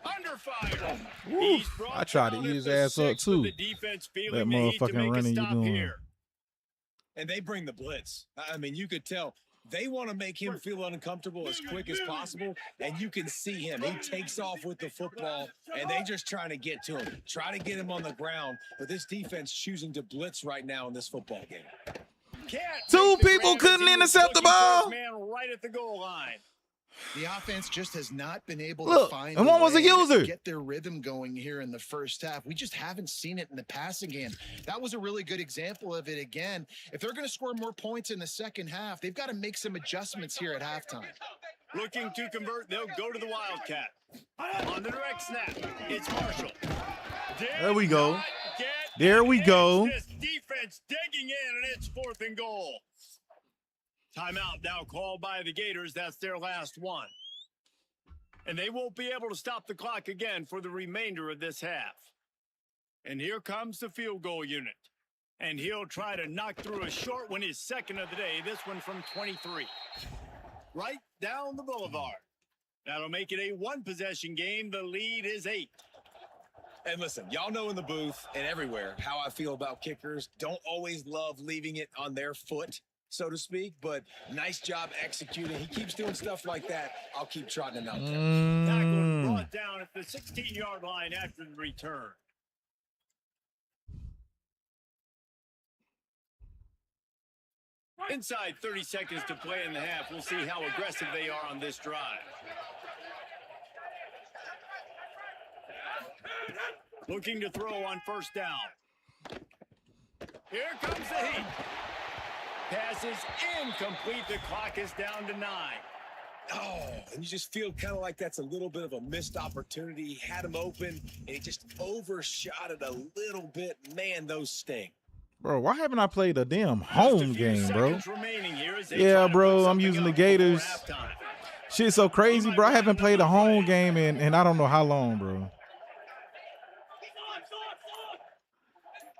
Under fire. He's brought
I tried to
down
eat
at
his
the
ass up
6 with
too.
the defense feeling
That
the need to
motherfucking
make a
running you
stop
doing.
here.
And they bring the blitz. I mean, you could tell they want to make him feel uncomfortable as quick as possible, and you can see him. He takes off with the football, and they just trying to get to him, try to get him on the ground. But this defense choosing to blitz right now in this football game.
Two people couldn't intercept the ball.
Man right at the goal line.
The offense just has not been able
Look,
to find
and one was a
way to
user.
get their rhythm going here in the first half. We just haven't seen it in the passing game. That was a really good example of it again. If they're going to score more points in the second half, they've got to make some adjustments here at halftime.
Looking to convert, they'll go to the Wildcat. On the direct snap, it's Marshall.
There we go.
Get
There we go.
This defense digging in, and it's 4th and goal. Timeout now called by the Gators. That's their last one. And they won't be able to stop the clock again for the remainder of this half. And here comes the field goal unit. And he'll try to knock through a short one, his second of the day. This one from 23. Right down the boulevard. That'll make it a one-possession game. The lead is 8.
And listen, y'all know in the booth and everywhere how I feel about kickers. Don't always love leaving it on their foot, so to speak, but nice job executing. He keeps doing stuff like that. I'll keep trotting him out there.
Tackle brought down at the 16-yard line after the return. Inside 30 seconds to play in the half. We'll see how aggressive they are on this drive. Looking to throw on 1st down. Here comes the heat. Pass is incomplete. The clock is down to 9.
Oh, and you just feel kind of like that's a little bit of a missed opportunity. He had him open, and he just overshot it a little bit. Man, those sting.
Bro, why haven't I played a damn home game, bro?
Here as they
Yeah,
try to
bro,
put
I'm
something
using the
up before
Gators.
halftime.
Shit's so crazy, bro. I haven't played a home game in I don't know how long, bro.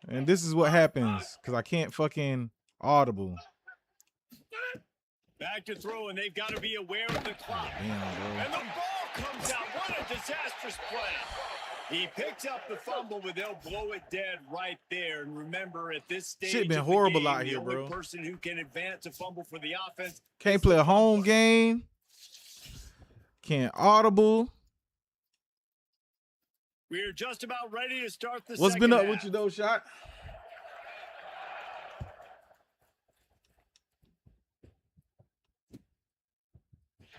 And this is what happens because I can't fucking audible.
Back to throw, and they've got to be aware of the clock.
Damn, bro.
And the ball comes out. What a disastrous play. He picks up the fumble, but they'll blow it dead right there. And remember, at this stage,
Shit been
of the
horrible
game,
out here,
the only
bro.
person who can advance a fumble for the offense.
Can't play a home game. Can't audible.
We're just about ready to start the
What's
second
been up
half.
with you though, Shot?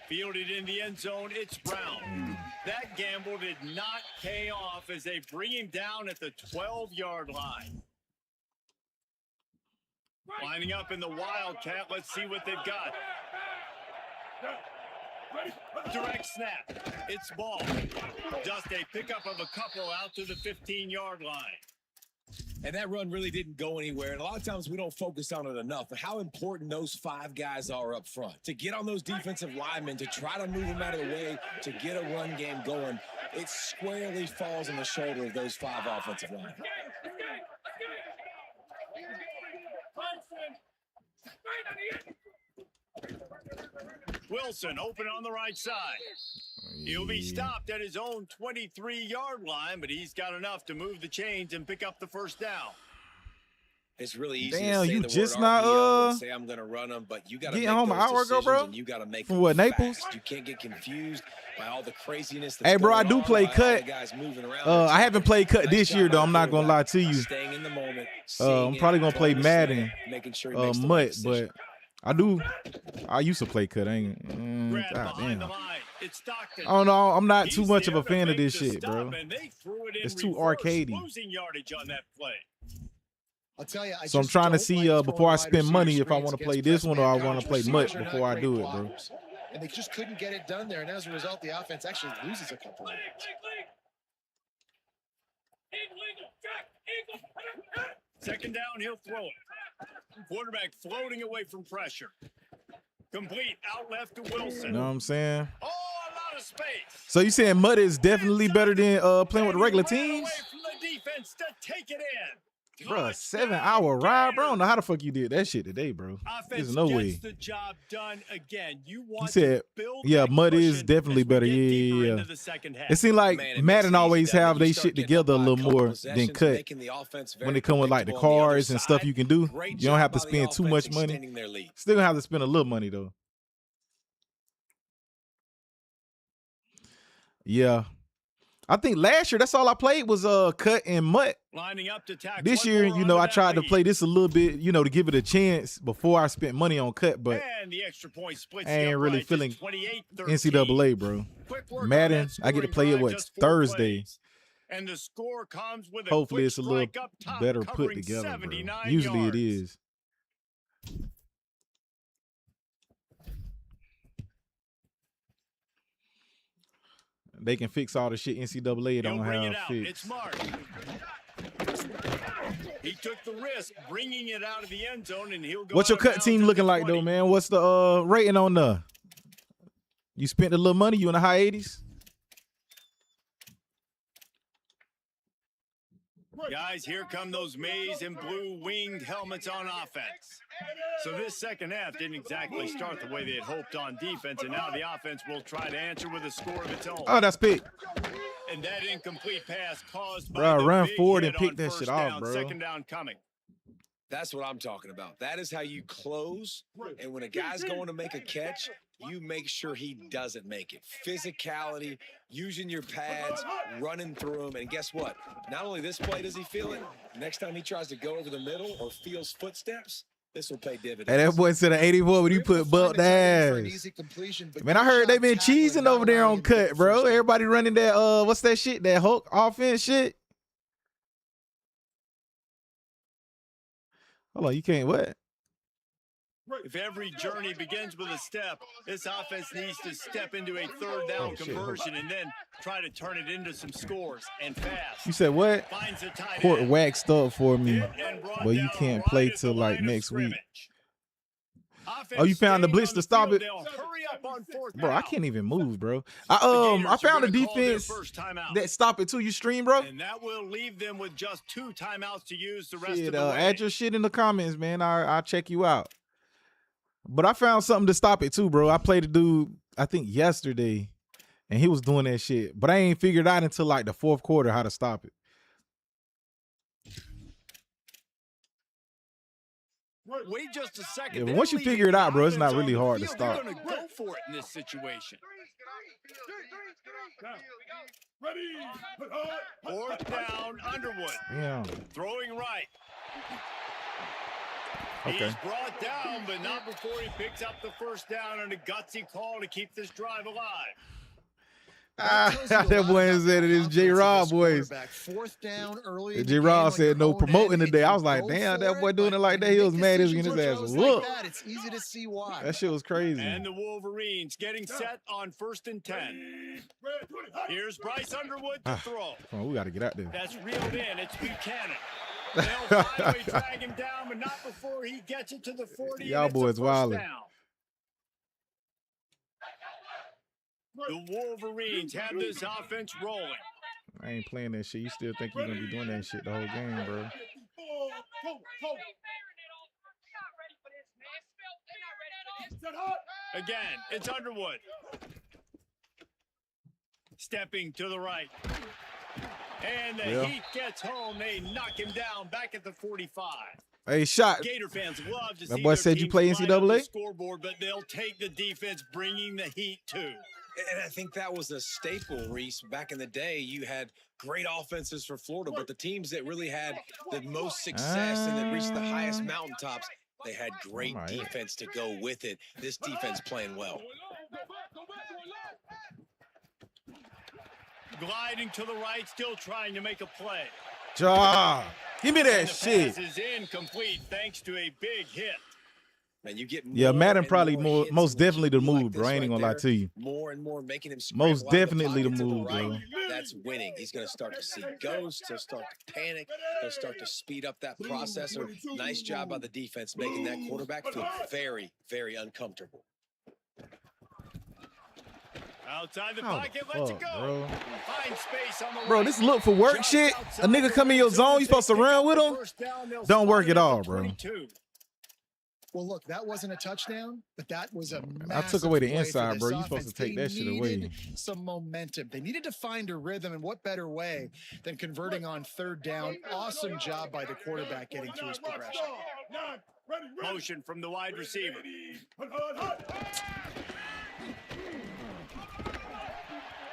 Fielded in the end zone, it's Brown. That gamble did not pay off as they bring him down at the 12-yard line. Lining up in the Wildcat. Let's see what they've got. Direct snap. It's ball. Just a pickup of a couple out to the 15-yard line.
And that run really didn't go anywhere. And a lot of times we don't focus on it enough, but how important those 5 guys are up front. To get on those defensive linemen, to try to move them out of the way, to get a run game going, it squarely falls on the shoulder of those 5 offensive linemen.
Wilson open on the right side. He'll be stopped at his own 23-yard line, but he's got enough to move the chains and pick up the first down.
It's really easy
Damn,
to say
you
the
just
word
not,
RPO and say I'm going to run them, but you got to
getting
make
home an
those
hour ago,
decisions,
bro?
and you got to make
From
them
what,
fast.
Naples?
You can't get confused by all the craziness that's
Hey, bro, I
going
do
on,
play
by all the
cut.
guys moving around.
I haven't played cut
Nice
this
job
year, though.
by
I'm not going to lie to you.
staying in the moment,
I'm
seeing
probably
it,
going to play
pulling the snare,
Madden,
making sure he makes the right
Mutt,
decision.
but I used to play cut. I ain't,
Grab
God
behind
damn.
the line. It's Stockton.
I don't know. I'm not too
He's
much of
there
a
to
fan of
make
this
the
shit,
stop,
bro.
and they threw it in
It's too
reverse,
arcadey.
losing yardage on that play.
I'll tell you,
So I'm trying to see before I spend money if I want to play this one or I want to play Mutt before I do it, bro.
And they just couldn't get it done there, and as a result, the offense actually loses a couple of yards.
Second down, he'll throw it. Quarterback floating away from pressure. Complete out left to Wilson.
You know what I'm saying?
Oh, a lot of space.
So you saying Mutt is definitely better than playing with the regular teams?
Away from the defense to take it in.
Bro, a 7-hour ride, bro. I don't know how the fuck you did that shit today, bro. There's no way.
The job done again. You want
He said, yeah, Mutt is definitely better. Yeah. It seemed like Madden always have they shit together a little more than cut. When it come with like the cars and stuff you can do, you don't have to spend too much money. Still gonna have to spend a little money though. Yeah. I think last year that's all I played was cut and Mutt.
Lining up to tackle.
This year, you know, I tried to play this a little bit, you know, to give it a chance before I spent money on cut, but
and the extra point splits
I ain't really feeling
28-13.
NCAA, bro. Madden, I get to play it Thursday.
And the score comes with
hopefully it's a little better put together, bro. Usually it is. They can fix all the shit NCAA don't have fixed.
It's Mark. He took the risk bringing it out of the end zone, and he'll go.
What's your cut team looking like though, man? What's the rating on the? You spent a little money. You in the high 80s?
Guys, here come those maize and blue winged helmets on offense. So this second half didn't exactly start the way they had hoped on defense, and now the offense will try to answer with a score of its own.
Oh, that's big.
And that incomplete pass caused by
bro,
the
run
big
forward
hit
and pick
on
that
first
shit
down.
off, bro.
Second down coming.
That's what I'm talking about. That is how you close. And when a guy's going to make a catch, you make sure he doesn't make it. Physicality, using your pads, running through him. And guess what? Not only this play does he feel it, next time he tries to go over the middle or feels footsteps, this will pay dividends.
Hey, that boy said an 84 when you put built ass. Man, I heard they been cheesing over there on cut, bro. Everybody running that, what's that shit? That Hulk offense shit? Hold on, you can't what?
If every journey begins with a step, this offense needs to step into a third down conversion and then try to turn it into some scores and fast.
You said what? Court waxed up for me, but you can't play till like next week. Oh, you found the blitz to stop it? Bro, I can't even move, bro. I found a defense that stop it too. You stream, bro?
And that will leave them with just 2 timeouts to use the rest of the way.
Add your shit in the comments, man. I'll check you out. But I found something to stop it too, bro. I played a dude, I think yesterday, and he was doing that shit. But I ain't figured out until like the 4th quarter how to stop it.
Wait just a second.
Yeah, but once you figure it out, bro, it's not really hard to stop.
They're gonna go for it in this situation. Fourth down, Underwood.
Yeah.
Throwing right.
Okay.
He's brought down, but not before he picks up the first down on a gutsy call to keep this drive alive.
That boy said it is J-Rob boys. J-Rob said no promoting today. I was like, damn, that boy doing it like that. He was mad as getting his ass whooped.
It's easy to see why.
That shit was crazy.
And the Wolverines getting set on 1st and 10. Here's Bryce Underwood to throw.
Come on, we got to get out there.
That's reeled in. It's Buchanan. They'll finally drag him down, but not before he gets it to the 40.
Y'all boys wildin'.
The Wolverines have this offense rolling.
I ain't playing that shit. You still think you're going to be doing that shit the whole game, bro.
Again, it's Underwood. Stepping to the right. And the Heat gets home. They knock him down back at the 45.
Hey, shot.
Gator fans love to
My
see
boy
their
said you
team
play
slide on the
NCAA?
scoreboard, but they'll take the defense bringing the heat too.
And I think that was a staple, Reese. Back in the day, you had great offenses for Florida, but the teams that really had the most success and that reached the highest mountaintops, they had great defense to go with it. This defense playing well.
Gliding to the right, still trying to make a play.
Ja. Give me that
And the
shit.
pass is incomplete thanks to a big hit.
Man, you get
Yeah, Madden
and
probably
more hits
most
and
definitely the
like
move, bro.
this
I ain't
right
gonna lie
there,
to you.
More and more making him
Most
scramble out of
definitely the
pocket to
move,
right.
bro.
That's winning. He's going to start to see ghosts. He'll start to panic. He'll start to speed up that processor. Nice job by the defense making that quarterback feel very, very uncomfortable.
Outside the
How
pocket,
the
let's it
fuck,
go.
bro?
Find space on the
Bro,
right.
this look for work
Just
shit.
outside
A nigga come in your zone, you supposed to run with him?
First down, they'll
Don't work
spot
at
it
all,
the
bro.
22.
Well, look, that wasn't a touchdown, but that was a
I
massive
took away the
play for
inside,
this
bro. You
offense.
supposed to take
They
that shit away.
needed some momentum. They needed to find a rhythm, and what better way than converting on third down? Awesome job by the quarterback getting through his progression.
Motion from the wide receiver.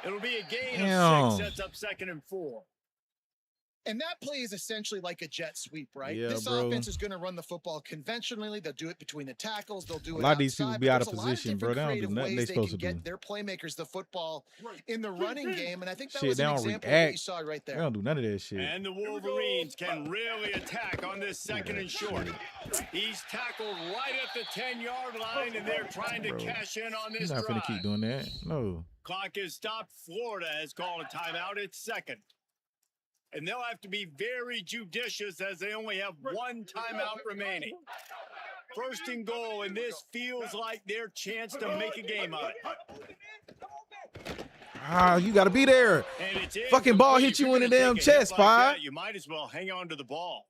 It'll be a gain
Damn.
of 6, sets up 2nd and 4.
And that play is essentially like a jet sweep, right?
Yeah,
This
bro.
offense is going to run the football conventionally. They'll do it between the tackles. They'll do it
A lot of these
outside,
people be
but
out of
there's a lot
position, bro. They don't do
different
nothing they
creative
supposed
ways
to
they
do.
can get their playmakers the football in the running game, and I think that
Shit,
was
they
an
don't
example of what
react.
you saw right
They
there.
don't do none of that shit.
And the Wolverines can really attack on this 2nd and short. He's tackled right at the 10-yard line, and they're trying to
Bro,
cash in on
You're
this
not
drive.
finna keep doing that. No.
Clock is stopped. Florida has called a timeout. It's 2nd. And they'll have to be very judicious as they only have 1 timeout remaining. 1st and goal, and this feels like their chance to make a game of it.
Ah, you gotta be there.
And it's
Fucking ball
incomplete.
hit you
If
in
you're
the
gonna
damn
take a hit
chest,
like
Five.
that, you might as well hang on to the ball.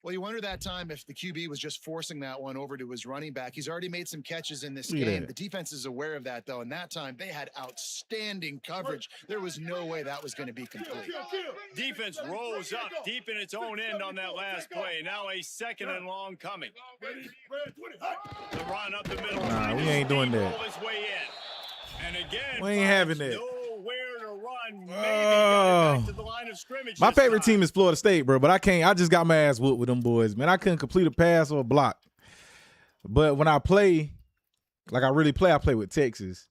Well, you wonder that time if the QB was just forcing that one over to his running back. He's already made some catches in this
Look at
game.
that.
The defense is aware of that, though, and that time they had outstanding coverage. There was no way that was going to be complete.
Defense rose up deep in its own end on that last play. Now a 2nd and long coming. The run up the middle.
Nah, we ain't doing that.
Roll his way in. And again,
We ain't having that.
nowhere to run. Maybe got it back to the line of scrimmage.
My
this
favorite
time.
team is Florida State, bro, but I can't. I just got my ass whooped with them boys, man. I couldn't complete a pass or a block. But when I play, like I really play, I play with Texas.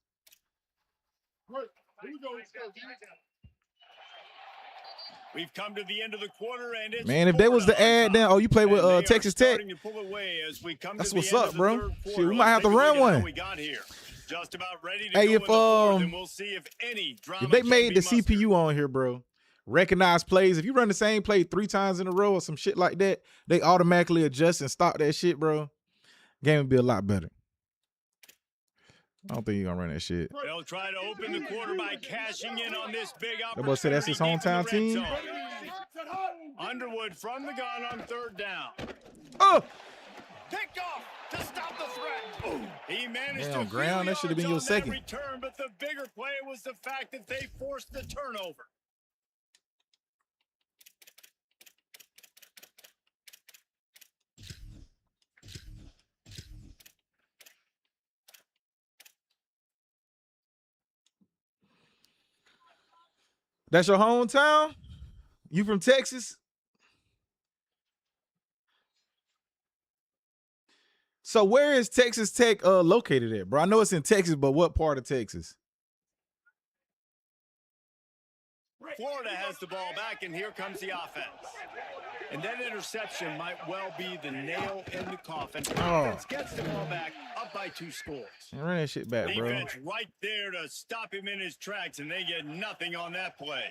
We've come to the end of the quarter, and it's
Man, if they was to
Florida on
add
top.
down, oh, you play with
And they are
Texas Tech.
starting to pull away as we come
That's
to the
what's
end
up,
of the
bro.
third
Shit,
quarter.
we might have to
Let's take a
run
look at how
one.
we got here. Just about ready to
Hey,
go
if
in the fourth, and we'll see if any drama
If they
can
made
be
the
mustered.
CPU on here, bro, recognize plays. If you run the same play 3 times in a row or some shit like that, they automatically adjust and stop that shit, bro. Game would be a lot better. I don't think you're gonna run that shit.
They'll try to open the quarter by cashing in on this big
That
opportunity.
boy said that's his
deep in the
hometown
red
team.
zone. Underwood from the gun on 3rd down.
Oh,
Picked off to stop the threat. Ooh. He managed
damn,
to
ground. That should have been your second.
return, but the bigger play was the fact that they forced the turnover.
That's your hometown? You from Texas? So where is Texas Tech located at, bro? I know it's in Texas, but what part of Texas?
Florida has the ball back, and here comes the offense. And that interception might well be the nail in the coffin. Offense gets the ball back, up by 2 scores.
Run that shit back, bro.
Defense right there to stop him in his tracks, and they get nothing on that play.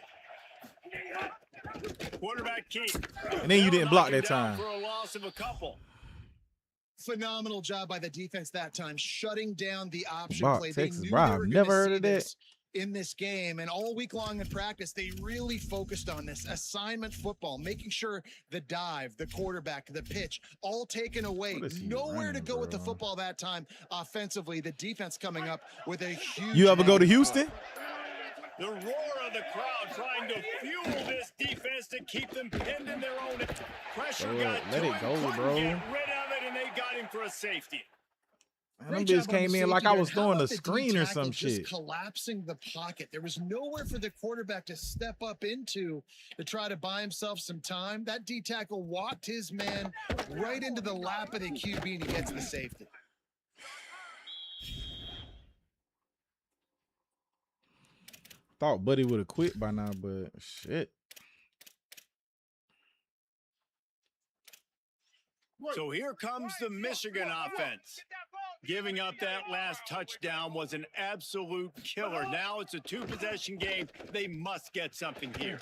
Quarterback keep.
And then you didn't block that
Down
time.
for a loss of a couple.
Phenomenal job by the defense that time, shutting down the option
Wow,
play.
Texas,
they knew
bro,
they
I've
were
never
gonna
heard
see
of that.
this in this game, and all week long in practice, they really focused on this assignment football, making sure the dive, the quarterback, the pitch, all taken away.
What is he
Nowhere to
running,
go with the
bro?
football that time offensively. The defense coming up with a huge.
You ever go to
negative
Houston?
The roar of the crowd trying to fuel this defense to keep them pinned in their own. Pressure got
let
to
it
him,
go,
couldn't
bro.
get rid of it, and they got him for a safety.
Them bitches came in like I was throwing a
the
screen or some
just
shit.
collapsing the pocket. There was nowhere for the quarterback to step up into to try to buy himself some time. That D tackle walked his man right into the lap of the QB, and he gets the safety.
Thought Buddy would have quit by now, but shit.
So here comes the Michigan offense. Giving up that last touchdown was an absolute killer. Now it's a two-possession game. They must get something here.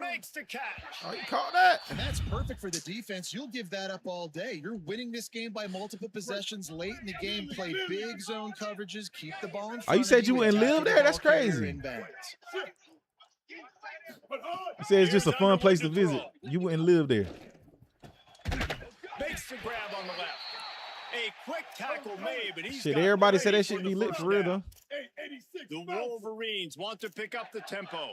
Makes the catch.
Oh, you caught that?
And that's perfect for the defense. You'll give that up all day. You're winning this game by multiple possessions late in the game. Play big zone coverages. Keep the ball in front.
Oh, you said
of
you wouldn't
and
live
tackle
there?
the
That's
ball carrier
crazy.
inbounds.
You said it's just a fun place to visit. You wouldn't live there.
Makes the grab on the left. A quick tackle made, but he's
Shit,
got
everybody
ready
said that
for
shit
the
be lit
first
for real
down.
though.
The Wolverines want to pick up the tempo.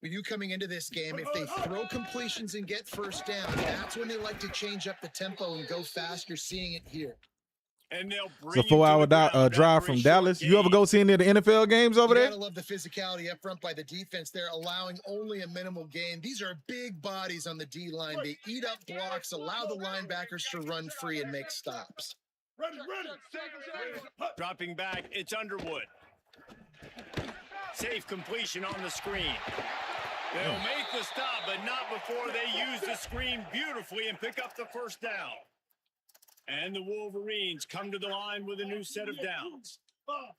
With you coming into this game, if they throw completions and get first down, that's when they like to change up the tempo and go fast. You're seeing it here.
And they'll
It's a
bring
4-hour drive from Dallas. You ever go see any of the NFL games over
You
there?
gotta love the physicality up front by the defense. They're allowing only a minimal gain. These are big bodies on the D line. They eat up blocks, allow the linebackers to run free and make stops.
Dropping back, it's Underwood. Safe completion on the screen. They'll make the stop, but not before they use the screen beautifully and pick up the first down. And the Wolverines come to the line with a new set of downs.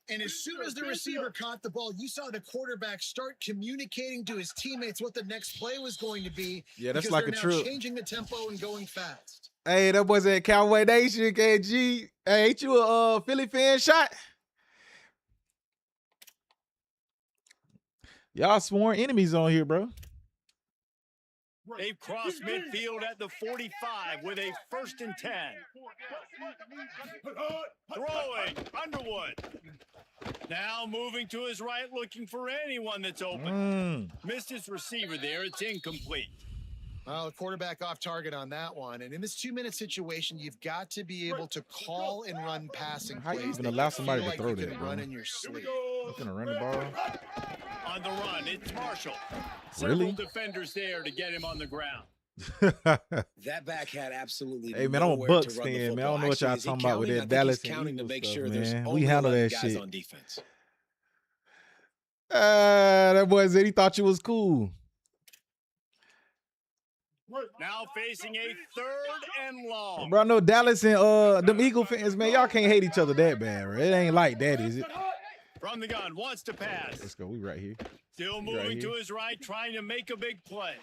And as soon as the receiver caught the ball, you saw the quarterback start communicating to his teammates what the next play was going to be.
Yeah, that's
because
like a
they're now
trip.
changing the tempo and going fast.
Hey, that was at Cowboy Nation, KG. Hey, ain't you a Philly fan shot? Y'all sworn enemies on here, bro.
They've crossed midfield at the 45 with a 1st and 10. Throwing, Underwood. Now moving to his right, looking for anyone that's open. Missed his receiver there. It's incomplete.
Well, the quarterback off target on that one. And in this 2-minute situation, you've got to be able to call and run passing
How you
plays.
even
that
allow
you
somebody
feel
to
like
throw
you can
that, bro?
run in your sleep.
I'm gonna run the ball.
On the run, it's Marshall.
Really?
Several defenders there to get him on the ground.
That back had absolutely
Hey, man, I'm a
nowhere to
Bucks
run the
fan, man. I
football.
don't know what y'all
Actually, is he
talking about with
counting?
that
I think
Dallas
he's
and
counting to
Eagles
make
stuff,
sure
man.
there's
We
only
handle
11
that
guys
shit.
on defense.
That boy said he thought you was cool.
Now facing a 3rd and long.
Bro, I know Dallas and them Eagle fans, man, y'all can't hate each other that bad, bro. It ain't like that, is it?
From the gun, wants to pass.
Let's go. We right here.
Still moving to his right, trying to make a big play.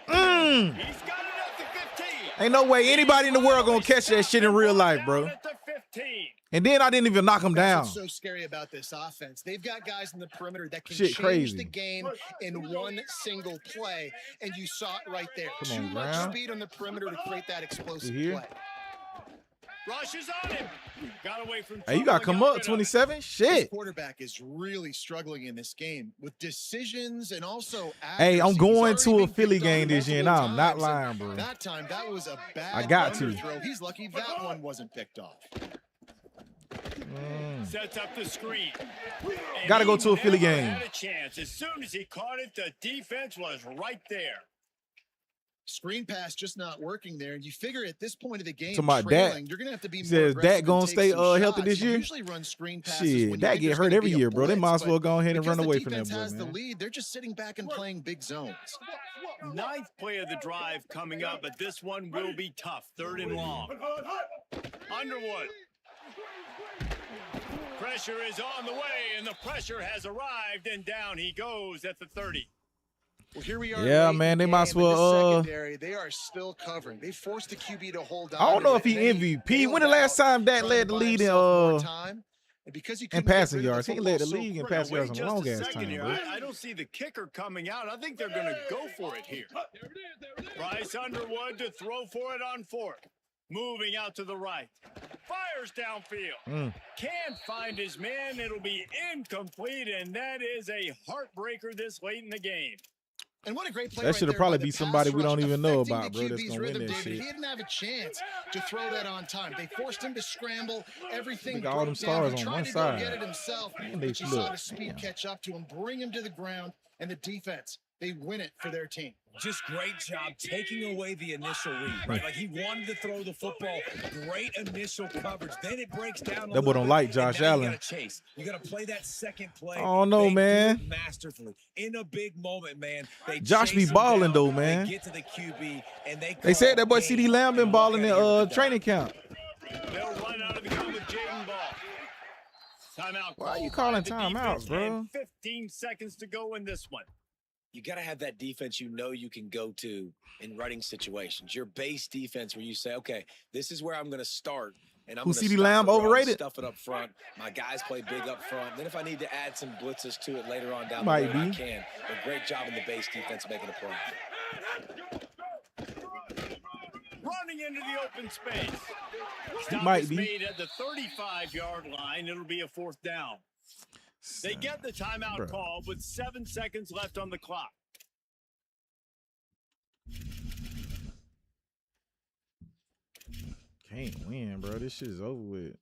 He's got it at the 15.
Ain't no way anybody in the world gonna catch that shit in real life, bro.
At the 15.
And then I didn't even knock him down.
That's what's so scary about this offense. They've got guys in the perimeter that can
Shit
change
crazy.
the game in one single play, and you saw it right there.
Come on,
Too much
Brown.
speed on the perimeter to create that explosive
We here?
play.
Rushes on him. Got away from
Hey, you gotta come up 27.
This
Shit.
quarterback is really struggling in this game with decisions and also
Hey, I'm
accuracy.
going
He's
to a
already been
Philly
picked on
game this year, and
multiple
I'm not
times,
lying,
and
bro.
That time, that was a bad
I got to.
underthrow. He's lucky that one wasn't picked off.
Sets up the screen. And
Gotta go
he
to a Philly
never
game.
had a chance. As soon as he caught it, the defense was right there.
Screen pass just not working there, and you figure at this point of the game,
To my Dak.
trailing, you're gonna have to be more
Says
aggressive
Dak
and
gonna
take
stay
some
healthy
shots.
this
You
year?
usually run screen passes
Shit,
when you
Dak
think
get
there's
hurt
gonna
every
be a
year, bro. They might as
blitz,
well
but
go ahead and
because
run
the
away from that
defense
boy,
has the
man.
lead, they're just sitting back and playing big zones.
9th play of the drive coming up, but this one will be tough. 3rd and long. Underwood. Pressure is on the way, and the pressure has arrived, and down he goes at the 30.
Well, here we are.
Yeah,
late in
man,
the
they might
game,
as
and this
well,
secondary, they are still covering. They forced the QB to hold on.
I don't know
to
if
it,
he
and then
MVP.
bailed
When the last
out,
time Dak
trying
led
to
the
buy
lead in
himself more time. And because he
in
couldn't get
passing
rid of the
yards? He
football
led the
so
league in
quick.
passing yards
Wait
in a
just
long
a
ass
second
time,
here.
bro.
I don't see the kicker coming out. I think they're going to go for it here. Bryce Underwood to throw for it on 4th. Moving out to the right. Fires downfield. Can't find his man. It'll be incomplete, and that is a heartbreaker this late in the game.
And what a great play.
That should have probably be somebody we don't even know about, bro.
The
That's
QB's
gonna win
rhythm,
that
David.
shit.
He didn't have a chance to throw that on time. They forced him to scramble. Everything
Look at all them
broke down.
stars
He
on
tried
one
to
side.
go get it himself,
And they
but you
flip.
saw the speed catch up to him, bring him to the ground, and the defense, they win it for their team.
Just great job taking away the initial read, right? Like he wanted to throw the football. Great initial coverage. Then it breaks down.
That boy don't like Josh Allen.
You gotta chase. You gotta play that second play.
Oh no,
They do
man.
it masterfully in a big moment, man. They
Josh be
chase him
balling
down,
though, man.
They get to the QB and
They said that boy
call
CD
game.
Lamb been
And walk
balling
out of here
in
with the
training camp.
They'll run out of the gun with Jaden Ball. Timeout.
Why are you
called by
calling
the
timeouts,
defense,
bro?
and 15 seconds to go in this one.
You got to have that defense you know you can go to in running situations. Your base defense where you say, okay, this is where I'm going to start. And I'm
Who,
gonna
CD
stop
Lamb,
the run,
overrated?
Stuff it up front. My guys play big up front. Then if I need to add some blitzes to it later on down
Might
the road, I
be.
can. But great job in the base defense making a play.
Running into the open space. Stop
might
is
be.
made at the 35-yard line. It'll be a 4th down. They get the timeout
Bruh.
call with 7 seconds left on the clock.
Can't win, bro. This shit is over with.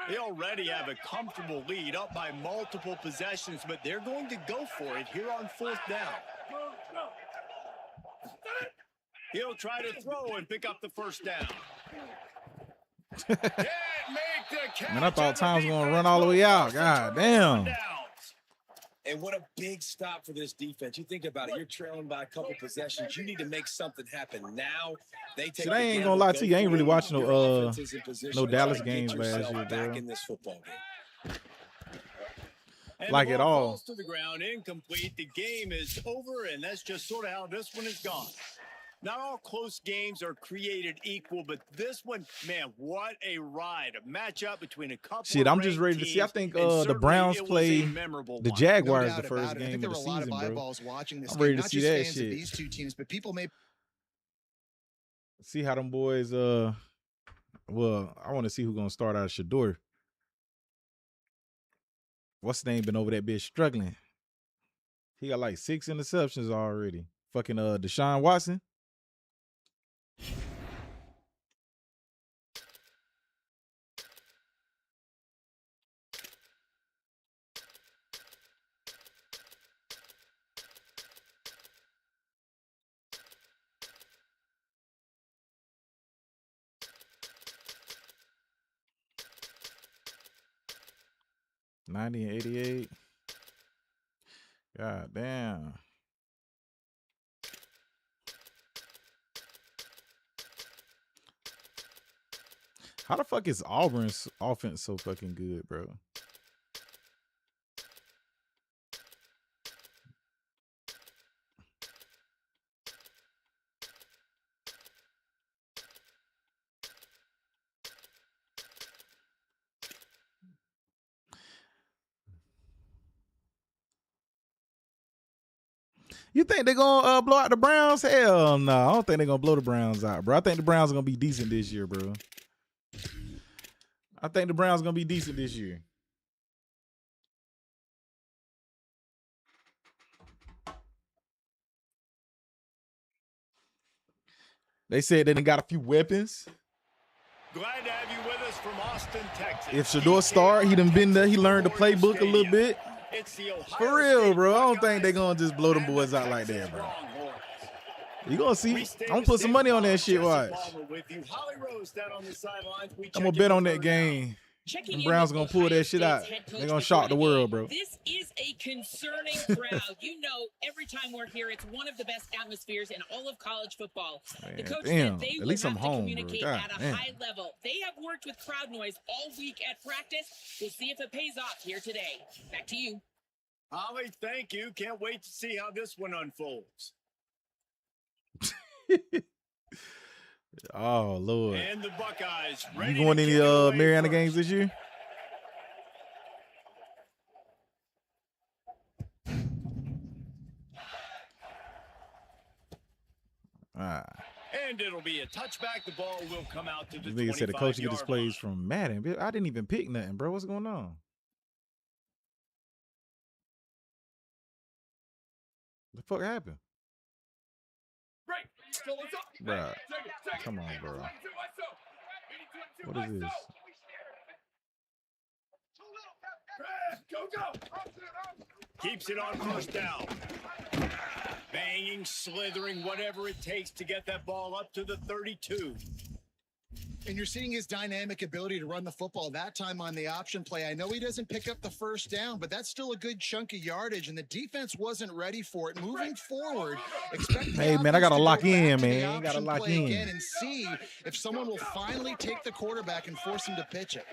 They already have a comfortable lead, up by multiple possessions, but they're going to go for it here on 4th down. He'll try to throw and pick up the 1st down. Can't make the catch.
Man, I thought
and the
Tom's gonna
defense
run all the way out.
will
God
force a turnover
damn.
downs.
And what a big stop for this defense. You think about it. You're trailing by a couple possessions. You need to make something happen now. They take
Shit, I
the
ain't
gamble,
gonna lie
go
to you. I ain't
for
really
it.
watching
Your
no
offense is in position
no
to try
Dallas
to get
games last
yourself
year,
back
bro.
in this football game.
And
Like
the
at
ball
all.
falls to the ground, incomplete. The game is over, and that's just sort of how this one is gone. Not all close games are created equal, but this one, man, what a ride. A matchup between a couple
Shit,
of
I'm just
ranked
ready to see. I
teams,
think
and
the
certainly
Browns
it was
play
a memorable
the
one.
Jaguars
No
the
doubt
first
about it. I think
game
there
of
were
the
a lot
season,
of
bro.
eyeballs watching this
I'm
game,
ready to
not
see
just
that
fans
shit.
of these two teams, but people may
See how them boys well, I want to see who's gonna start out of Shador. What's his name been over that bitch struggling? He got like 6 interceptions already. Fucking Deshaun Watson. '90 and '88. God damn. How the fuck is Auburn's offense so fucking good, bro? You think they're gonna blow out the Browns? Hell no. I don't think they're gonna blow the Browns out, bro. I think the Browns are gonna be decent this year, bro. I think the Browns are gonna be decent this year. They said they done got a few weapons.
Glad to have you with us from Austin, Texas.
If Shador start, he done been there. He learned the playbook a little bit.
It's the Ohio
For real,
State
bro. I don't think
Buckeyes
they're gonna just blow them
and
boys
the
out like that,
Texas
bro.
Longhorns.
You gonna see?
We
I'm
stay
gonna
to
put some money on that
Jesse
shit. Watch.
Palmer with you. Holly Rose down on the sidelines. We
I'm
check
gonna
in
bet
with
on
her
that
now.
game.
Checking
The
in
Browns
with
gonna pull
Ohio
that shit out.
State's head coach
They're gonna shock the
before
world,
game.
bro.
This is a concerning crowd. You know, every time we're here, it's one of the best atmospheres in all of college football. The
Man,
coach
damn.
said they
At
will
least
have
I'm
to
home, bro.
communicate
God
at a
damn.
high level. They have worked with crowd noise all week at practice. We'll see if it pays off here today. Back to you.
Holly, thank you. Can't wait to see how this one unfolds.
Oh Lord.
And the Buckeyes ready
You going
to
any
kick it away
Mariana
first.
games this year? All right.
And it'll be a touchback. The ball will come out to the
This nigga said the coaching
25-yard
displays
line.
from Madden. Bitch, I didn't even pick nothing, bro. What's going on? The fuck happened? Bruh, come on, bro. What is this?
Keeps it on first down. Banging, slithering, whatever it takes to get that ball up to the 32.
And you're seeing his dynamic ability to run the football that time on the option play. I know he doesn't pick up the first down, but that's still a good chunk of yardage, and the defense wasn't ready for it. Moving forward, expect the
Hey, man, I gotta
offense to
lock
go back
in,
to the
man. Gotta
option
lock
play
in.
again and see if someone will finally take the quarterback and force him to pitch it.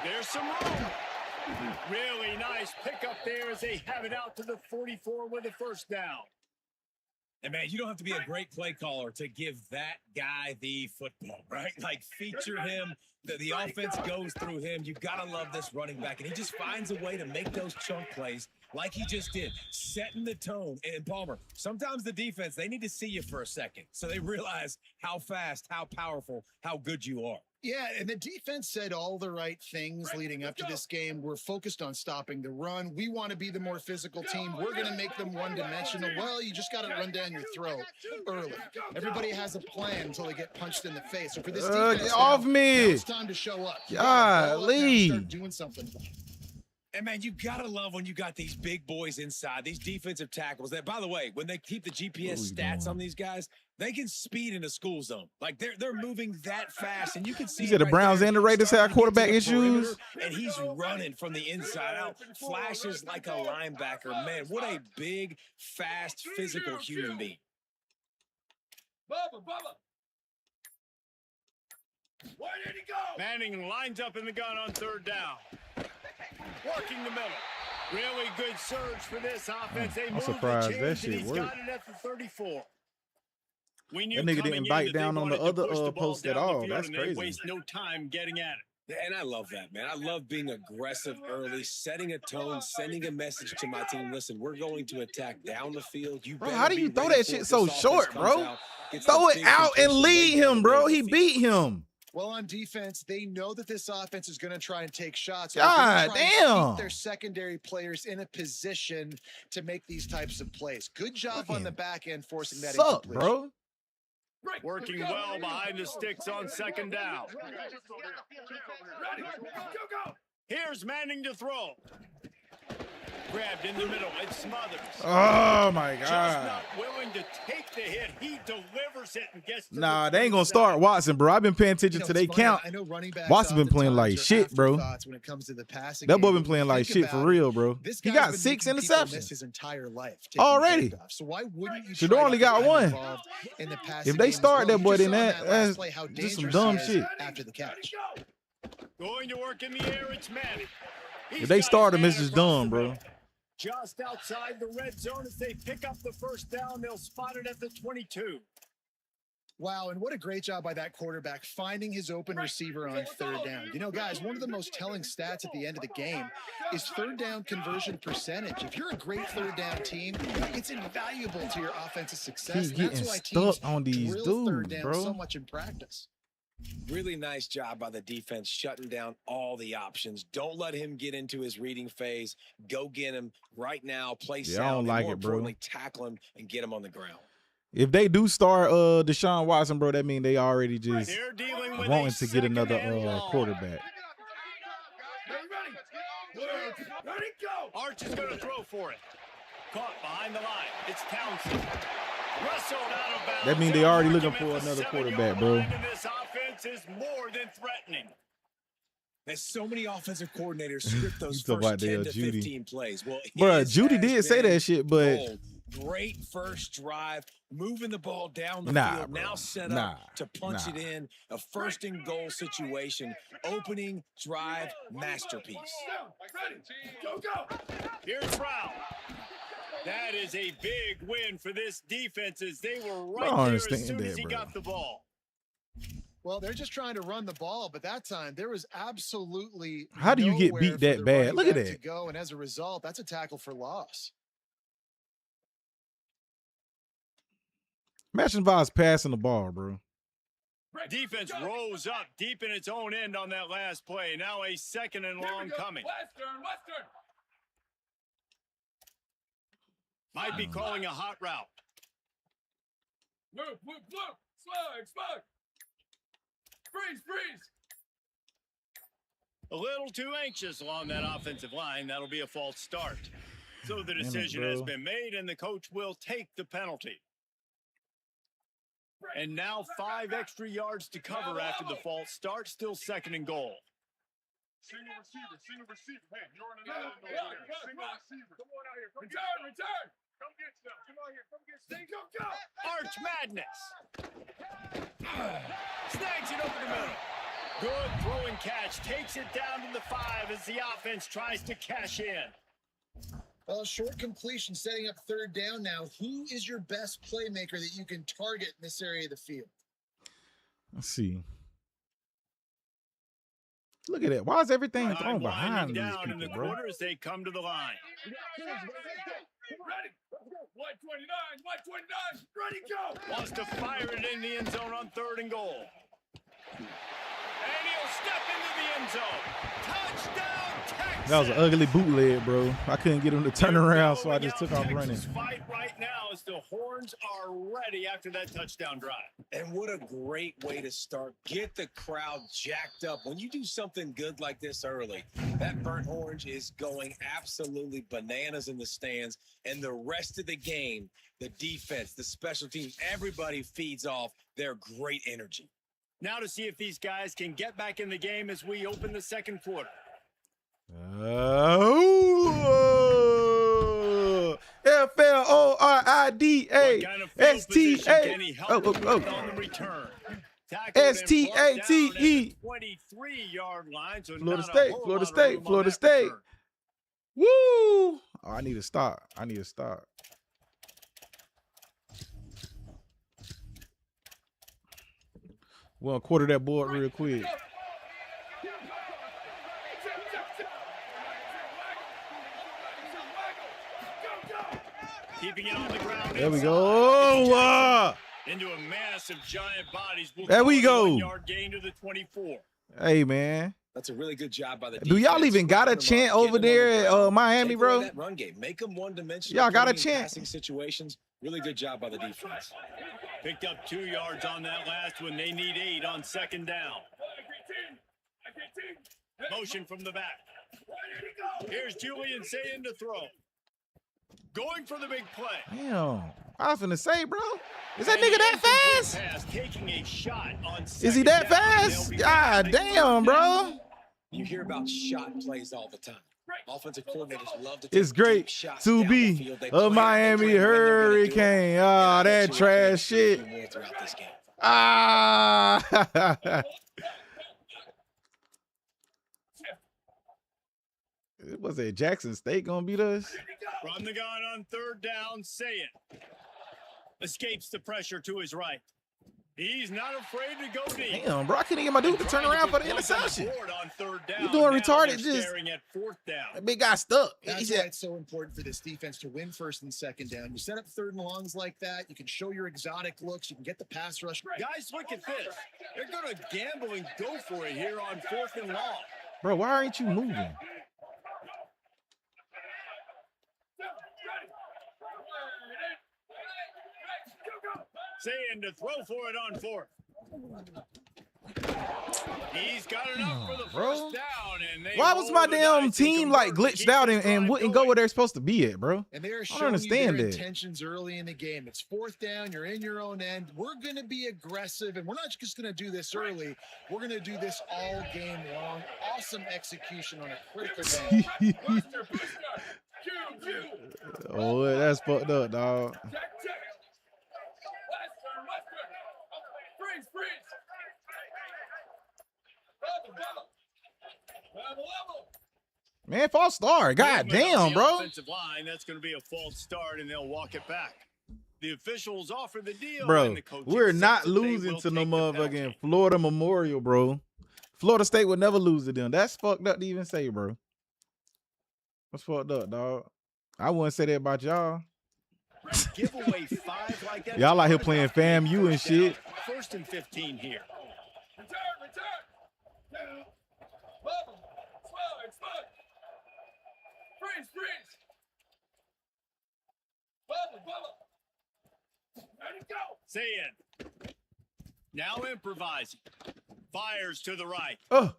There's some room. Really nice pickup there as they have it out to the 44 with a first down.
And, man, you don't have to be a great play caller to give that guy the football, right? Like, feature him. The offense goes through him. You got to love this running back. And he just finds a way to make those chunk plays like he just did, setting the tone. And, Palmer, sometimes the defense, they need to see you for a second so they realize how fast, how powerful, how good you are.
Yeah, and the defense said all the right things leading up to this game. We're focused on stopping the run. We want to be the more physical team. We're going to make them one-dimensional. Well, you just got to run down your throat early. Everybody has a plan until they get punched in the face. So for this defense,
get off me.
now it's time to show up. You gotta blow up now and
Golly.
start doing something.
And, man, you got to love when you got these big boys inside, these defensive tackles that, by the way, when they keep the GPS stats on these guys, they can speed in a school zone. Like, they're moving that fast, and you can see
You said the
right
Browns
there,
and the Raiders have
starting to
quarterback
get to the
issues?
perimeter, and he's running from the inside out, flashes like a linebacker. Man, what a big, fast, physical human being.
Bubba. Where did he go?
Manning lines up in the gun on third down. Working the middle. Really good surge for this offense. They
I'm
move
surprised
the chains,
that
and
shit
he's
worked.
got it at the 34. We knew
That nigga
coming
didn't
in
bite
that they
down on the
wanted to
other
push the ball
post at
down the
all.
field,
That's
and they
crazy.
waste no time getting at it.
And I love that, man. I love being aggressive early, setting a tone, sending a message to my team. Listen, we're going to attack down the field. You
Bro,
better
how do
be
you throw
ready
that
for
shit
it.
so
This offense
short,
comes
bro?
out, gets
Throw
the
it
big
out and
completion
lead
way down
him,
the
bro.
middle
He
of the field.
beat him.
Well, on defense, they know that this offense is going to try and take shots.
God
They're gonna try and
damn.
keep their secondary players in a position to make these types of plays. Good job on the back end forcing that
Suck,
incompletion.
bro.
Working well behind the sticks on second down. Here's Manning to throw. Grabbed in the middle. It smothers.
Oh, my
Just
God.
not willing to take the hit. He delivers it and gets to
Nah,
the
they ain't going to
27.
start Watson, bro. I've been paying attention to
it's
they
funny,
count.
I know running backs
Watson been playing like
oftentimes are
shit, bro.
afterthoughts when it comes to the passing
That boy
game,
been
but
playing
when
like
you
shit
think
for
about
real,
it,
bro.
This
He
guy's
got
been
6
making people miss
interceptions.
his entire life. taking
Already.
handoffs. So why wouldn't you
Should've
try
only
to get
got
him
one.
involved in the passing
If they
game as
start
well?
that
You
boy,
just
then
saw in
that-
last
that's
play how
just some
dangerous
dumb
he is
shit.
after the catch.
Going to work in the air, it's Manning.
If they start him, it's just dumb, bro.
Just outside the red zone as they pick up the first down. They'll spot it at the 22.
Wow, and what a great job by that quarterback finding his open receiver on third down. You know, guys, one of the most telling stats at the end of the game is third down conversion percentage. If you're a great third down team, it's invaluable to your offensive success.
Keep
And that's
getting
why
stuck
teams
on these
drill third
dudes,
down
bro.
so much in practice.
Really nice job by the defense shutting down all the options. Don't let him get into his reading phase. Go get him right now. Play
Yeah, I don't
sound. And
like
more
it, bro.
importantly, tackle him and get him on the ground.
If they do start Deshaun Watson, bro, that mean they already just
They're dealing with
wanting
a
to get
second
another
and long.
quarterback.
Ready, go!
Arch is going to throw for it. Caught behind the line. It's Townsend. Wrestled out of bounds.
That mean they already looking
Mark him
for
at the
another
7-yard
quarterback, bro.
line, and this offense is more than threatening.
There's so many offensive coordinators script those
You talk about
first 10
Dale
to
Judy.
15 plays. Well,
Bruh,
his
Judy
has
did say
been
that shit, but
gold. Great first drive, moving the ball down the
Nah,
field,
bro.
now set
Nah,
up to punch
nah.
it in. A first and goal situation, opening drive masterpiece.
Ready, go!
Here's Brown. That is a big win for this defense as they were
I
right
don't
there
understand
as soon as
that,
he
bro.
got the ball.
Well, they're just trying to run the ball, but that time there was absolutely
How do you get
nowhere
beat
for
that
the
bad?
running
Look at
back
that.
to go, and as a result, that's a tackle for loss.
Imagine if I was passing the ball, bro.
Defense rose up deep in its own end on that last play. Now a second and long coming.
Western.
Might be calling a hot route.
Move. Slug. Freeze.
A little too anxious along that offensive line. That'll be a false start. So the decision has been made, and the coach will take the penalty. And now 5 extra yards to cover after the false start. Still second and goal.
Single receiver. Hey, you're on another end over there. Single receiver. Come on out here. Return. Come get some. Come on here. Come get Sting. Go.
Arch Madness. Snags it over the middle. Good throw and catch. Takes it down to the 5 as the offense tries to cash in.
Well, short completion setting up third down now. Who is your best playmaker that you can target in this area of the field?
Let's see. Look at that. Why is everything thrown
Time
behind
winding
these
down in the
people, bro?
quarter as they come to the line.
Ready. 129. Ready, go.
Wants to fire it in the end zone on third and goal. And he'll step into the end zone. Touchdown, Texas.
That was an ugly bootleg, bro. I couldn't get him to turn around, so I just took off running.
Texas fight right now as the Horns are ready after that touchdown drive.
And what a great way to start. Get the crowd jacked up. When you do something good like this early, that burnt orange is going absolutely bananas in the stands. And the rest of the game, the defense, the special teams, everybody feeds off their great energy.
Now to see if these guys can get back in the game as we open the second quarter.
FLORIDA STA. STATE.
23-yard line. So
Florida State. Woo! Oh, I need to stop. We'll quarter that board real quick.
Keeping it on the ground.
There we go.
Into a mass of giant bodies.
There we go.
1 yard gain to the 24.
Hey, man.
That's a really good job by the defense.
Do y'all even got a chant over there at Miami, bro?
That run game. Make them one-dimensional.
Y'all got a chant.
Passing situations. Really good job by the defense.
Picked up 2 yards on that last one. They need 8 on second down. Motion from the back. Here's Julian saying to throw. Going for the big play.
Damn. I was finna say, bro. Is that nigga that fast?
Pass, taking a shot on
Is he that fast? God damn, bro.
You hear about shot plays all the time. Offensive coordinators love to take
It's great
deep shots
to
down the
be
field. They
a
plan,
Miami
they plan when they're gonna do it.
Hurricane.
And
Ah,
I
that
bet you
trash
we'll
shit.
see more throughout this game.
Ah. Was it Jackson State gonna beat us?
From the gun on third down, say it. Escapes the pressure to his right. He's not afraid to go deep.
Damn, bro, I couldn't get my dude to turn around for the interception. You doing
Now
retarded?
they're
Just
staring at fourth down.
that big guy stuck. He
That's
said,
why it's so important for this defense to win first and second down. You set up third and longs like that. You can show your exotic looks. You can get the pass rush.
Guys, look at this. They're going to gamble and go for it here on fourth and long.
bro, why aren't you moving?
Saying to throw for it on fourth. He's got enough for the
bro.
first down. And they
Why was my
roll the
damn
dice
team
and
like
convert to
glitched
keep
out
the
and
drive
wouldn't go
going.
where they're supposed to be at, bro?
And they're
I don't
showing you
understand
their
that.
intentions early in the game. It's fourth down. You're in your own end. We're going to be aggressive, and we're not just going to do this early. We're going to do this all game long. Awesome execution on a critical down.
Oh, that's fucked up, dog.
Freeze.
Man, false start. God
Movement on
damn,
the
bro.
offensive line, that's going to be a false start, and they'll walk it back. The officials offer the deal.
Bro,
and the coach
we're
accepts
not
that they
losing
will
to no
take the
motherfucking
penalty.
Florida Memorial, bro. Florida State would never lose to them. That's fucked up to even say, bro. That's fucked up, dog. I wouldn't say that about y'all.
Give away 5 like that.
Y'all out here playing FAMU and shit.
1st and 15 here.
Return. Bubble. Slow. Freeze. Bubble. There you go.
Saying. Now improvising. Fires to the right.
Oh,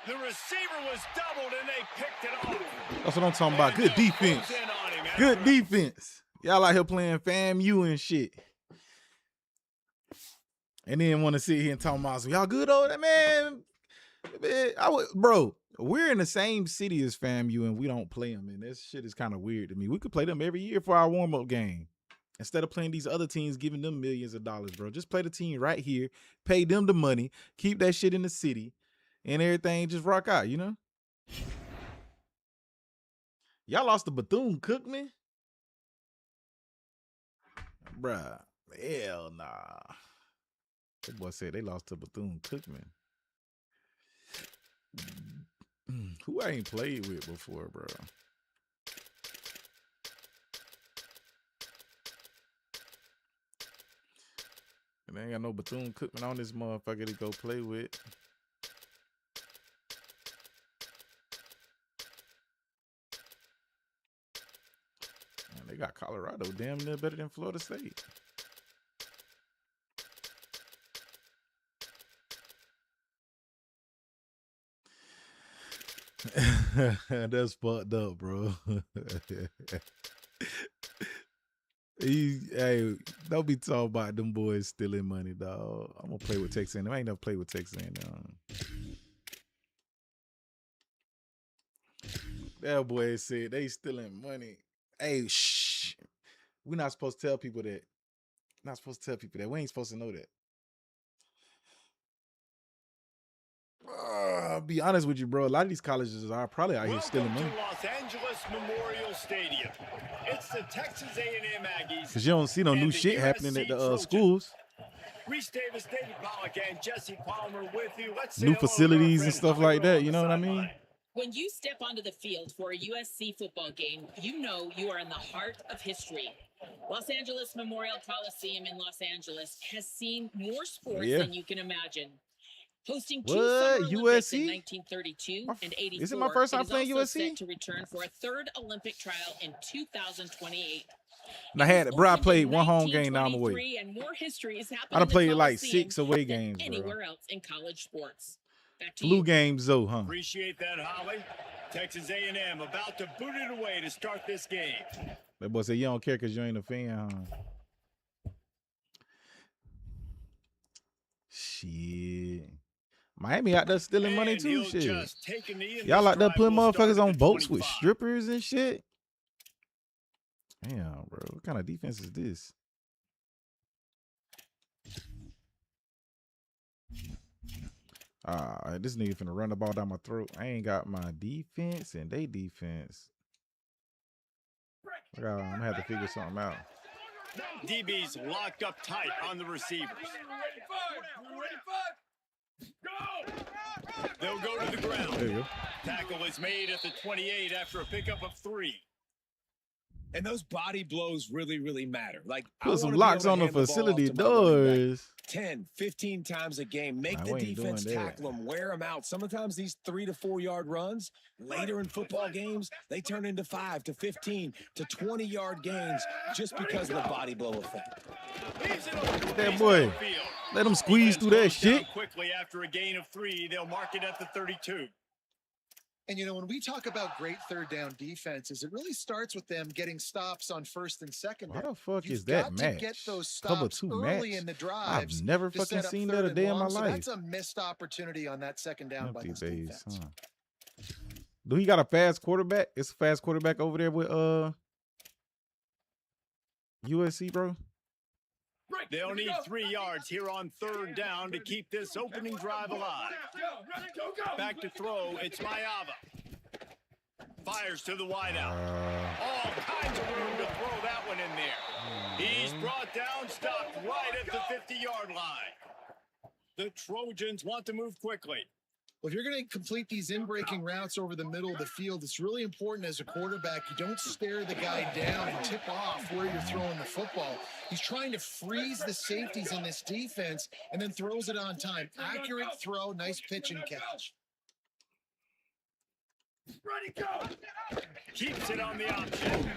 The receiver was doubled and they picked it off.
that's what I'm talking about. Good defense.
Close in on him after
Good
a-
defense. Y'all out here playing FAMU and shit. And then want to sit here and talk about some, y'all good over there, man. Bro, we're in the same city as FAMU and we don't play them. And this shit is kind of weird to me. We could play them every year for our warm-up game. Instead of playing these other teams, giving them millions of dollars, bro. Just play the team right here, pay them the money, keep that shit in the city, and everything just rock out, you know? Y'all lost to Bethune-Cookman? Bruh, hell nah. That boy said they lost to Bethune-Cookman. Who I ain't played with before, bro? And they ain't got no Bethune-Cookman on this motherfucker to go play with. Man, they got Colorado damn near better than Florida State. That's fucked up, bro. Hey, don't be talking about them boys stealing money, dog. I'm gonna play with Texas A&M. I ain't never played with Texas A&M. That boy said they stealing money. Hey, shh. We're not supposed to tell people that. Not supposed to tell people that. We ain't supposed to know that. I'll be honest with you, bro. A lot of these colleges are probably out here stealing money.
Welcome to Los Angeles Memorial Stadium. It's the Texas A&M Aggies.
Because you don't see no new
and the
shit happening at
USC
the
Trojans.
schools.
Reese Davis, David Pollock, and Jesse Palmer with you. Let's say
New
hello to our
facilities and
friend
stuff
Holly
like that.
on
You
the
know what I
sideline.
mean?
When you step onto the field for a USC football game, you know you are in the heart of history. Los Angeles Memorial Coliseum in Los Angeles has seen more sports
Yeah.
than you can imagine. Hosting two
What?
Summer Olympics in
USC?
1932 and 84,
Is it my first time
it is
playing
also
USC?
set to return for a third Olympic trial in 2028.
And I had, bro, I
Opened
played
in
one home game down the way.
1923, and more history has happened
I done
in the
played like
Coliseum
6 away
than
games, bro.
anywhere else in college sports. Back to
Flu
you.
games, though, huh?
Appreciate that, Holly. Texas A&M about to boot it away to start this game.
That boy said you don't care because you ain't a fan, huh? Shit. Miami out there stealing money
And
too,
he'll
shit.
just take a knee, and
Y'all
this
out there
drive
putting
will start
motherfuckers
at
on
the
boats with
25.
strippers and shit? Damn, bro. What kind of defense is this? This nigga finna run the ball down my throat. I ain't got my defense and they defense. I'm gonna have to figure something out.
DB's locked up tight on the receivers. They'll go to the ground.
There you go.
Tackle is made at the 28 after a pickup of 3.
And those body blows really, really matter. Like, I
Put some
wanna be
locks
able to
on the
hand ball off
facility
to my running back
doors.
10, 15 times a game. Make
Nah,
the
we ain't
defense
doing that.
tackle them, wear them out. Sometimes these 3 to 4 yard runs later in football games, they turn into 5 to 15 to 20 yard gains just because of the body blow effect.
That boy. Let them squeeze through that shit.
Quickly after a gain of 3, they'll mark it at the 32.
And, you know, when we talk about great third down defenses, it really starts with them getting stops on first and second
Why
down.
the fuck
You've
is that
got
match?
to get those
Cover
stops
2
early
match?
in the
I've
drives.
never
to
fucking
set up
seen
third
that a
and
day in
long.
my
So
life.
that's a missed opportunity on that second down by
Empty
this
base,
defense.
huh? Do he got a fast quarterback? It's a fast quarterback over there with USC, bro.
They'll need 3 yards here on third down to keep this opening drive alive. Back to throw, it's Mayava. Fires to the wideout. All kinds of room to throw that one in there. He's brought down, stopped right at the 50-yard line. The Trojans want to move quickly.
Well, if you're going to complete these in-breaking routes over the middle of the field, it's really important as a quarterback, you don't stare the guy down and tip off where you're throwing the football. He's trying to freeze the safeties in this defense and then throws it on time. Accurate throw, nice pitch and catch.
Ready, go! Keeps it on the option.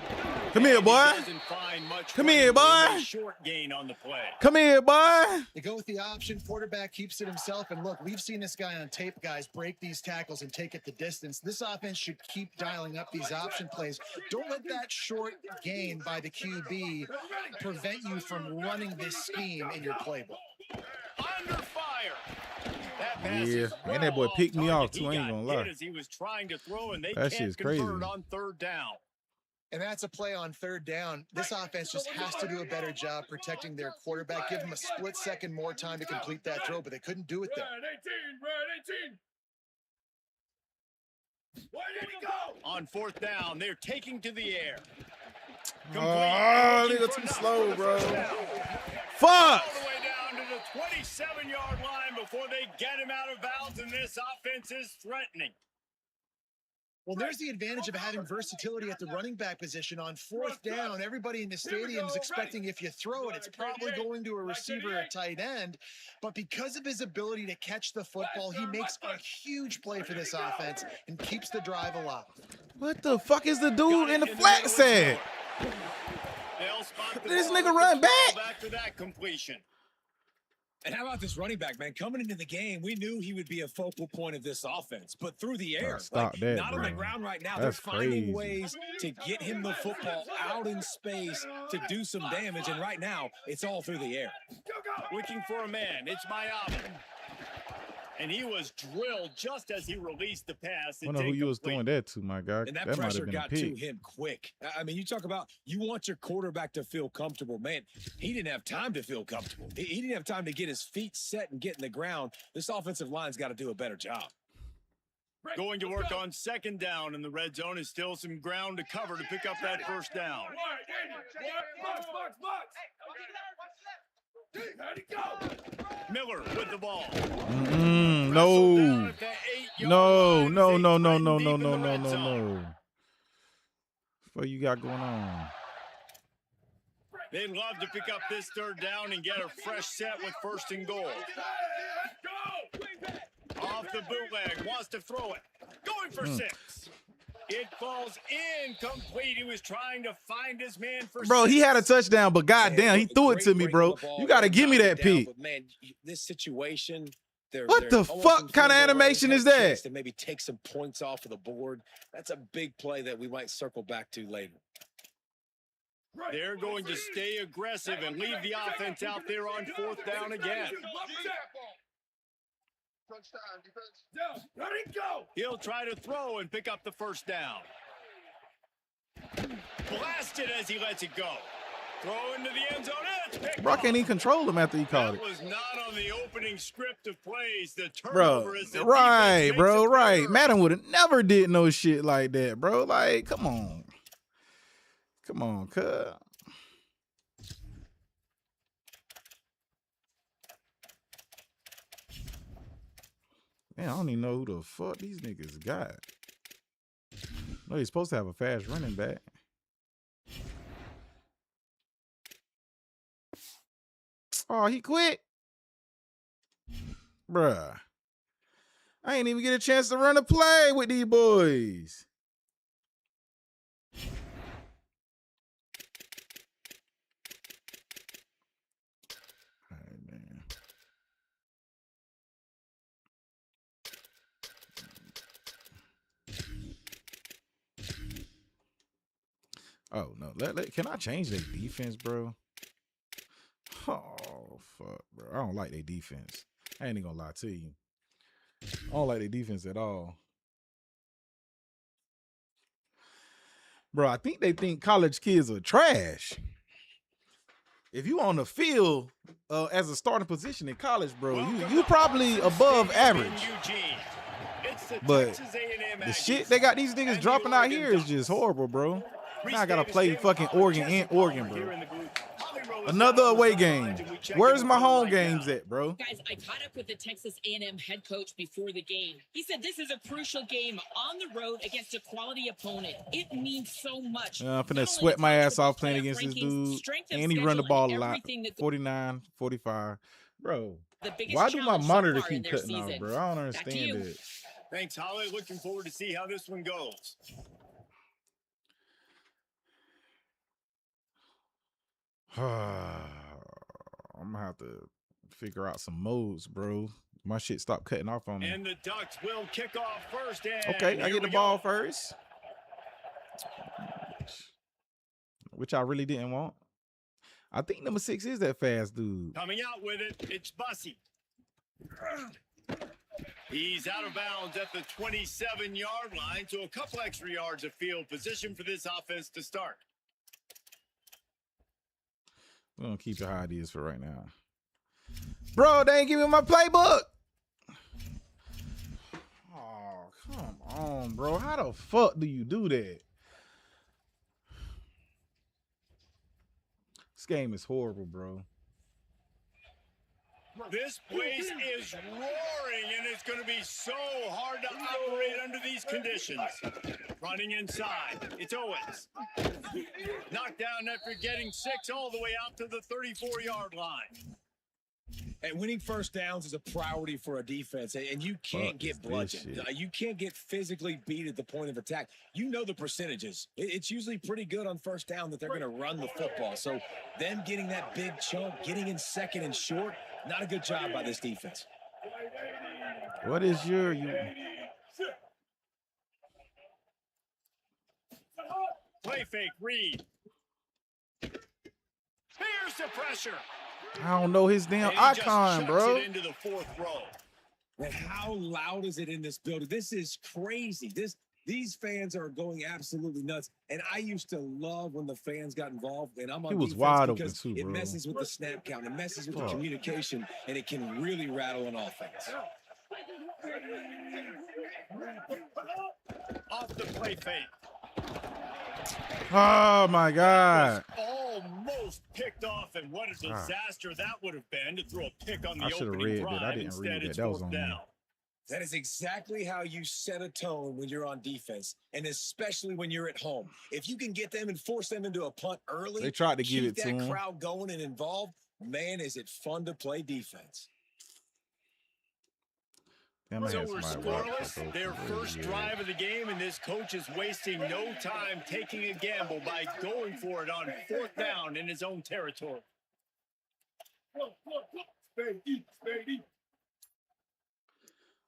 Come here, boy.
Doesn't find much.
Come here, boy.
Short gain on the play.
Come here, boy.
They go with the option. Quarterback keeps it himself. And look, we've seen this guy on tape, guys, break these tackles and take it the distance. This offense should keep dialing up these option plays. Don't let that short gain by the QB prevent you from running this scheme in your playbook.
Under fire. That pass
Yeah,
is
and that boy
well
picked me off,
targeted.
too. I ain't
He
gonna
got
lie.
hit as he was trying to throw, and they
That
can't
shit's crazy.
convert on third down.
And that's a play on third down. This offense just has to do a better job protecting their quarterback. Give them a split second more time to complete that throw, but they couldn't do it there.
Red 18. Where did he go?
On fourth down, they're taking to the air.
Oh,
Looking
nigga,
for
too
another
slow,
for the
bro.
first down.
Fuck.
All the way down to the 27-yard line before they get him out of bounds, and this offense is threatening.
Well, there's the advantage of having versatility at the running back position. On fourth down, everybody in the stadium is expecting if you throw it, it's probably going to a receiver or tight end. But because of his ability to catch the football, he makes a huge play for this offense and keeps the drive alive.
What the fuck is the dude in the flat set?
They'll spot the
This
ball
nigga
at the
run
12
back.
after that completion.
And how about this running back, man? Coming into the game, we knew he would be a focal point of this offense. But through the air,
stop that,
not on the
bro.
ground right now.
That's
They're finding
crazy.
ways to get him the football out in space to do some damage. And right now, it's all through the air.
Looking for a man. It's Miami. And he was drilled just as he released the pass.
I don't know who you was throwing that to, my guy.
And that
That might
pressure
have been a
got to
pick.
him quick. I mean, you talk about you want your quarterback to feel comfortable. Man, he didn't have time to feel comfortable. He didn't have time to get his feet set and get in the ground. This offensive line's got to do a better job.
Going to work on second down in the red zone is still some ground to cover to pick up that first down.
Box. How'd he go?
Miller with the ball.
No.
Down at the 8-yard
No,
line
no,
as they
no, no,
find
no,
deep
no,
in
no,
the
no,
red
no,
zone.
no. What you got going on?
They'd love to pick up this third down and get a fresh set with first and goal. Off the bootleg, wants to throw it. Going for 6. It falls incomplete. He was trying to find his man for
Bro,
6.
he had a touchdown, but goddamn, he threw it to me, bro. You got to give me that pick.
But man, this situation,
What the fuck kind of animation is that?
To maybe take some points off of the board. That's a big play that we might circle back to later.
They're going to stay aggressive and leave the offense out there on fourth down again. He'll try to throw and pick up the first down. Blasted as he lets it go. Throw into the end zone. And it's picked
Bro, I
off.
can't even control him after he caught
That
it.
was not on the opening script of plays. The
Bro,
turnover is the
right,
defense
bro,
makes a
right.
error.
Madden would have never did no shit like that, bro. Like, come on. Come on, cuz. Man, I don't even know who the fuck these niggas got. No, he's supposed to have a fast running back. Oh, he quit? Bruh. I ain't even get a chance to run a play with these boys. All right, man. Oh, no. Can I change their defense, bro? Oh, fuck, bro. I don't like their defense. I ain't even gonna lie to you. I don't like their defense at all. Bro, I think they think college kids are trash. If you on the field as a starting position in college, bro, you probably above average. But the shit they got these niggas dropping out here is just horrible, bro. Now I gotta play fucking Oregon and Oregon, bro.
throw is
Another
out on the
away
sidelines,
game.
and we check
Where's
in
my
with her
home
right
games
now.
at, bro?
Guys, I caught up with the Texas A&M head coach before the game. He said this is a crucial game on the road against a quality opponent. It means so much.
I'm finna
Not only
sweat
the
my
college
ass off
football
playing
playoff
against this
rankings,
dude.
strength of
And he run the
schedule, and
ball a lot.
everything that
49, 45. Bro,
the biggest
why do my
challenge so
monitor
far in
keep
their
cutting off,
season.
bro? I don't
Back to you.
understand it.
Thanks, Holly. Looking forward to see how this one goes.
I'm gonna have to figure out some modes, bro. My shit stopped cutting off on me.
And the Ducks will kick off first. And
Okay, I
here
get the
we
ball
go.
first, which I really didn't want. I think number 6 is that fast dude.
Coming out with it, it's Bussy. He's out of bounds at the 27-yard line, so a couple extra yards of field position for this offense to start.
We're gonna keep it how it is for right now. Bro, they ain't giving me my playbook. Oh, come on, bro. How the fuck do you do that? This game is horrible, bro.
This place is roaring, and it's going to be so hard to operate under these conditions. Running inside, it's Owens. Knocked down after getting 6 all the way out to the 34-yard line.
And winning first downs is a priority for a defense, and you can't get bludgeoned. You can't get physically beat at the point of attack. You know the percentages. It's usually pretty good on first down that they're going to run the football. So them getting that big chunk, getting in second and short, not a good job by this defense.
What is your
Play fake, Reed. Here's the pressure.
I don't know his damn
And he just
icon,
chucks
bro.
it into the 4th row.
And how loud is it in this building? This is crazy. These fans are going absolutely nuts. And I used to love when the fans got involved. And I'm on
He was
defense
wide open
because
too,
it
bro.
messes with the snap count. It messes with the
Fuck.
communication, and it can really rattle an offense.
Off the play fake.
Oh my God.
Almost picked off, and what a disaster that would have been to throw a pick on the
I should have
opening
read
drive.
that. I didn't
Instead,
read that.
it's
That was
4th
on me.
down.
That is exactly how you set a tone when you're on defense, and especially when you're at home. If you can get them and force them into a punt early,
They tried to give
keep
it to
that
him.
crowd going and involved, man, is it fun to play defense.
Damn,
So
ass
we're
might walk
scoreless.
back over.
Their first drive of the game, and this coach is wasting no time taking a gamble by going for it on 4th down in his own territory.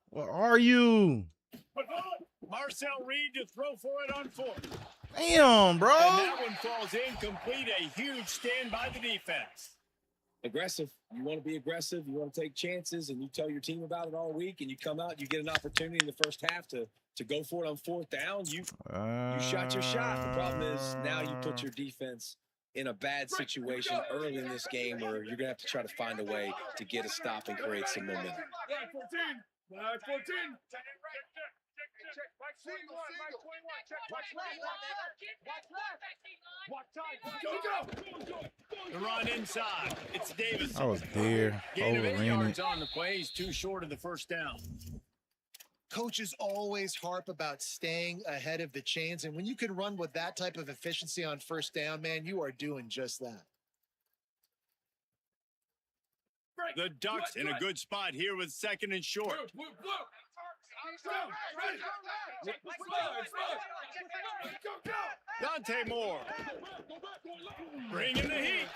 What are you?
Marcel Reed to throw for it on 4th.
Damn, bro.
And that one falls incomplete. A huge stand by the defense.
Aggressive. You want to be aggressive. You want to take chances, and you tell your team about it all week, and you come out, you get an opportunity in the first half to go for it on 4th down. You shot your shot. The problem is now you put your defense in a bad situation early in this game where you're going to have to try to find a way to get a stop and create some momentum.
Line 14. Line 14.
The run inside. It's Davis.
I was there.
Gain of 8
Overran
yards
it.
on the play. He's too short of the first down.
Coaches always harp about staying ahead of the chains, and when you can run with that type of efficiency on first down, man, you are doing just that.
The Ducks in a good spot here with 2nd and short. Dante Moore bringing the heat.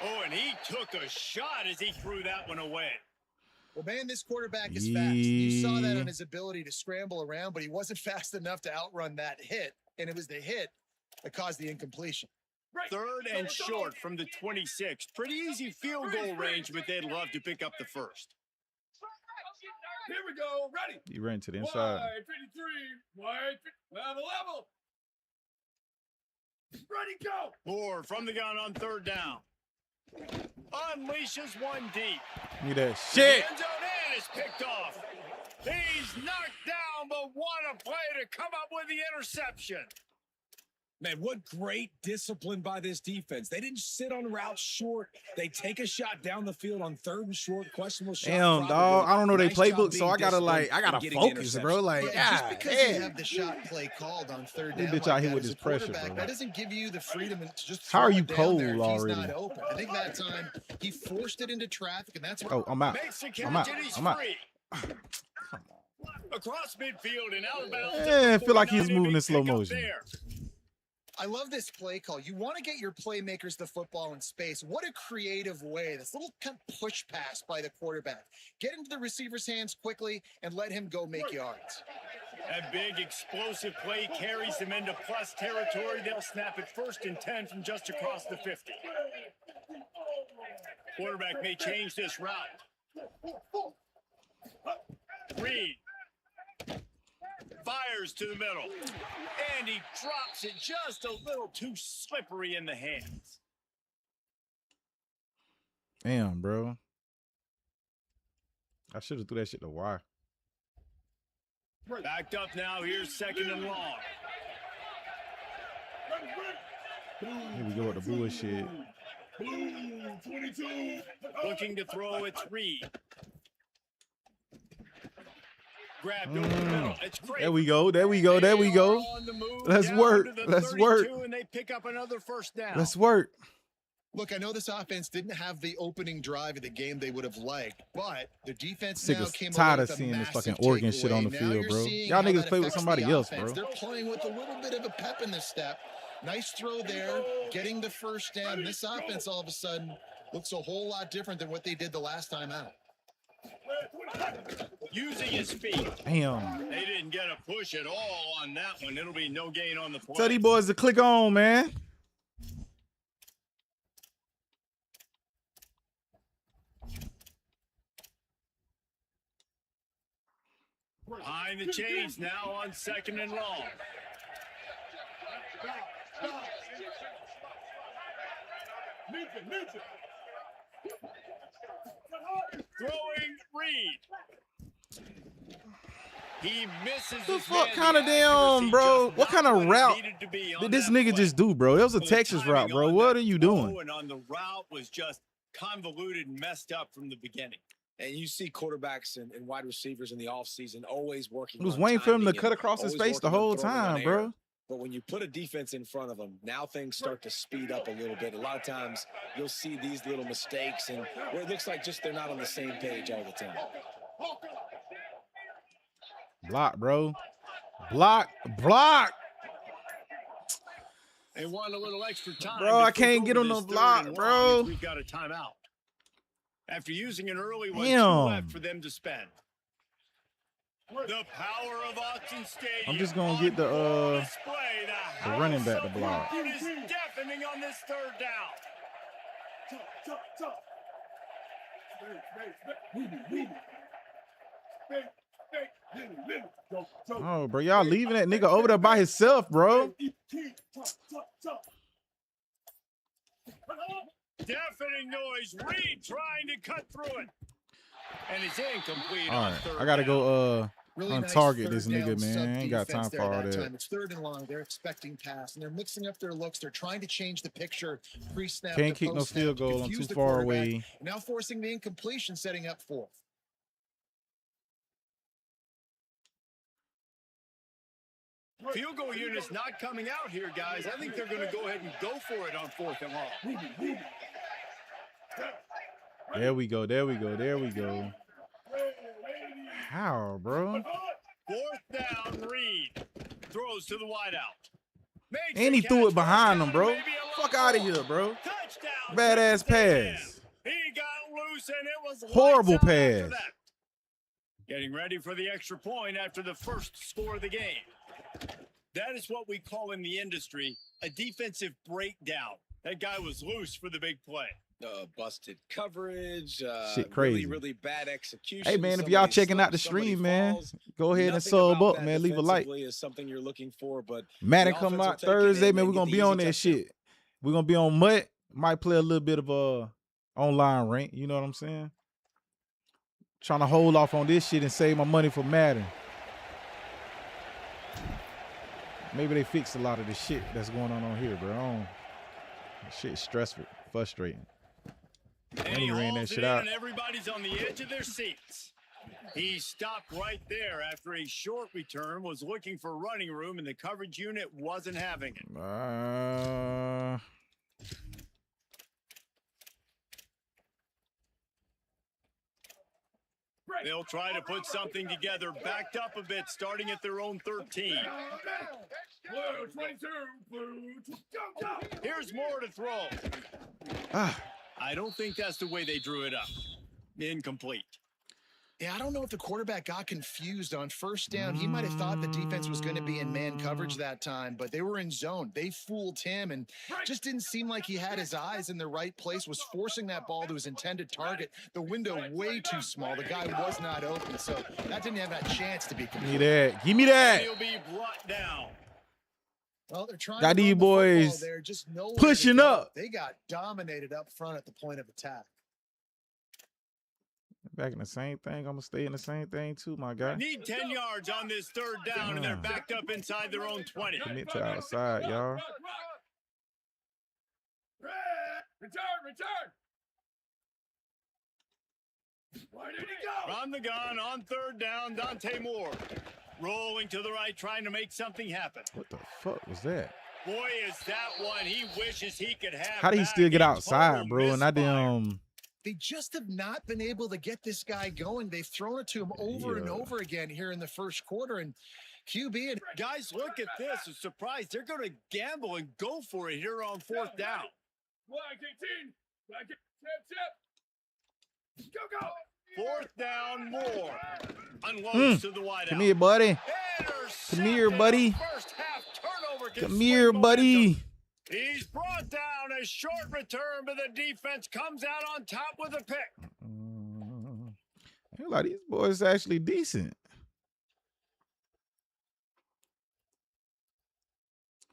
Oh, and he took a shot as he threw that one away.
Well, man, this quarterback is fast. You saw that on his ability to scramble around, but he wasn't fast enough to outrun that hit, and it was the hit that caused the incompletion.
3rd and short from the 26. Pretty easy field goal range, but they'd love to pick up the first.
Here we go. Ready.
He ran to the inside.
Wide 53. Wide. Level. Ready, go.
Moore from the gun on 3rd down. Unleashes one deep.
Give me that shit.
End zone and is picked off. He's knocked down, but what a play to come up with the interception.
Man, what great discipline by this defense. They didn't sit on routes short. They take a shot down the field on 3rd and short, questionable shot.
Damn, dog. I don't know their playbook, so I gotta focus, bro. Like,
just because you have the shot play called on 3rd down,
bitch out here with this pressure, bro.
That doesn't give you the freedom to just.
How are you
cold
already?
He's not open. I think that time he forced it into traffic, and that's.
Oh, I'm out. I'm out. I'm out.
Across midfield and out of bounds.
Yeah, I feel like he's moving in slow motion.
I love this play call. You want to get your playmakers the football in space. What a creative way. This little kind of push pass by the quarterback. Get into the receiver's hands quickly and let him go make yards.
That big explosive play carries them into plus territory. They'll snap it 1st and 10 from just across the 50. Quarterback may change this route. Reed fires to the middle, and he drops it just a little too slippery in the hands.
Damn, bro. I should have threw that shit to wire.
Backed up now. Here's 2nd and long.
Here we go with the bullshit.
Looking to throw, it's Reed. Grabbed over the middle. It's great.
There we go. There we go. There we go. Let's work. Let's work.
And they pick up another 1st down.
Let's work.
Look, I know this offense didn't have the opening drive of the game they would have liked, but the defense
Sick
now
of
came
tired
away
of
with a
seeing this
massive
fucking Oregon shit on the
takeaway.
field,
Now you're
bro.
seeing
Y'all
how
niggas
that
play with
affects
somebody
the
else,
offense.
bro.
They're playing with a little bit of a pep in the step. Nice throw there, getting the 1st down. This offense all of a sudden looks a whole lot different than what they did the last time out.
Using his feet.
Damn.
They didn't get a push at all on that one. It'll be no gain on the play.
Tell these boys to click on, man.
Behind the chains now on 2nd and long. Throwing Reed. He misses
The
his
fuck
man.
kind of
The
damn,
accuracy
bro?
just
What kind
not
of
what it
route
needed to be
did
on
this
that
nigga
play.
just do, bro? It was a
The
Texas
timing
route, bro.
on
What
that
are you
throw
doing?
And on the route was just convoluted and messed up from the beginning.
And you see quarterbacks and wide receivers in the offseason always working.
It was
on
waiting for him to
timing
cut
and
across his
always
face the
working on
whole
throwing on
time,
air.
bro.
But when you put a defense in front of them, now things start to speed up a little bit. A lot of times you'll see these little mistakes and where it looks like just they're not on the same page all the time.
Block, bro. Block. Block.
They want a little extra time.
Bro,
to
I can't
flip
get
over
on the
this 3rd
block,
and
bro.
long if we've got a timeout. After using an early one, 2
Damn.
left for them to spend. The power of Austin Stadium.
I'm just gonna get the
on display. The
running back
house
to block.
of It is deafening on this 3rd down.
Oh, bro, y'all leaving that nigga over there by himself, bro.
Deafening noise. Reed trying to cut through it. And it's incomplete.
All
on
right,
3rd
I gotta
down.
go
Really
on
nice
target
3rd
this
down
nigga, man. I ain't got time
sub-defense
for all
there
that.
It's 3rd and long. They're expecting pass, and they're mixing up their looks. They're trying to change the picture pre-snap.
Can't
to
kick no
post-snap
field
to
goal. I'm
confuse
too
the
far
quarterback.
away.
Now forcing the incompletion, setting up 4th.
Field goal units not coming out here, guys. I think they're going to go ahead and go for it on 4th and long.
There we go. There we go. There we go. How, bro?
4th down, Reed throws to the wideout.
And he threw it behind him, bro. Fuck out of here, bro.
Touchdown.
Badass pass.
He got loose and it was
Horrible
lights out after
pass.
that. Getting ready for the extra point after the first score of the game. That is what we call in the industry a defensive breakdown. That guy was loose for the big play.
Busted coverage,
Shit crazy.
really bad execution.
Hey, man, if y'all checking out the stream, man, go ahead and sub up, man. Leave a like.
Is something you're looking for, but
Madden come out Thursday, man. We're going to be on that shit. We're going to be on Mutt. Might play a little bit of online rank. You know what I'm saying? Trying to hold off on this shit and save my money for Madden. Maybe they fixed a lot of the shit that's going on here, bro. Shit's stressful, frustrating.
And he ran that shit out. And everybody's on the edge of their seats. He stopped right there after a short return, was looking for running room, and the coverage unit wasn't having it. They'll try to put something together, backed up a bit, starting at their own 13. Here's more to throw. I don't think that's the way they drew it up. Incomplete.
Yeah, I don't know if the quarterback got confused on first down. He might have thought the defense was going to be in man coverage that time, but they were in zone. They fooled him and just didn't seem like he had his eyes in the right place, was forcing that ball to his intended target. The window way too small. The guy was not open, so that didn't have that chance to be complete.
Give me that. Give me that.
He'll be brought down.
Well, they're trying
got
to
these boys
there, just
pushing up.
They got dominated up front at the point of attack.
Back in the same thing. I'm going to stay in the same thing too, my guy.
Need 10 yards on this third down, and they're backed up inside their own 20.
Commit to outside, y'all.
Return. Where did he go?
From the gun on third down, Dante Moore. Rolling to the right, trying to make something happen.
What the fuck was that?
Boy, is that one he wishes he could have.
How did he still get outside, bro? And I didn't...
They just have not been able to get this guy going. They've thrown it to him over and over again here in the first quarter. And QB and
guys, look at this. A surprise. They're going to gamble and go for it here on fourth down.
Go.
Fourth down, Moore. Unloads to the wideout.
Come here, buddy. Come here, buddy.
First half turnover.
Come here, buddy.
He's brought down a short return, but the defense comes out on top with a pick.
I feel like these boys actually decent.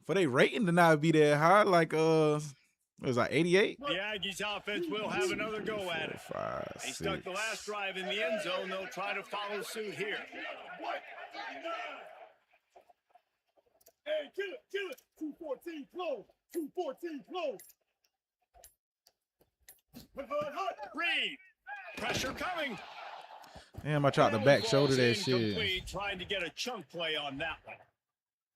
For they rating to not be that high, like it was like 88.
The Aggies offense will have another go at it.
5,
they
6.
stuck the last drive in the end zone. They'll try to follow suit here.
Hey, kill it. 214 close. 214 close.
Reed. Pressure coming.
Damn, I tried to back shoulder that shit.
Trying to get a chunk play on that one.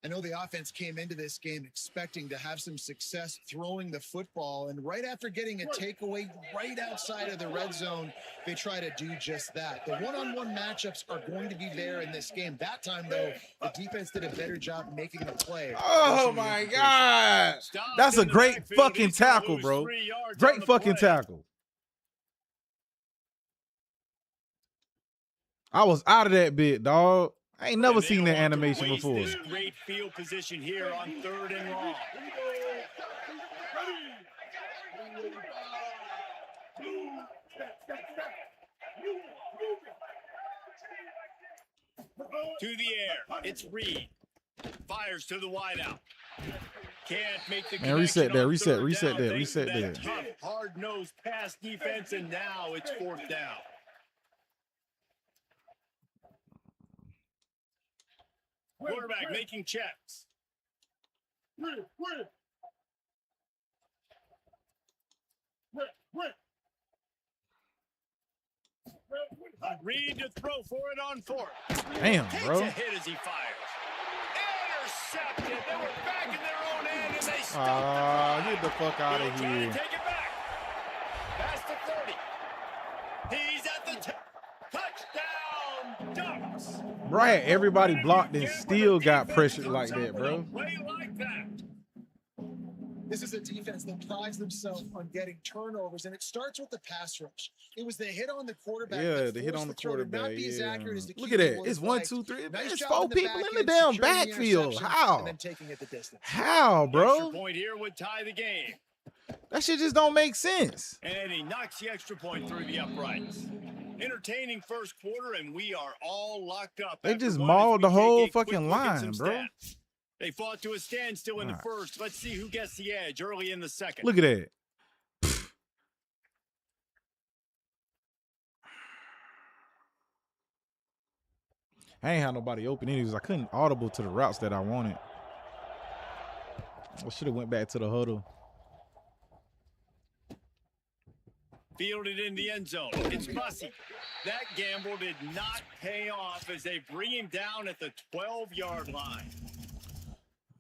I know the offense came into this game expecting to have some success throwing the football, and right after getting a takeaway right outside of the red zone, they try to do just that. The one-on-one matchups are going to be there in this game. That time, though, the defense did a better job making the play.
Oh, my God. That's a great fucking tackle, bro. Great fucking tackle. I was out of that bit, dog. I ain't never seen that animation before.
This great field position here on third and long. To the air. It's Reed. Fires to the wideout. Can't make the connection.
Reset that.
Tough, hard-nosed pass defense, and now it's fourth down. Quarterback making checks. Reed to throw for it on fourth.
Damn, bro.
Takes a hit as he fires. Intercepted. They were back in their own end, and they stopped.
Get the fuck out of here.
Take it back. Past the 30. He's at the touchdown. Ducks.
Bro, I had everybody blocked and still got pressured like that, bro.
Play like that.
This is a defense that prides themselves on getting turnovers, and it starts with the pass rush. It was the hit on the quarterback.
Yeah, the hit on the quarterback.
Yeah.
Look at that. It's 1, 2, 3. It's 4 people in the damn backfield. How?
And then taking it the distance.
How, bro?
Point here would tie the game.
That shit just don't make sense.
And he knocks the extra point through the uprights. Entertaining first quarter, and we are all locked up.
They just mauled the whole fucking line, bro.
They fought to a standstill in the first. Let's see who gets the edge early in the second.
Look at that. I ain't had nobody open anyways. I couldn't audible to the routes that I wanted. I should have went back to the huddle.
Fielded in the end zone. It's Bussy. That gamble did not pay off as they bring him down at the 12-yard line.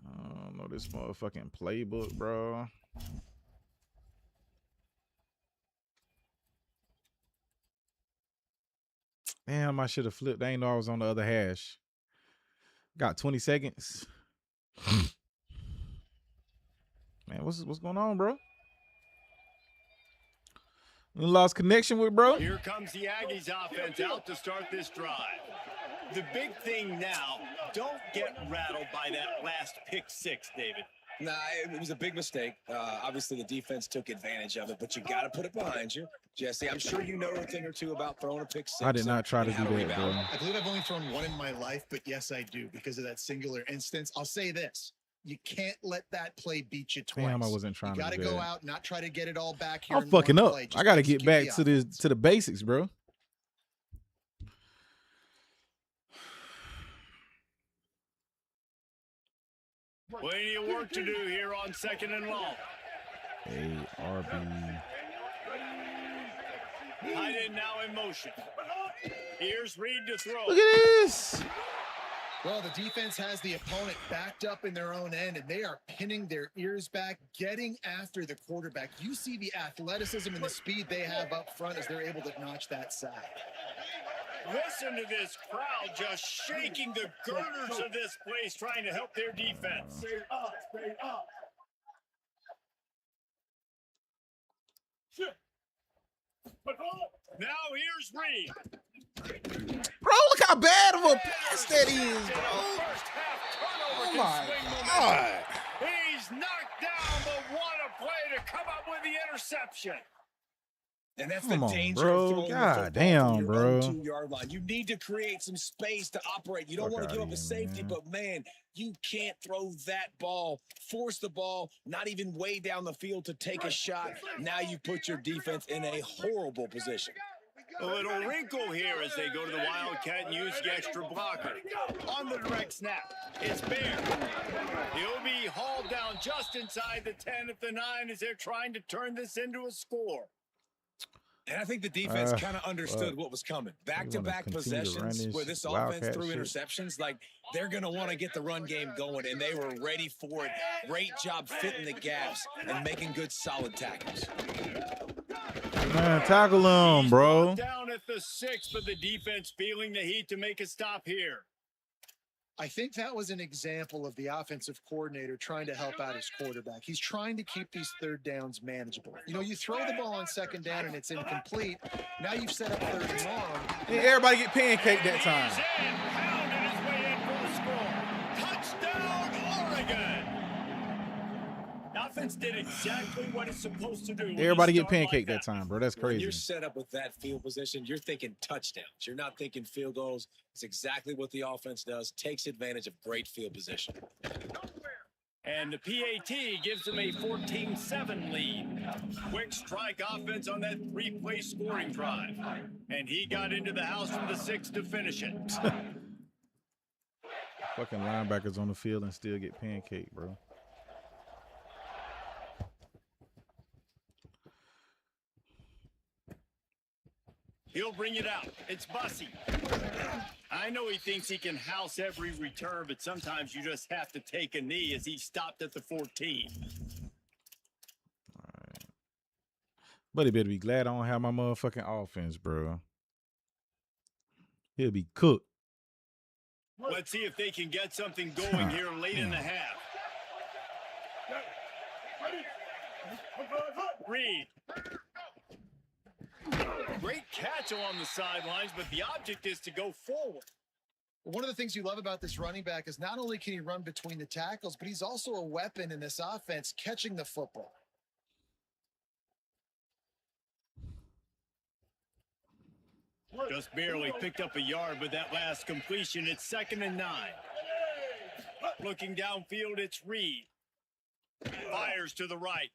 I don't know this motherfucking playbook, bro. Damn, I should have flipped. I ain't know I was on the other hash. Got 20 seconds. Man, what's going on, bro? You lost connection with bro?
Here comes the Aggies offense out to start this drive. The big thing now, don't get rattled by that last pick six, David.
Nah, it was a big mistake. Obviously, the defense took advantage of it, but you got to put it behind you. Jesse, I'm sure you know a thing or two about throwing a pick six.
I did not try to do that, bro.
I believe I've only thrown one in my life, but yes, I do because of that singular instance. I'll say this. You can't let that play beat you twice.
Damn, I wasn't trying to do that.
You got to go out, not try to get it all back here.
I'm fucking up. I got to get back to the basics, bro.
Plenty of work to do here on 2nd and long.
ARB.
Tight end now in motion. Here's Reed to throw.
Look at this.
Well, the defense has the opponent backed up in their own end, and they are pinning their ears back, getting after the quarterback. You see the athleticism and the speed they have up front as they're able to notch that sack.
Listen to this crowd just shaking the girders of this place, trying to help their defense.
Stay up, stay up. Shit.
Now here's Reed.
Bro, look how bad of a pass that is, bro.
First half turnover
Oh
can
my
swing momentum.
God.
He's knocked down, but what a play to come up with the interception.
And that's
Come
the
on,
danger
bro.
of throwing the
God
football
damn,
from your
bro.
own 2-yard line. You need to create some space to operate. You don't
Fuck
want to give up
outta
a
here,
safety,
man.
but man, you can't throw that ball, force the ball, not even way down the field to take a shot. Now you put your defense in a horrible position.
A little wrinkle here as they go to the Wildcat and use the extra blocker. On the direct snap, it's Bear. He'll be hauled down just inside the 10 at the 9 as they're trying to turn this into a score.
And I think the defense kind of understood what was coming. Back-to-back possessions where this offense threw interceptions, like they're going to want to get the run game going, and they were ready for it. Great job fitting the gaps and making good, solid tackles.
Man, tackle him, bro.
Down at the 6, but the defense feeling the heat to make a stop here.
I think that was an example of the offensive coordinator trying to help out his quarterback. He's trying to keep these third downs manageable. You know, you throw the ball on 2nd down and it's incomplete. Now you've set up 3rd and long.
Yeah, everybody get pancaked that time.
He's in, pounded his way in for a score. Touchdown, Oregon. Offense did exactly what it's supposed to do.
Everybody get pancaked that time, bro. That's
When
crazy.
you're set up with that field position, you're thinking touchdowns. You're not thinking field goals. It's exactly what the offense does, takes advantage of great field position.
And the PAT gives them a 14-7 lead. Quick strike offense on that 3-play scoring drive. And he got into the house from the 6 to finish it.
Fucking linebackers on the field and still get pancaked, bro.
He'll bring it out. It's Bussy. I know he thinks he can house every return, but sometimes you just have to take a knee as he stopped at the 14.
All right. But he better be glad I don't have my motherfucking offense, bro. He'll be cooked.
Let's see if they can get something going here late in the half. Reed. Great catch along the sidelines, but the object is to go forward.
One of the things you love about this running back is not only can he run between the tackles, but he's also a weapon in this offense, catching the football.
Just barely picked up a yard with that last completion. It's 2nd and 9. Looking downfield, it's Reed. Fires to the right.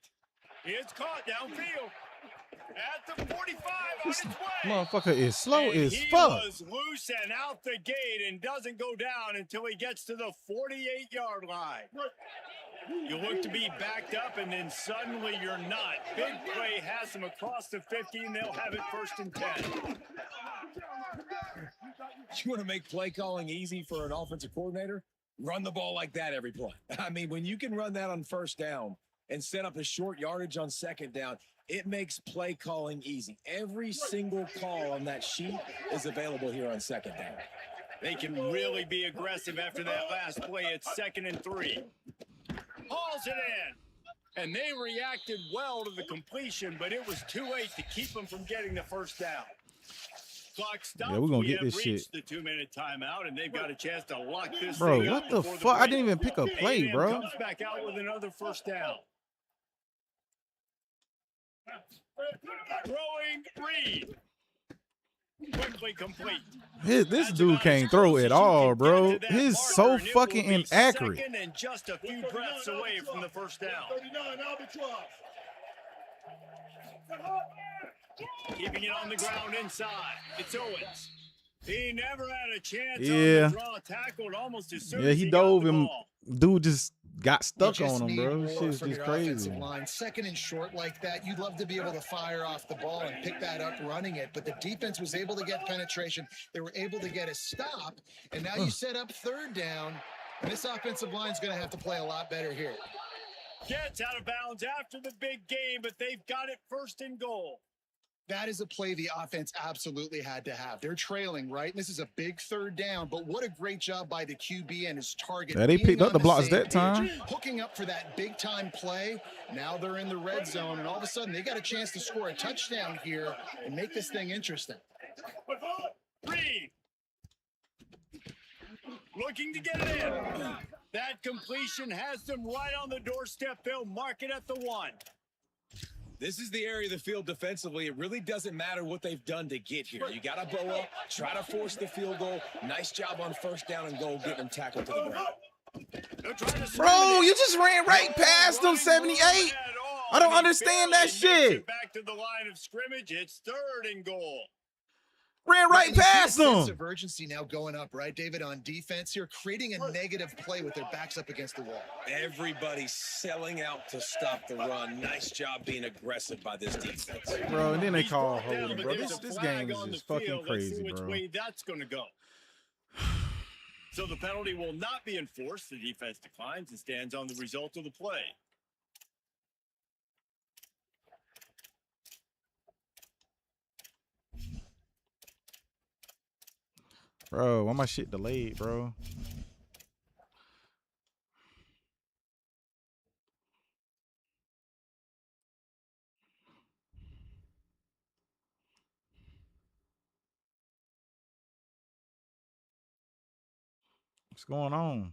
It's caught downfield. At the 45 on its way.
Motherfucker is slow
And
as
he
fuck.
was loose and out the gate and doesn't go down until he gets to the 48-yard line. You look to be backed up, and then suddenly you're not. Big play has them across the 50, and they'll have it 1st and 10.
You want to make play calling easy for an offensive coordinator? Run the ball like that every play. I mean, when you can run that on 1st down and set up a short yardage on 2nd down, it makes play calling easy. Every single call on that sheet is available here on 2nd down.
They can really be aggressive after that last play. It's 2nd and 3. Hauls it in. And they reacted well to the completion, but it was too late to keep them from getting the 1st down. Clock stops.
Yeah, we're gonna
We
get
have
this
reached
shit.
the 2-minute timeout, and they've got a chance to lock this
Bro,
thing
what
up
the
before
fuck? I
break.
didn't even pick a play,
A&M
bro.
comes back out with another 1st down. Throwing Reed. Quickly complete.
This dude can't throw at all, bro. He's so fucking inaccurate.
2nd and just a few breaths away from the 1st down.
39 Albatross.
Keeping it on the ground inside. It's Owens. He never had a chance
Yeah.
on the draw tackle almost as soon
Yeah,
as
he
he
dove
got the
him.
ball.
Dude just got stuck
You just
on him,
need
bro.
more
Shit's
from
just
your
crazy.
offensive line. 2nd and short like that, you'd love to be able to fire off the ball and pick that up running it, but the defense was able to get penetration. They were able to get a stop, and now you set up 3rd down, and this offensive line is going to have to play a lot better here.
Gets out of bounds after the big game, but they've got it 1st and goal.
That is a play the offense absolutely had to have. They're trailing, right? And this is a big 3rd down, but what a great job by the QB and his target.
Yeah, they
being
picked up
on
the blocks
same
that
page,
time.
hooking up for that big-time play. Now they're in the red zone, and all of a sudden they got a chance to score a touchdown here and make this thing interesting.
Reed. Looking to get it in. That completion has them right on the doorstep. They'll mark it at the 1.
This is the area of the field defensively. It really doesn't matter what they've done to get here. You got to bow up, try to force the field goal. Nice job on 1st down and goal, getting them tackled to the ground.
Bro, you just ran right past him, 78. I don't understand that shit.
Back to the line of scrimmage. It's 3rd and goal.
Ran right
And you see
past
a sense
him.
of urgency now going up, right, David, on defense here, creating a negative play with their backs up against the wall.
Everybody's selling out to stop the run. Nice job being aggressive by this defense.
Bro, and then they
He's
call
brought down,
holding,
but
bro.
there's
This
a
game
flag
is
on
just
the
fucking
field. Let's see
crazy,
which
bro.
way that's going to go. So the penalty will not be enforced. The defense declines and stands on the result of the play.
Bro, why my shit delayed, bro? What's going on?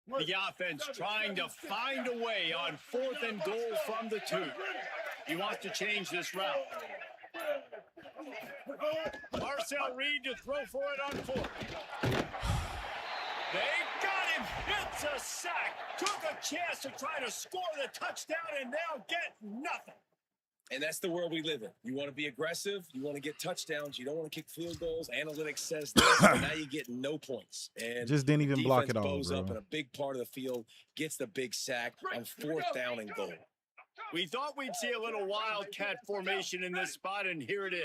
The offense trying to find a way on 4th and goal from the 2. He wants to change this route. Marcel Reed to throw for it on 4th. They got him. It's a sack. Took a chance to try to score the touchdown, and they'll get nothing.
And that's the world we live in. You want to be aggressive. You want to get touchdowns. You don't want to kick field goals. Analytics says this, and now you get no points. And
Just didn't even block it all,
bows
bro.
up in a big part of the field, gets the big sack on 4th down and goal.
We thought we'd see a little wildcat formation in this spot, and here it is.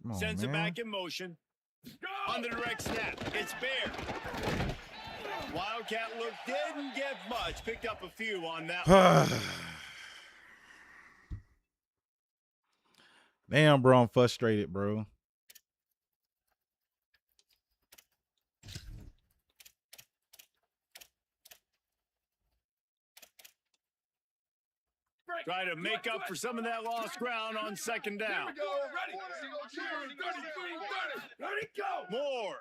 Come on,
Sends it
man.
back in motion. On the direct snap, it's Bear. Wildcat look didn't get much. Picked up a few on that one.
Damn, bro, I'm frustrated, bro.
Try to make up for some of that lost ground on 2nd down. Moore.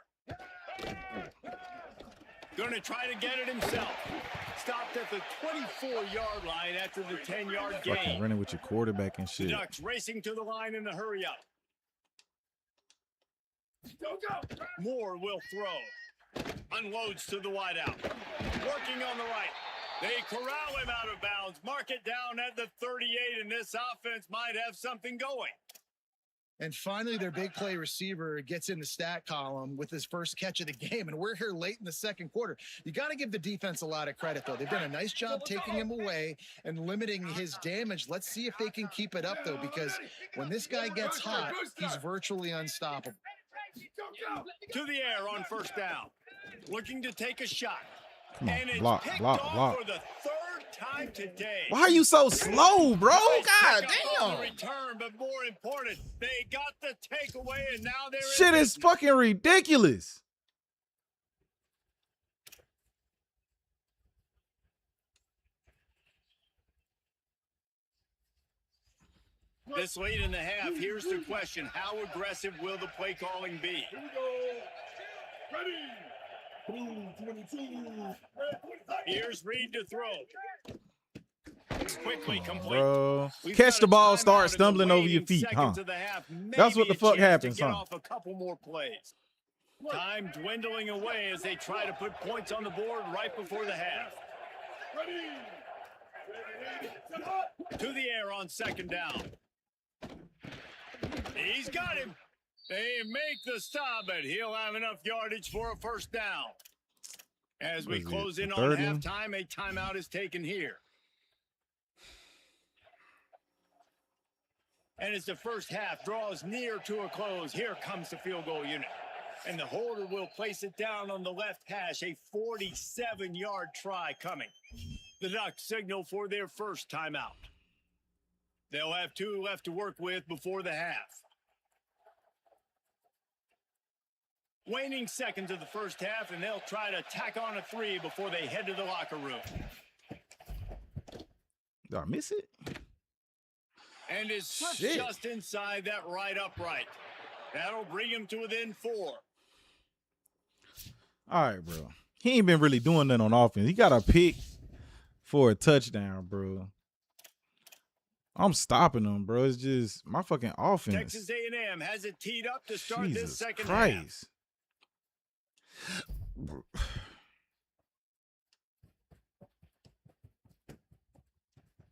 Gonna try to get it himself. Stopped at the 24-yard line after the 10-yard
Fucking
gain.
running with your quarterback and
The
shit.
Ducks racing to the line in a hurry up. Moore will throw. Unloads to the wideout. Working on the right. They corral him out of bounds. Mark it down at the 38, and this offense might have something going.
And finally, their big play receiver gets in the stat column with his first catch of the game. And we're here late in the second quarter. You got to give the defense a lot of credit, though. They've done a nice job taking him away and limiting his damage. Let's see if they can keep it up, though, because when this guy gets hot, he's virtually unstoppable.
To the air on first down. Looking to take a shot.
Come on,
And it's
block,
picked
block,
off
block.
for the third time today.
Why are you so slow, bro?
Nice
God
pickup on the
damn.
return, but more important, they got the takeaway, and now they're in
Shit is
business.
fucking ridiculous.
This late in the half, here's the question. How aggressive will the play calling be?
Here we go. Ready. Blue 22. Red 25.
Here's Reed to throw. Quickly complete.
Bro.
We've
Catch
got
the
a
ball,
timeout
start
in the
stumbling over your
waning
feet, huh?
seconds of the half.
That's what
Maybe
the
a
fuck
chance
happens,
to get
huh?
off a couple more plays. Time dwindling away as they try to put points on the board right before the half.
Ready.
To the air on second down. He's got him. They make the stop, but he'll have enough yardage for a first down. As we
Was it
close in on
third and-
halftime, a timeout is taken here. And as the first half draws near to a close, here comes the field goal unit. And the holder will place it down on the left hash, a 47-yard try coming. The Ducks signal for their first timeout. They'll have 2 left to work with before the half. Waning seconds of the first half, and they'll try to tack on a 3 before they head to the locker room.
Did I miss it?
And his foot's
Shit.
just inside that right upright. That'll bring him to within 4.
All right, bro. He ain't been really doing nothing on offense. He got a pick for a touchdown, bro. I'm stopping him, bro. It's just my fucking offense.
Texas A&M has it teed up to start this
Jesus
second half.
Christ.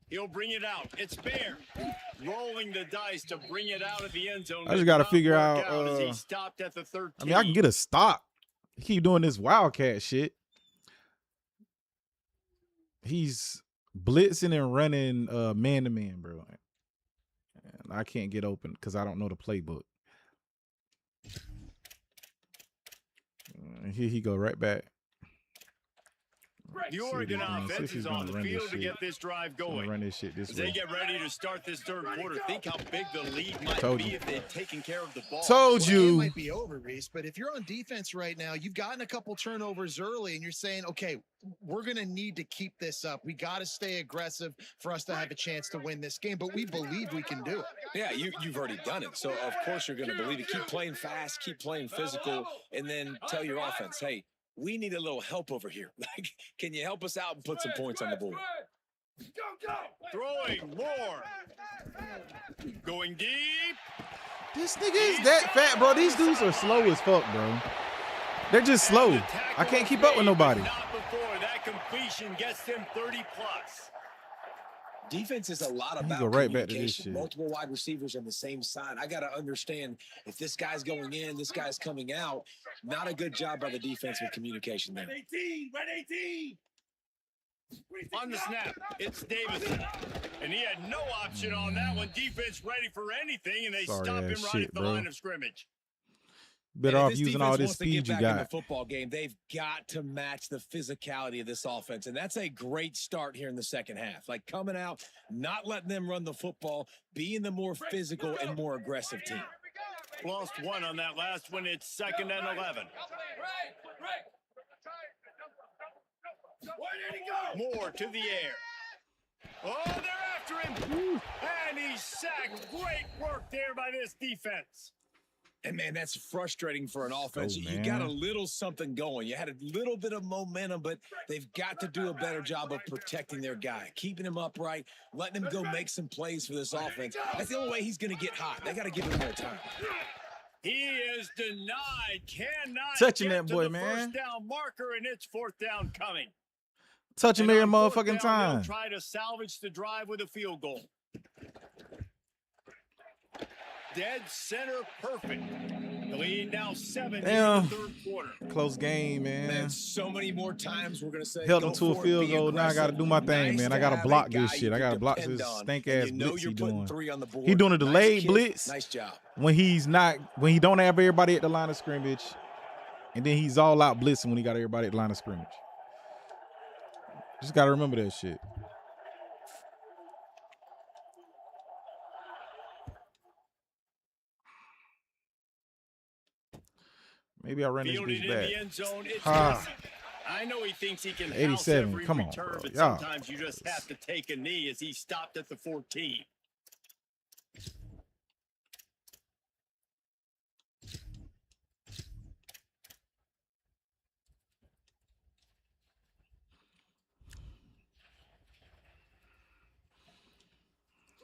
He'll bring it out. It's Bear rolling the dice to bring it out of the end zone.
I just got to
Did not
figure
work
out.
as he stopped at the 13.
I mean, I can get a stop. He keep doing this Wildcat shit. He's blitzing and running man-to-man, bro. And I can't get open because I don't know the playbook. Here he go right back.
The Oregon
See if he's
offense is
gonna
on the
run this
field to
shit.
get this drive
Gonna
going.
run this shit this
As they
way.
get ready to start this third quarter, think how big the lead might
Told
be
you.
if they'd taken care of the ball.
Told
Well, it
you.
might be over, Reese, but if you're on defense right now, you've gotten a couple turnovers early and you're saying, okay, we're going to need to keep this up. We got to stay aggressive for us to have a chance to win this game, but we believe we can do it.
Yeah, you've already done it. So, of course, you're going to believe it. Keep playing fast, keep playing physical, and then tell your offense, hey, we need a little help over here. Like, can you help us out and put some points on the board?
Throwing more. Going deep.
This nigga is that fat, bro. These dudes are slow as fuck, bro. They're just slow. I can't keep up with nobody.
Not before. That completion gets them 30 plus.
Defense is a lot about
go right back to this
communication.
shit.
Multiple wide receivers on the same side. I got to understand if this guy's going in, this guy's coming out. Not a good job by the defense with communication there.
Red 18.
On the snap, it's Davidson. And he had no option on that one. Defense ready for anything, and they
Sorry
stop him
ass
right
shit,
at the
bro.
line of scrimmage.
Better
And
off
if
using
defense
all this
wants to get
speed you
back in the
got.
football game, they've got to match the physicality of this offense. And that's a great start here in the second half. Like coming out, not letting them run the football, being the more physical and more aggressive team.
Lost one on that last one. It's 2nd and 11. Moore to the air. Oh, they're after him. And he's sacked. Great work there by this defense.
And, man, that's frustrating for an offense.
Oh,
You got a
man.
little something going. You had a little bit of momentum, but they've got to do a better job of protecting their guy, keeping him upright, letting him go make some plays for this offense. That's the only way he's going to get hot. They got to give him more time.
He is denied. Cannot
Touching
get
that
to
boy,
the
man.
first down marker, and it's 4th down coming.
Touch him
And
every
on 4th
motherfucking
down, they'll
time.
try to salvage the drive with a field goal. dead center perfect. The lead now 7
Damn.
in the third quarter.
Close game, man.
Man, so many more times we're gonna say
Held
go
him to a
for it,
field
be
goal. Now I got to
aggressive.
do my thing,
Nice
man. I
to
got to
have a
block
guy
this
you
shit. I
can
got to block
depend
this
on,
stank
and
ass
you know
blitz
you're
he
putting
doing.
3 on the board.
He doing a
Nice
delayed
kid.
blitz
Nice job.
when he don't have everybody at the line of scrimmage, and then he's all out blitzing when he got everybody at the line of scrimmage. Just got to remember that shit. Maybe I ran this
Fielded
bitch
in
back.
the end zone. It's
Ah.
Wilson. I know he thinks he can
87.
house every
Come on,
return,
bro.
but
Yeah.
sometimes you just have to take a knee as he stopped at the 14.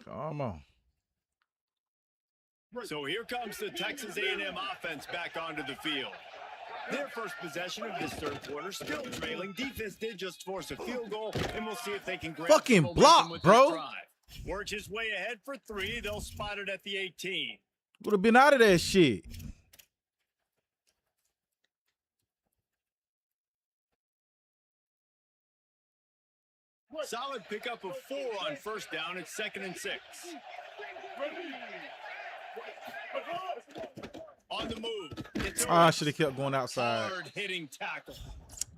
Come on.
So here comes the Texas A&M offense back onto the field. Their first possession of this third quarter, still trailing. Defense did just force a field goal, and we'll see if they can grab
Fucking
some momentum
block,
with
bro.
this drive. Works his way ahead for 3. They'll spot it at the 18.
Would have been out of that shit.
Solid pickup of 4 on first down. It's 2nd and 6. On the move. It's
I should have kept going outside.
hard-hitting tackle.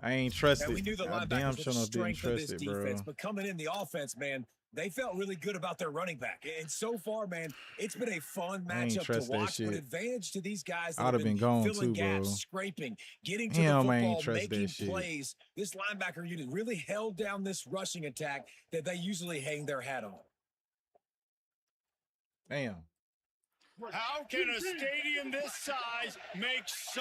I ain't trusted.
And we knew the
I
linebackers
damn
were
sure
the
enough didn't
strength of this
trust it, bro.
defense, but coming in the offense, man, they felt really good about their running back. And so far, man, it's been a fun
I ain't
matchup to
trust that
watch. But
shit.
advantage to these guys that
I'd have been gone
filling
too,
gaps,
bro.
scraping, getting to
Damn,
the
I ain't
football,
trust that
making
shit.
plays. This linebacker unit really held down this rushing attack that they usually hang their hat on.
Damn.
How can a stadium this size make so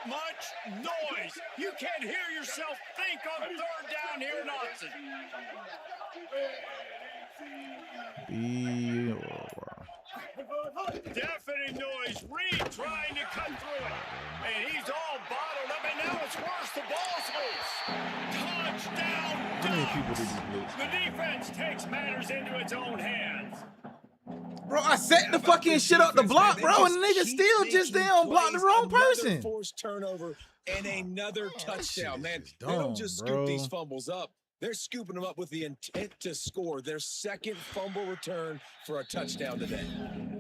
much noise? You can't hear yourself think on third down here in Austin. Deafening noise. Reed trying to cut through it. And he's all bottled up, and now it's worse. The ball's loose. Touchdown.
How many people did he blitz?
The defense takes matters into its own hands.
Bro, I set the fucking shit up the block, bro, and the nigga still just damn blocked the wrong person.
Forced turnover and another touchdown, man.
is
They don't
dumb,
just
bro.
scoop these fumbles up. They're scooping them up with the intent to score. Their second fumble return for a touchdown today.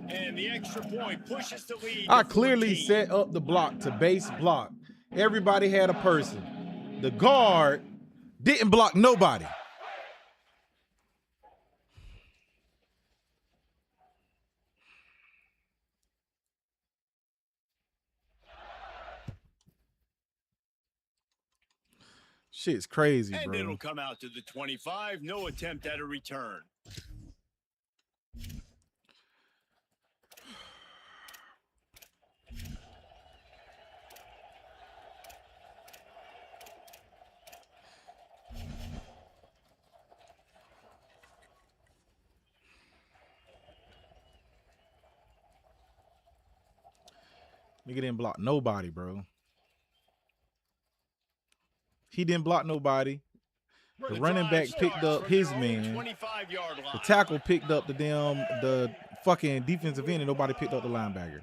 And the extra point pushes the lead.
I
to
clearly
14.
set up the block to base block. Everybody had a person. The guard didn't block nobody. Shit's crazy,
And
bro.
it'll come out to the 25. No attempt at a return.
Nigga didn't block nobody, bro. He didn't block nobody. The running back picked up his man.
25-yard line.
The tackle picked up the fucking defensive end, and nobody picked up the linebacker.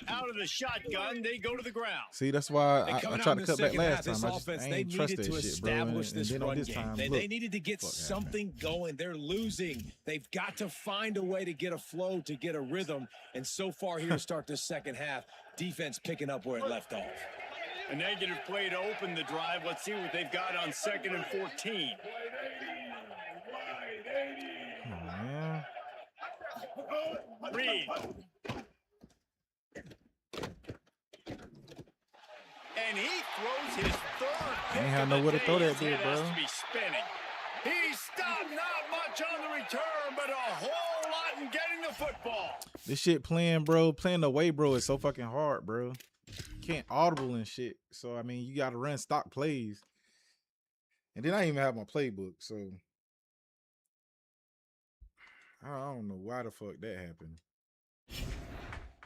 Out of the shotgun, they go to the ground.
See, that's why I
Coming
tried
out
to
in
cut
the
back
second
last
half,
time.
this
I just
offense,
I
they
ain't trust
needed
that
to
shit, bro.
establish
And
this
then
run
on this
game.
time,
They
look,
needed to get
fuck happened.
something going. They're losing. They've got to find a way to get a flow, to get a rhythm. And so far here to start this second half, defense picking up where it left off.
A negative play to open the drive. Let's see what they've got on 2nd and 14.
Come on, man.
Reed. And he throws his third pick
Ain't had
of the
nowhere to
day.
throw that
His head
bit, bro.
has to be spinning. He stopped not much on the return, but a whole lot in getting the football.
This shit playing, bro. Playing away, bro, is so fucking hard, bro. Can't audible and shit. So I mean, you gotta run stock plays. And then I didn't even have my playbook, so I don't know why the fuck that happened.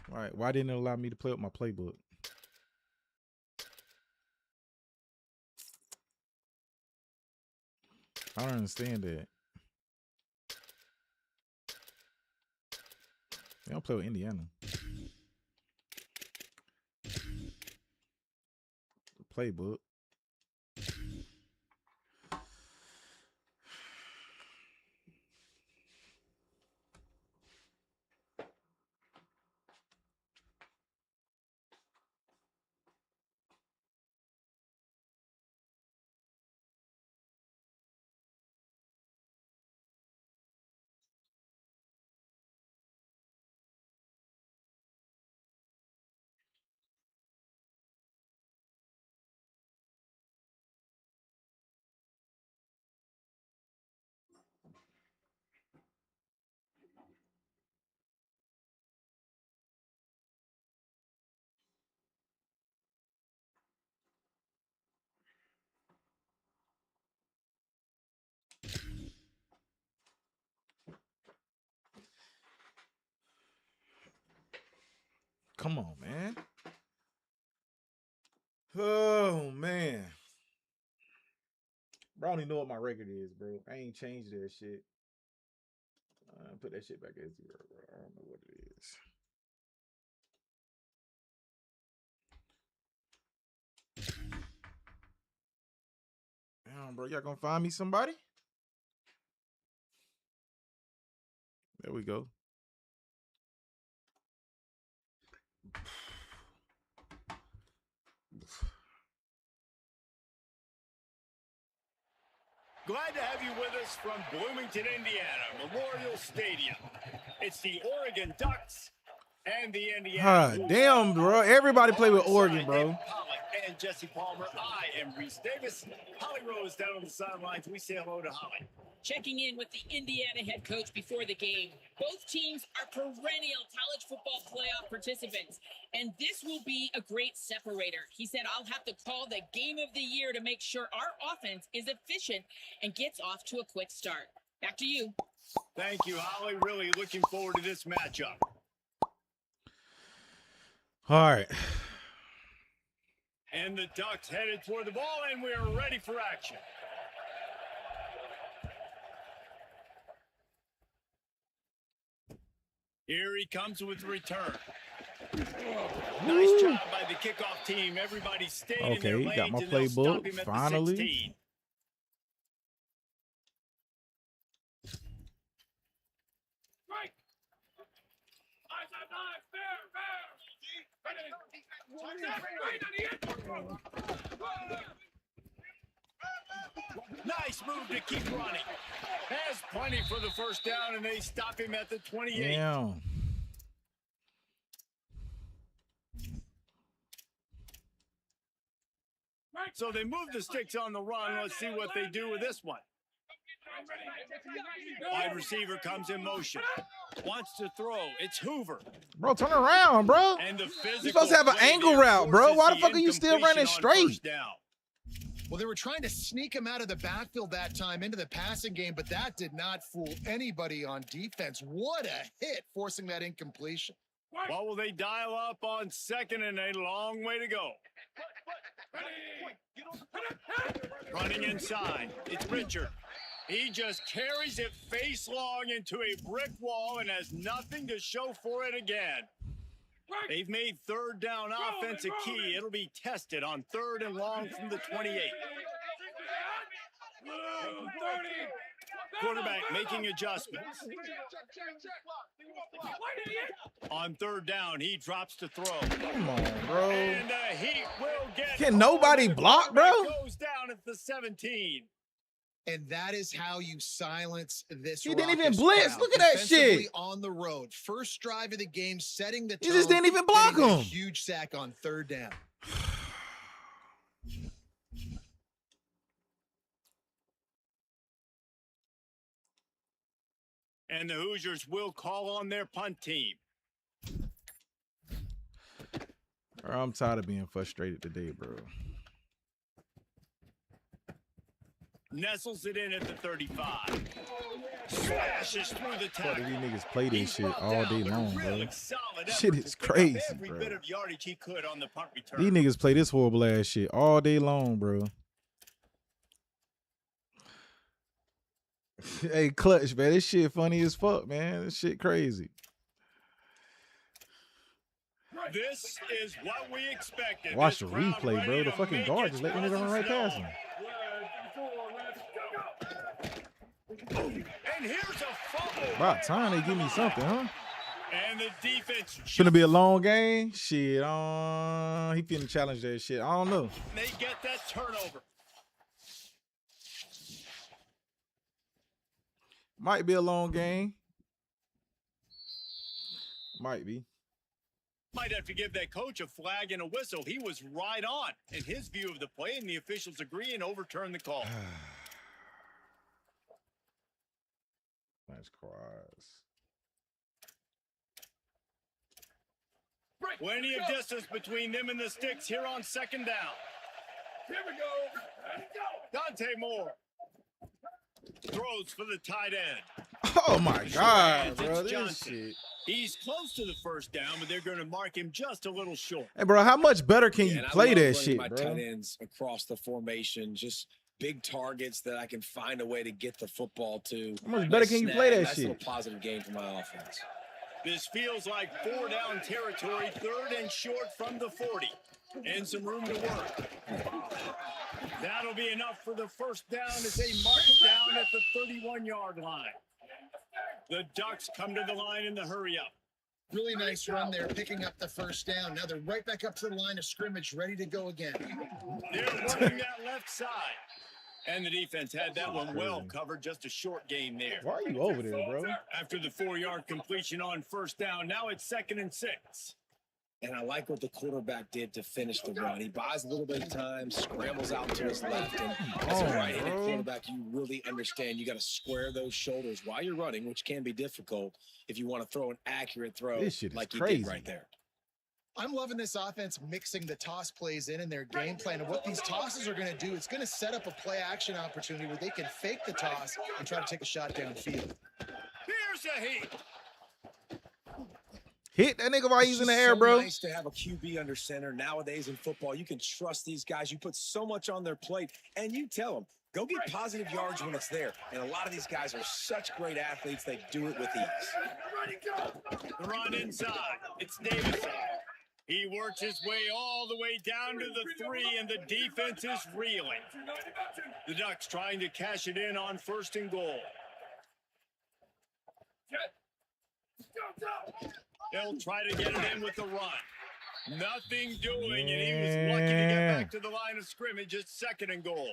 Right? Why didn't it allow me to play with my playbook? I don't understand that. They don't play with Indiana. Playbook. Come on, man. Oh, man. Bro, I don't even know what my record is, bro. I ain't changed that shit. Put that shit back at 0, bro. I don't know what it is. Damn, bro. Y'all gonna find me somebody? There we go.
Glad to have you with us from Bloomington, Indiana, Memorial Stadium. It's the Oregon Ducks and the Indiana.
Damn, bro. Everybody play with Oregon, bro.
And Jesse Palmer. I am Reese Davis. Holly Rose down on the sidelines. We say hello to Holly.
Checking in with the Indiana head coach before the game. Both teams are perennial college football playoff participants, and this will be a great separator. He said, I'll have to call the game of the year to make sure our offense is efficient and gets off to a quick start. Back to you.
Thank you, Holly. Really looking forward to this matchup.
All right.
And the Ducks headed toward the ball, and we are ready for action. Here he comes with the return. Nice job by the kickoff team. Everybody stayed in their lanes,
got my
and they'll stop
playbook
him at
finally.
the 16. Nice move to keep running. Has plenty for the first down, and they stop him at the 28.
Damn.
So they move the sticks on the run. Let's see what they do with this one. Wide receiver comes in motion. Wants to throw. It's Hoover.
Bro, turn around, bro.
And the
You're supposed to have an angle route, bro. Why the fuck are you still running straight?
Well, they were trying to sneak him out of the backfield that time into the passing game, but that did not fool anybody on defense. What a hit, forcing that incompletion.
What will they dial up on second and a long way to go? Running inside. It's Richard. He just carries it face long into a brick wall and has nothing to show for it again. They've made third down offense a key. It'll be tested on third and long from the 28. Quarterback making adjustments. On third down, he drops to throw.
Come on, bro.
And the Heat will get.
Can nobody block, bro?
Goes down at the 17.
And that is how you silence this.
He didn't even
raucous
blitz.
crowd.
Look at that
Defensively
shit.
on the road. First drive of the game, setting the
He
tone.
just didn't even block
getting a
him.
Huge sack on third down.
And the Hoosiers will call on their punt team.
Bro, I'm tired of being frustrated today, bro.
Nestles it in at the 35. Slashes through the
Fuck,
tackle.
these niggas play this
He's
shit
brought
all
down,
day
but a
long,
really
bro.
solid
Shit
effort
is
to pick up
crazy,
every
bro.
bit of yardage he could on the punt return.
These niggas play this horrible ass shit all day long, bro. Hey, Clutch, man, this shit funny as fuck, man. This shit crazy.
This is what we expected.
Watch
This
the
crowd
replay, bro.
ready
The
to
fucking
make
guard
its
just let the nigga run right
presence
past him.
known. And here's a fumble.
About time they give me something, huh?
And the defense
It's gonna be a long game. Shit, he finna challenge that shit. I don't know.
they get that turnover.
Might be a long game. Might be.
Might have to give that coach a flag and a whistle. He was right on in his view of the play, and the officials agree and overturn the call.
Nice cross.
Plenty of distance between them and the sticks here on second down.
Here we go.
Dante Moore throws for the tight end.
Oh my God, bro.
It's
This
Johnson.
shit.
He's close to the first down, but they're going to mark him just a little short.
Hey, bro, how much better can you
And I
play
love
that
running
shit,
my
bro?
tight ends across the formation, just big targets that I can find a way to get the football to.
How much better can you play that
Nice little
shit?
positive game for my offense.
This feels like 4-down territory, 3rd and short from the 40. And some room to work. That'll be enough for the first down as they mark it down at the 31-yard line. The Ducks come to the line in the hurry up.
Really nice run there, picking up the first down. Now they're right back up to the line of scrimmage, ready to go again.
They're working that left side. And the defense had that one well covered, just a short gain there.
Why are you over there, bro?
After the 4-yard completion on first down, now it's 2nd and 6.
And I like what the quarterback did to finish the run. He buys a little bit of time, scrambles out to his left, and as a right-handed quarterback, you really understand you got to square those shoulders while you're running, which can be difficult if you want to throw an accurate throw
This shit is
like you
crazy.
did right there.
I'm loving this offense mixing the toss plays in their game plan. And what these tosses are going to do, it's going to set up a play action opportunity where they can fake the toss and try to take a shot downfield.
Here's a heat.
Hit that nigga while he's
It's
in the
just
air,
so
bro.
nice to have a QB under center nowadays in football. You can trust these guys. You put so much on their plate, and you tell them, go get positive yards when it's there. And a lot of these guys are such great athletes, they do it with ease.
The run inside. It's Davison. He works his way all the way down to the 3, and the defense is reeling. The Ducks trying to cash it in on 1st and goal. They'll try to get it in with the run. Nothing doing, and he was lucky to get back to the line of scrimmage. It's 2nd and goal.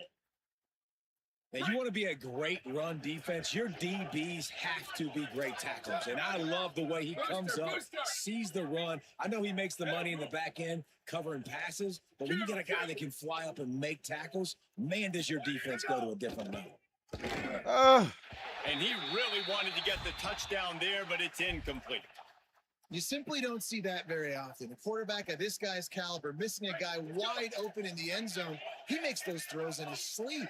Now, you want to be a great run defense, your DBs have to be great tacklers. And I love the way he comes up, sees the run. I know he makes the money in the back end covering passes, but when you get a guy that can fly up and make tackles, man, does your defense go to a different level.
And he really wanted to get the touchdown there, but it's incomplete.
You simply don't see that very often. A quarterback of this guy's caliber missing a guy wide open in the end zone. He makes those throws in his sleep.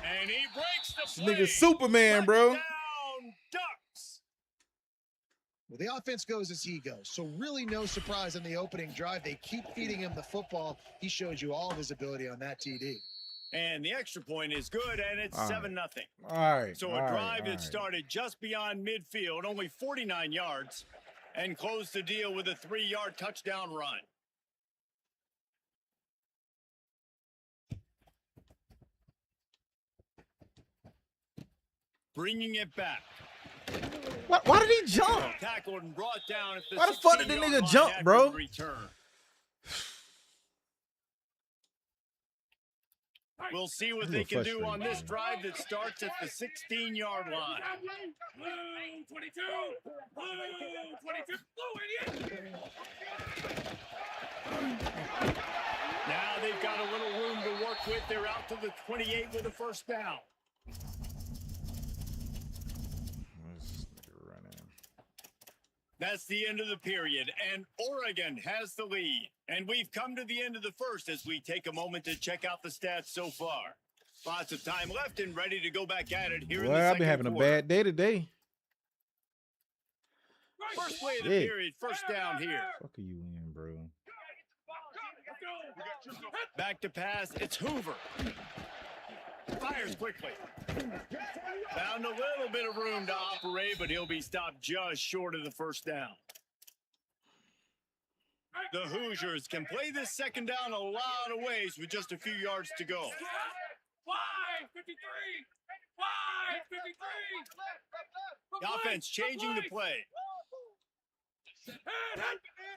And he breaks the
This
play.
nigga Superman, bro.
Touchdown, Ducks.
Well, the offense goes as he goes. So really no surprise in the opening drive. They keep feeding him the football. He showed you all of his ability on that TD.
And the extra point is good, and it's
All right.
7-0.
All right.
So
all
a
right,
drive
all
that
right.
started just beyond midfield, only 49 yards, and closed the deal with a 3-yard touchdown run. Bringing it back.
Why did he jump?
Tackled and brought down at the
Why the fuck did the
16-yard
nigga
line
jump,
after
bro?
the return. We'll see what
This
they
is
can do on
frustrating,
this
man.
drive that starts at the 16-yard line.
Blue 22. Blue 22. Blue 88.
Now they've got a little room to work with. They're out to the 28 with a first down.
This nigga running.
That's the end of the period, and Oregon has the lead. And we've come to the end of the first as we take a moment to check out the stats so far. Lots of time left and ready to go back at it here in the
Well, I've
second
been having a
quarter.
bad day today.
First play of the
Shit.
period, first down here.
Fuck are you in, bro?
Back to pass, it's Hoover. Fires quickly. Found a little bit of room to operate, but he'll be stopped just short of the first down. The Hoosiers can play this second down a lot of ways with just a few yards to go.
5:53. 5:53.
The offense changing the play.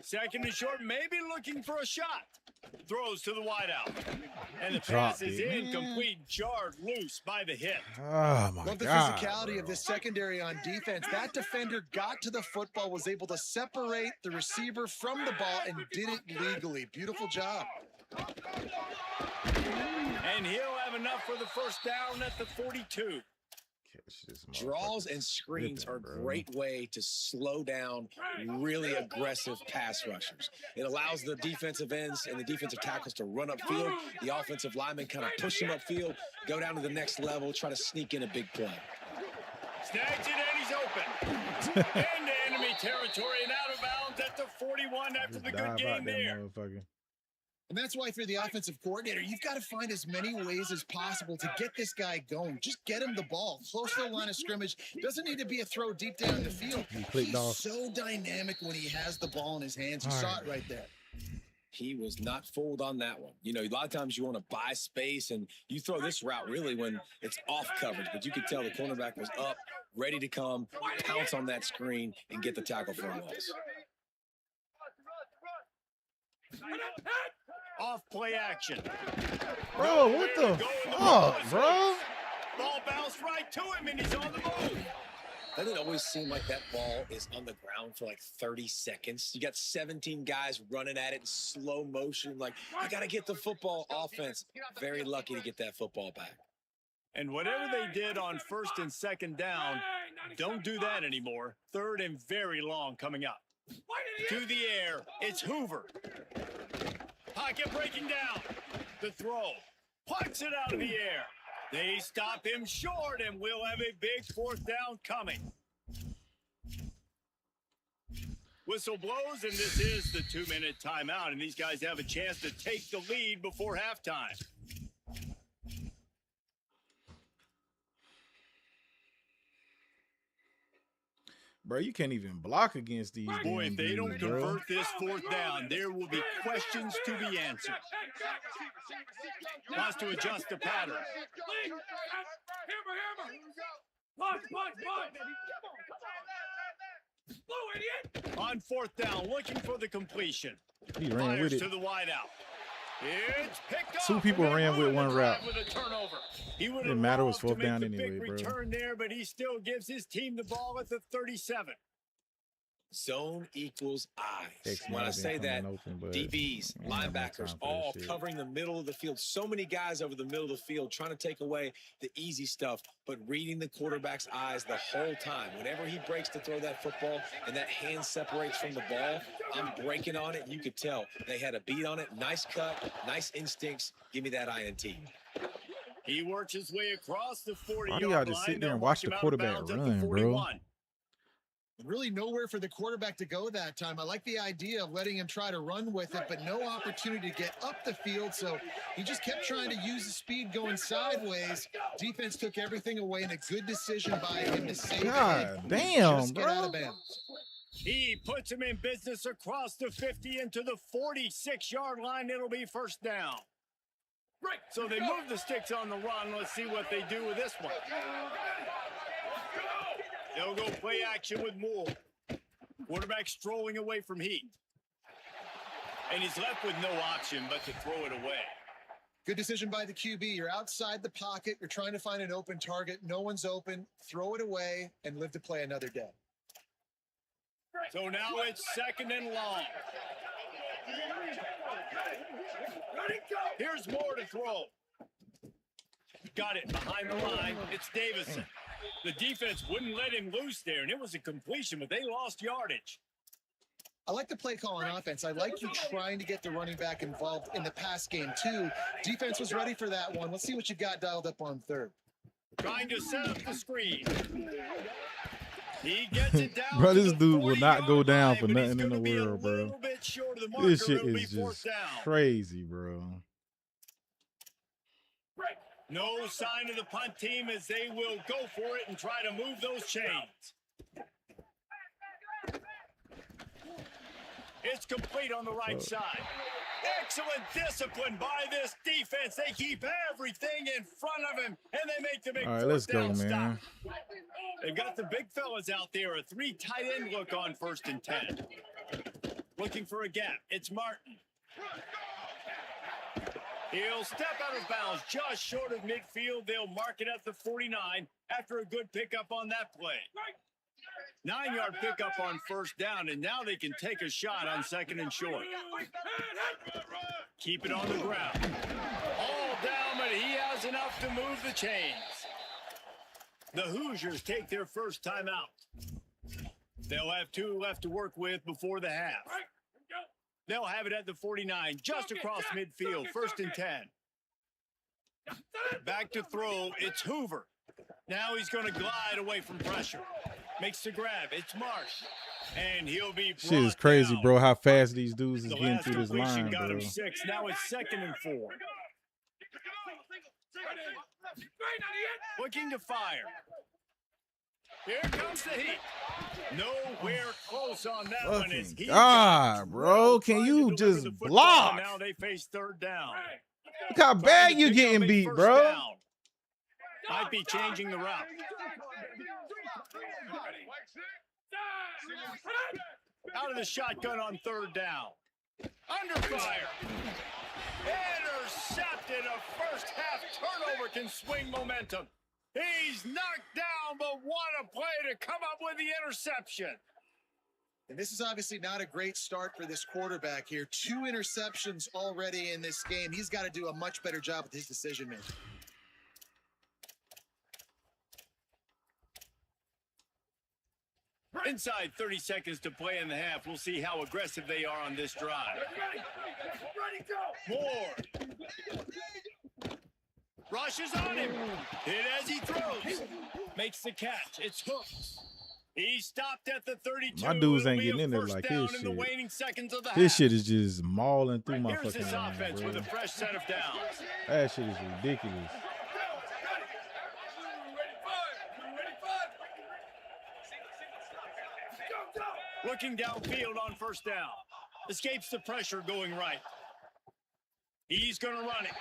Second and short, maybe looking for a shot. Throws to the wideout. And the pass is incomplete, jarred loose by the hit.
Oh, my
Love the
God.
physicality
Bro.
of this secondary on defense. That defender got to the football, was able to separate the receiver from the ball, and did it legally. Beautiful job.
And he'll have enough for the first down at the 42.
Draws and screens are a great way to slow down really aggressive pass rushers. It allows the defensive ends and the defensive tackles to run upfield. The offensive linemen kind of push them upfield, go down to the next level, try to sneak in a big play.
Snags it and he's open. Into enemy territory and out of bounds at the 41 after the good game there.
And that's why, for the offensive coordinator, you've got to find as many ways as possible to get this guy going. Just get him the ball close to the line of scrimmage. Doesn't need to be a throw deep down the field. He's so dynamic when he has the ball in his hands. You saw it right there.
He was not fooled on that one. You know, a lot of times you want to buy space, and you throw this route really when it's off coverage. But you could tell the cornerback was up, ready to come, pounce on that screen, and get the tackle for a loss.
Off play action.
Bro, what the fuck, bro?
Ball bounced right to him, and he's on the move.
Doesn't it always seem like that ball is on the ground for like 30 seconds? You got 17 guys running at it in slow motion. Like, I got to get the football. Offense, very lucky to get that football back.
And whatever they did on first and second down, don't do that anymore. Third and very long coming up. To the air, it's Hoover. Pocket breaking down. The throw. Punts it out of the air. They stop him short, and we'll have a big fourth down coming. Whistle blows, and this is the 2-minute timeout, and these guys have a chance to take the lead before halftime.
Bro, you can't even block against these.
Boy, if they don't
bro.
convert this fourth down, there will be questions to be answered. Wants to adjust the pattern. On fourth down, looking for the completion.
He ran
Fires
with it.
to the wideout. It's picked up.
Two people ran with one route.
With a turnover. He would
Didn't matter, it was fourth down anyway,
big
bro.
return there, but he still gives his team the ball at the 37.
Zone equals eyes.
X
When I
might
say
have been
that,
coming open, but
DBs,
we don't have enough
linebackers,
time for that
all
shit.
covering the middle of the field. So many guys over the middle of the field trying to take away the easy stuff, but reading the quarterback's eyes the whole time. Whenever he breaks to throw that football and that hand separates from the ball, I'm breaking on it. You could tell they had a beat on it. Nice cut, nice instincts. Give me that INT.
He works his way across the 40-yard
Why
line.
do y'all just sit there and watch the quarterback run, bro?
Really nowhere for the quarterback to go that time. I like the idea of letting him try to run with it, but no opportunity to get up the field. So he just kept trying to use the speed going sideways. Defense took everything away, and a good decision by him to save
God
it.
damn,
Just get out
bro.
of bounds.
He puts him in business across the 50 into the 46-yard line. It'll be first down. So they move the sticks on the run. Let's see what they do with this one. They'll go play action with Moore. Quarterback strolling away from Heat. And he's left with no option but to throw it away.
Good decision by the QB. You're outside the pocket. You're trying to find an open target. No one's open. Throw it away and live to play another day.
So now it's second and long. Here's Moore to throw. Got it behind the line. It's Davison. The defense wouldn't let him loose there, and it was a completion, but they lost yardage.
I like the play call on offense. I like you trying to get the running back involved in the pass game, too. Defense was ready for that one. Let's see what you got dialed up on third.
Trying to set up the screen. He gets it down.
Bro, this
to the
dude will not go
40-yard
down
line,
for
but he's
nothing in the
gonna be a
world, bro.
little bit short of the marker.
This shit
It'll be
is
fourth
just
down.
crazy, bro.
No sign of the punt team as they will go for it and try to move those chains. It's complete on the right side. Excellent discipline by this defense. They keep everything in front of him, and they make the big
All right, let's go, man.
They've got the big fellas out there. A 3 tight end look on 1st and 10. Looking for a gap. It's Martin. He'll step out of bounds just short of midfield. They'll mark it at the 49 after a good pickup on that play. 9-yard pickup on 1st down, and now they can take a shot on 2nd and short. Keep it on the ground. All down, but he has enough to move the chains. The Hoosiers take their first time out. They'll have 2 left to work with before the half. They'll have it at the 49, just across midfield, 1st and 10. Back to throw, it's Hoover. Now he's going to glide away from pressure. Makes the grab, it's Marsh. And he'll be brought
Shit is crazy,
down.
bro, how fast these dudes is
The
getting
last
through this
completion
line,
got
bro.
him 6. Now it's 2nd and 4. Looking to fire. Here comes the heat. Nowhere close on that one. As
Fucking
he
God, bro. Can
trying to
you
deliver
just
the football,
block?
and now they face 3rd down.
Look how
Trying
bad
to
you
pick
getting
up a
beat,
1st
bro.
down. Might be changing the route. Out of the shotgun on 3rd down. Under fire. Intercepted. A first half turnover can swing momentum. He's knocked down, but what a play to come up with the interception.
And this is obviously not a great start for this quarterback here. 2 interceptions already in this game. He's got to do a much better job with his decision making.
Inside 30 seconds to play in the half. We'll see how aggressive they are on this drive. Moore. Rushes on him. Hit as he throws. Makes the catch. It's Hooks. He stopped at the 32.
My dudes ain't
It'll be
getting
a
in there
first
like
down
his
in the
shit.
waning seconds of the
This
half.
shit is just mauling through my
Here's
fucking
this
line,
offense
bro.
with a fresh set of downs.
That shit is ridiculous.
Looking downfield on 1st down. Escapes the pressure going right. He's going to run it.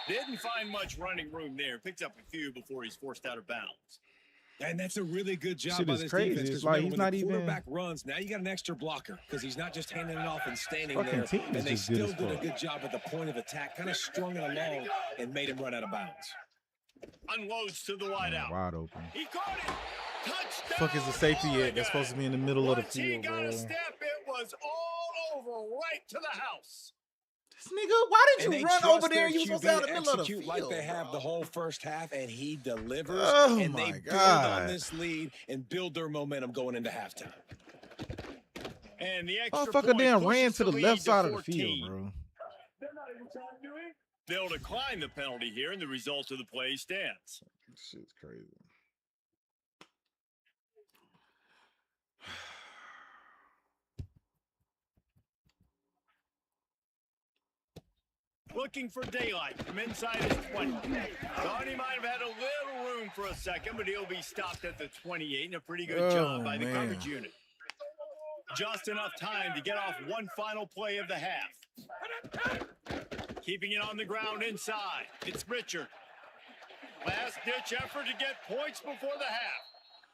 Didn't find much running room there. Picks up a few before he's forced out of bounds.
And that's a really good job
Shit
by
is
this
crazy.
defense.
It's
'Cause
like
remember,
he's
when
not
the
even-
quarterback runs, now you got an extra blocker because he's not just handing it off and standing
Fucking
there.
team is
And they
just good
still
as
did a
fuck.
good job at the point of attack, kind of strung it along and made him run out of bounds.
Unloads to the wideout.
Wide open.
He caught it. Touchdown.
Fuck is the safety at? That's supposed to be in the middle of the
Once he
field,
got
bro.
a step, it was all over right to the house.
This nigga, why
And
did
they
you run
trust
over there?
their
You supposed
QB
to have
to
the middle of the
execute
field,
like they have
bro.
the whole first half, and he delivers.
Oh,
and
my
they build
God.
on this lead and build their momentum going into halftime.
And the extra
Motherfucker
point
damn
pushes
ran to the
lead
left
to
side of the
14.
field, bro.
They'll decline the penalty here, and the result of the play stands.
This shit's crazy.
Looking for daylight from inside his 20. Thought he might have had a little room for a second, but he'll be stopped at the 28. And a pretty good job by the coverage unit. Just enough time to get off one final play of the half. Keeping it on the ground inside. It's Richard. Last-ditch effort to get points before the half.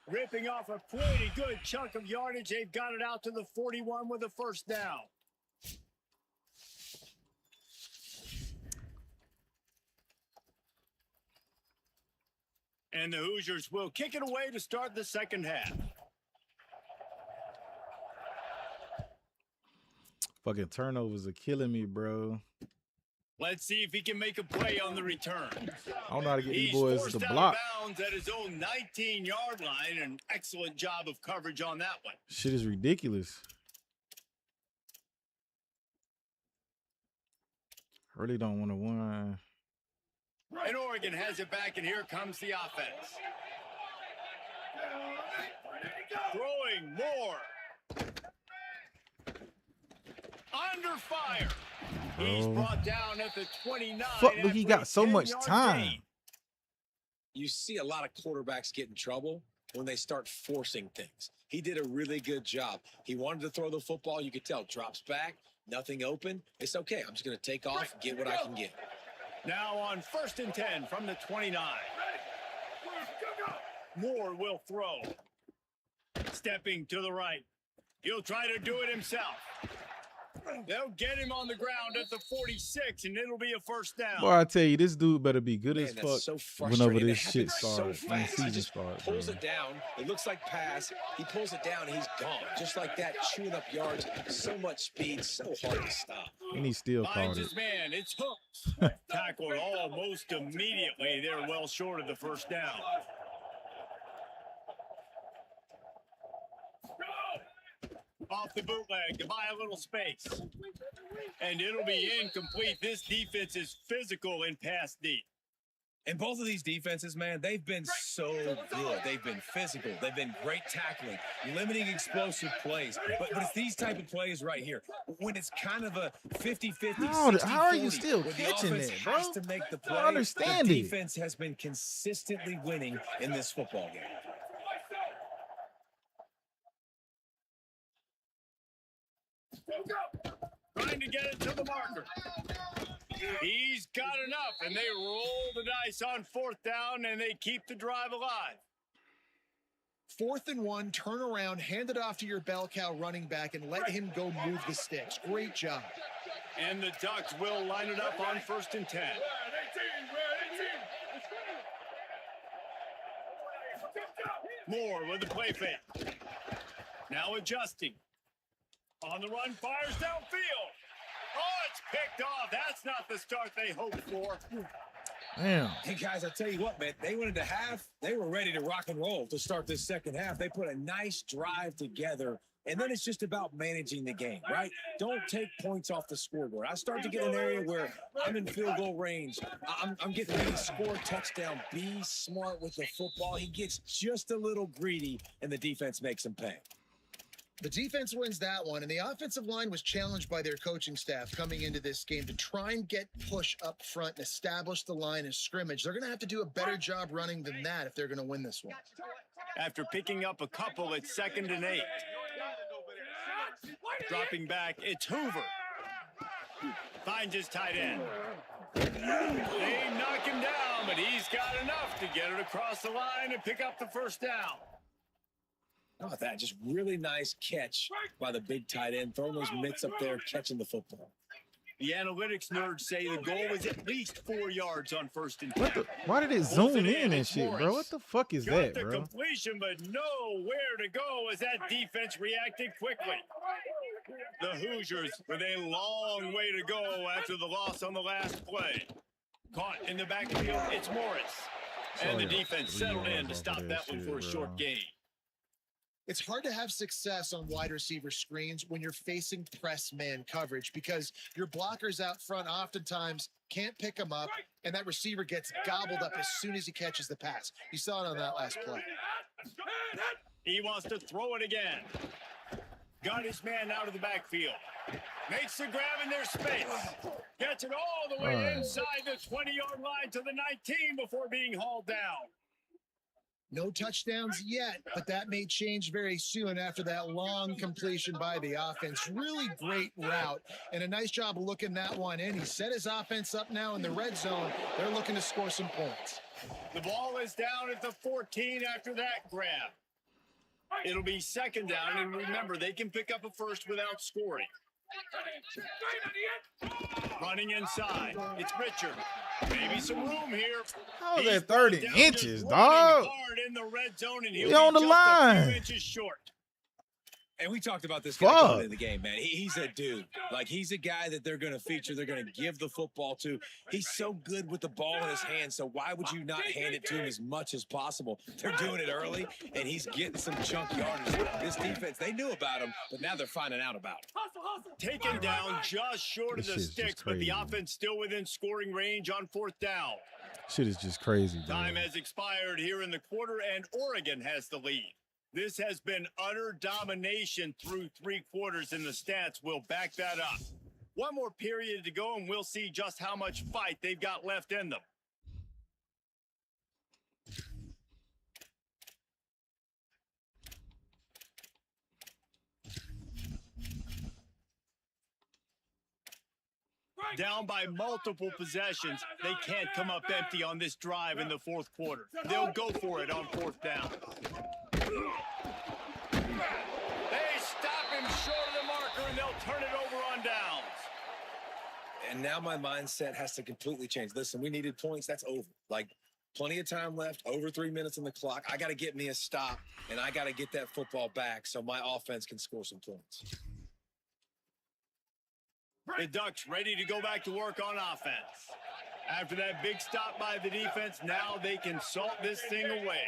Ripping off a pretty good chunk of yardage. They've got it out to the 41 with a first down. And the Hoosiers will kick it away to start the second half.
Fucking turnovers are killing me, bro.
Let's see if he can make a play on the return.
I don't know how to get these
He's
boys
forced
to
out
block.
of bounds at his own 19-yard line. An excellent job of coverage on that one.
Shit is ridiculous. Really don't want to win.
And Oregon has it back, and here comes the offense. Throwing more. Under fire. He's
Bro.
brought down at the 29.
Fuck, but he
after
got
a
so much
10-yard
time.
gain.
You see a lot of quarterbacks get in trouble when they start forcing things. He did a really good job. He wanted to throw the football. You could tell. Drops back, nothing open. It's okay. I'm just going to take off and get what I can get.
Now on 1st and 10 from the 29. Moore will throw. Stepping to the right. He'll try to do it himself. They'll get him on the ground at the 46, and it'll be a first down.
Boy, I tell you, this dude better be good as
Man,
fuck
so
whenever
frustrating.
this
It
shit
happens
starts.
so
when the
fast. He
season
just
starts,
pulls
bro.
it down. It looks like pass. He pulls it down, and he's gone. Just like that, chewing up yards. So much speed, so hard to stop.
And he still
Finds
called it.
his man. It's Hooks. Tackled almost immediately. They're well short of the first down. Off the bootleg to buy a little space. And it'll be incomplete. This defense is physical in pass deep.
And both of these defenses, man, they've been so good. They've been physical. They've been great tackling, limiting explosive plays. But it's these type of plays right here. When it's kind of a 50-50,
How are you
60-40,
still
where the
catching
offense
that, bro?
has to make the
I
play,
don't understand
the
it.
defense has been consistently winning in this football game.
Trying to get it to the marker. He's got enough, and they roll the dice on 4th down, and they keep the drive alive.
4th and 1, turn around, hand it off to your bell cow running back, and let him go move the sticks. Great job.
And the Ducks will line it up on 1st and 10. Moore with the play fake. Now adjusting. On the run, fires downfield. Oh, it's picked off. That's not the start they hoped for.
Damn.
Hey, guys, I tell you what, man, they went into half. They were ready to rock and roll to start this second half. They put a nice drive together, and then it's just about managing the game, right? Don't take points off the scoreboard. I start to get an area where I'm in field goal range. I'm getting ready to score a touchdown. Be smart with the football. He gets just a little greedy, and the defense makes him pay.
The defense wins that one, and the offensive line was challenged by their coaching staff coming into this game to try and get push up front and establish the line of scrimmage. They're going to have to do a better job running than that if they're going to win this one.
After picking up a couple, it's 2nd and 8. Dropping back, it's Hoover. Finds his tight end. They knock him down, but he's got enough to get it across the line and pick up the first down.
How about that? Just really nice catch by the big tight end, throwing those mitts up there, catching the football.
The analytics nerds say the goal is at least 4 yards on 1st and 10.
What the? Why did it zoom in and shit, bro? What the fuck is
Got
that,
the
bro?
completion, but nowhere to go as that defense reacted quickly. The Hoosiers with a long way to go after the loss on the last play. Caught in the backfield, it's Morris. And the defense settled in to stop that one for a short gain.
It's hard to have success on wide receiver screens when you're facing press man coverage because your blockers out front oftentimes can't pick them up, and that receiver gets gobbled up as soon as he catches the pass. You saw it on that last play.
He wants to throw it again. Got his man out of the backfield. Makes the grab in their space. Gets it all the way inside the 20-yard line to the 19 before being hauled down.
No touchdowns yet, but that may change very soon after that long completion by the offense. Really great route and a nice job of looking that one in. He set his offense up now in the red zone. They're looking to score some points.
The ball is down at the 14 after that grab. It'll be 2nd down, and remember, they can pick up a first without scoring. Running inside, it's Richard. Maybe some room here.
How is
He's
that 30
down,
inches,
just
dog?
running hard in the red zone, and
We
he'll
on
be
the
just a
line.
few inches short.
And we talked about this guy
Fuck.
coming in the game, man. He's a dude. Like, he's a guy that they're going to feature. They're going to give the football to. He's so good with the ball in his hand, so why would you not hand it to him as much as possible? They're doing it early, and he's getting some chunk yardage. This defense, they knew about him, but now they're finding out about him.
Taken down just short of
This
the
shit's just
sticks, but the
crazy.
offense still within scoring range on 4th down.
Shit is just crazy, bro.
Time has expired here in the quarter, and Oregon has the lead. This has been utter domination through 3 quarters, and the stats will back that up. One more period to go, and we'll see just how much fight they've got left in them. Down by multiple possessions, they can't come up empty on this drive in the fourth quarter. They'll go for it on fourth down. They stop him short of the marker, and they'll turn it over on downs.
And now my mindset has to completely change. Listen, we needed points. That's over. Like, plenty of time left, over 3 minutes on the clock. I got to get me a stop, and I got to get that football back so my offense can score some points.
The Ducks ready to go back to work on offense. After that big stop by the defense, now they can salt this thing away.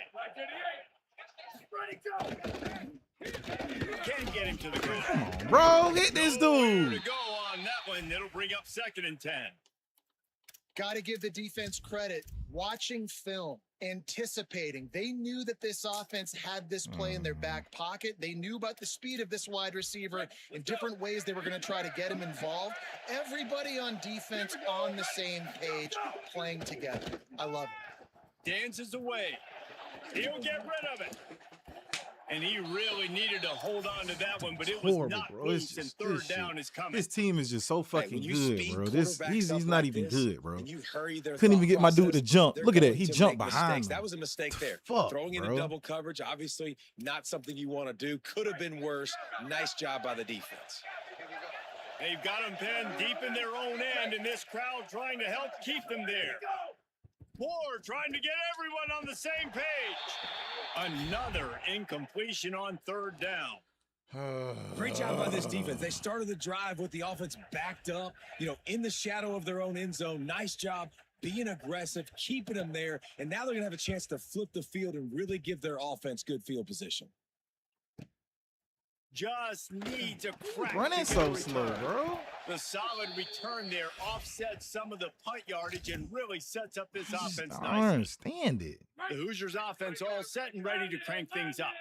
Can't get him to the ground.
Come on, bro. Hit this
Nowhere
dude.
to go on that one. It'll bring up 2nd and 10.
Got to give the defense credit. Watching film, anticipating. They knew that this offense had this play in their back pocket. They knew about the speed of this wide receiver in different ways they were going to try to get him involved. Everybody on defense on the same page, playing together. I love it.
Dances away. He'll get rid of it. And he really needed to hold on to that one, but it was
Horrible,
not
bro.
loose,
It's
and
just
third
this
down
shit.
is coming.
This team is just so fucking
when you
good,
speed
bro.
quarterbacks
He's
up
not
like
even
this,
good, bro.
and you hurry their
Couldn't even
thought
get my dude to
process,
jump.
they're
Look at that.
going
He
to
jumped
make
behind
mistakes.
him.
That was a mistake there.
Fuck,
Throwing
bro.
into double coverage, obviously not something you want to do. Could have been worse. Nice job by the defense.
They've got them pinned deep in their own end, and this crowd trying to help keep them there. Moore trying to get everyone on the same page. Another incompletion on third down.
Great job by this defense. They started the drive with the offense backed up, in the shadow of their own end zone. Nice job being aggressive, keeping them there, and now they're going to have a chance to flip the field and really give their offense good field position.
Just needs a crack.
Running
to get
so
a
slow,
return.
bro.
The solid return there offsets some of the punt yardage and really sets up this offense
I don't
nicely.
understand it.
The Hoosiers offense all set and ready to crank things up.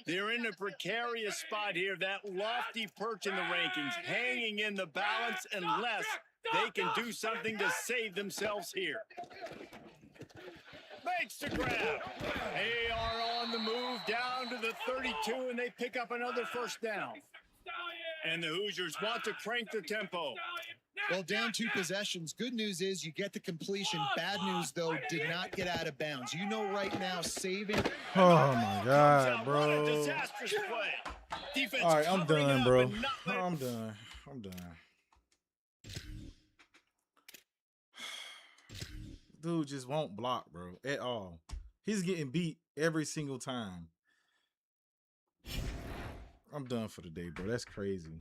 They're in a precarious spot here, that lofty perch in the rankings, hanging in the balance unless they can do something to save themselves here. Makes the grab. They are on the move down to the 32, and they pick up another first down. And the Hoosiers want to crank the tempo.
Well, down 2 possessions. Good news is you get the completion. Bad news, though, did not get out of bounds. You know right now, saving.
Oh, my God,
What a
bro.
disastrous play. Defense
All right, I'm
covering
done,
up
bro.
and not letting-
I'm done. I'm done. Dude just won't block, bro, at all. He's getting beat every single time. I'm done for the day, bro. That's crazy.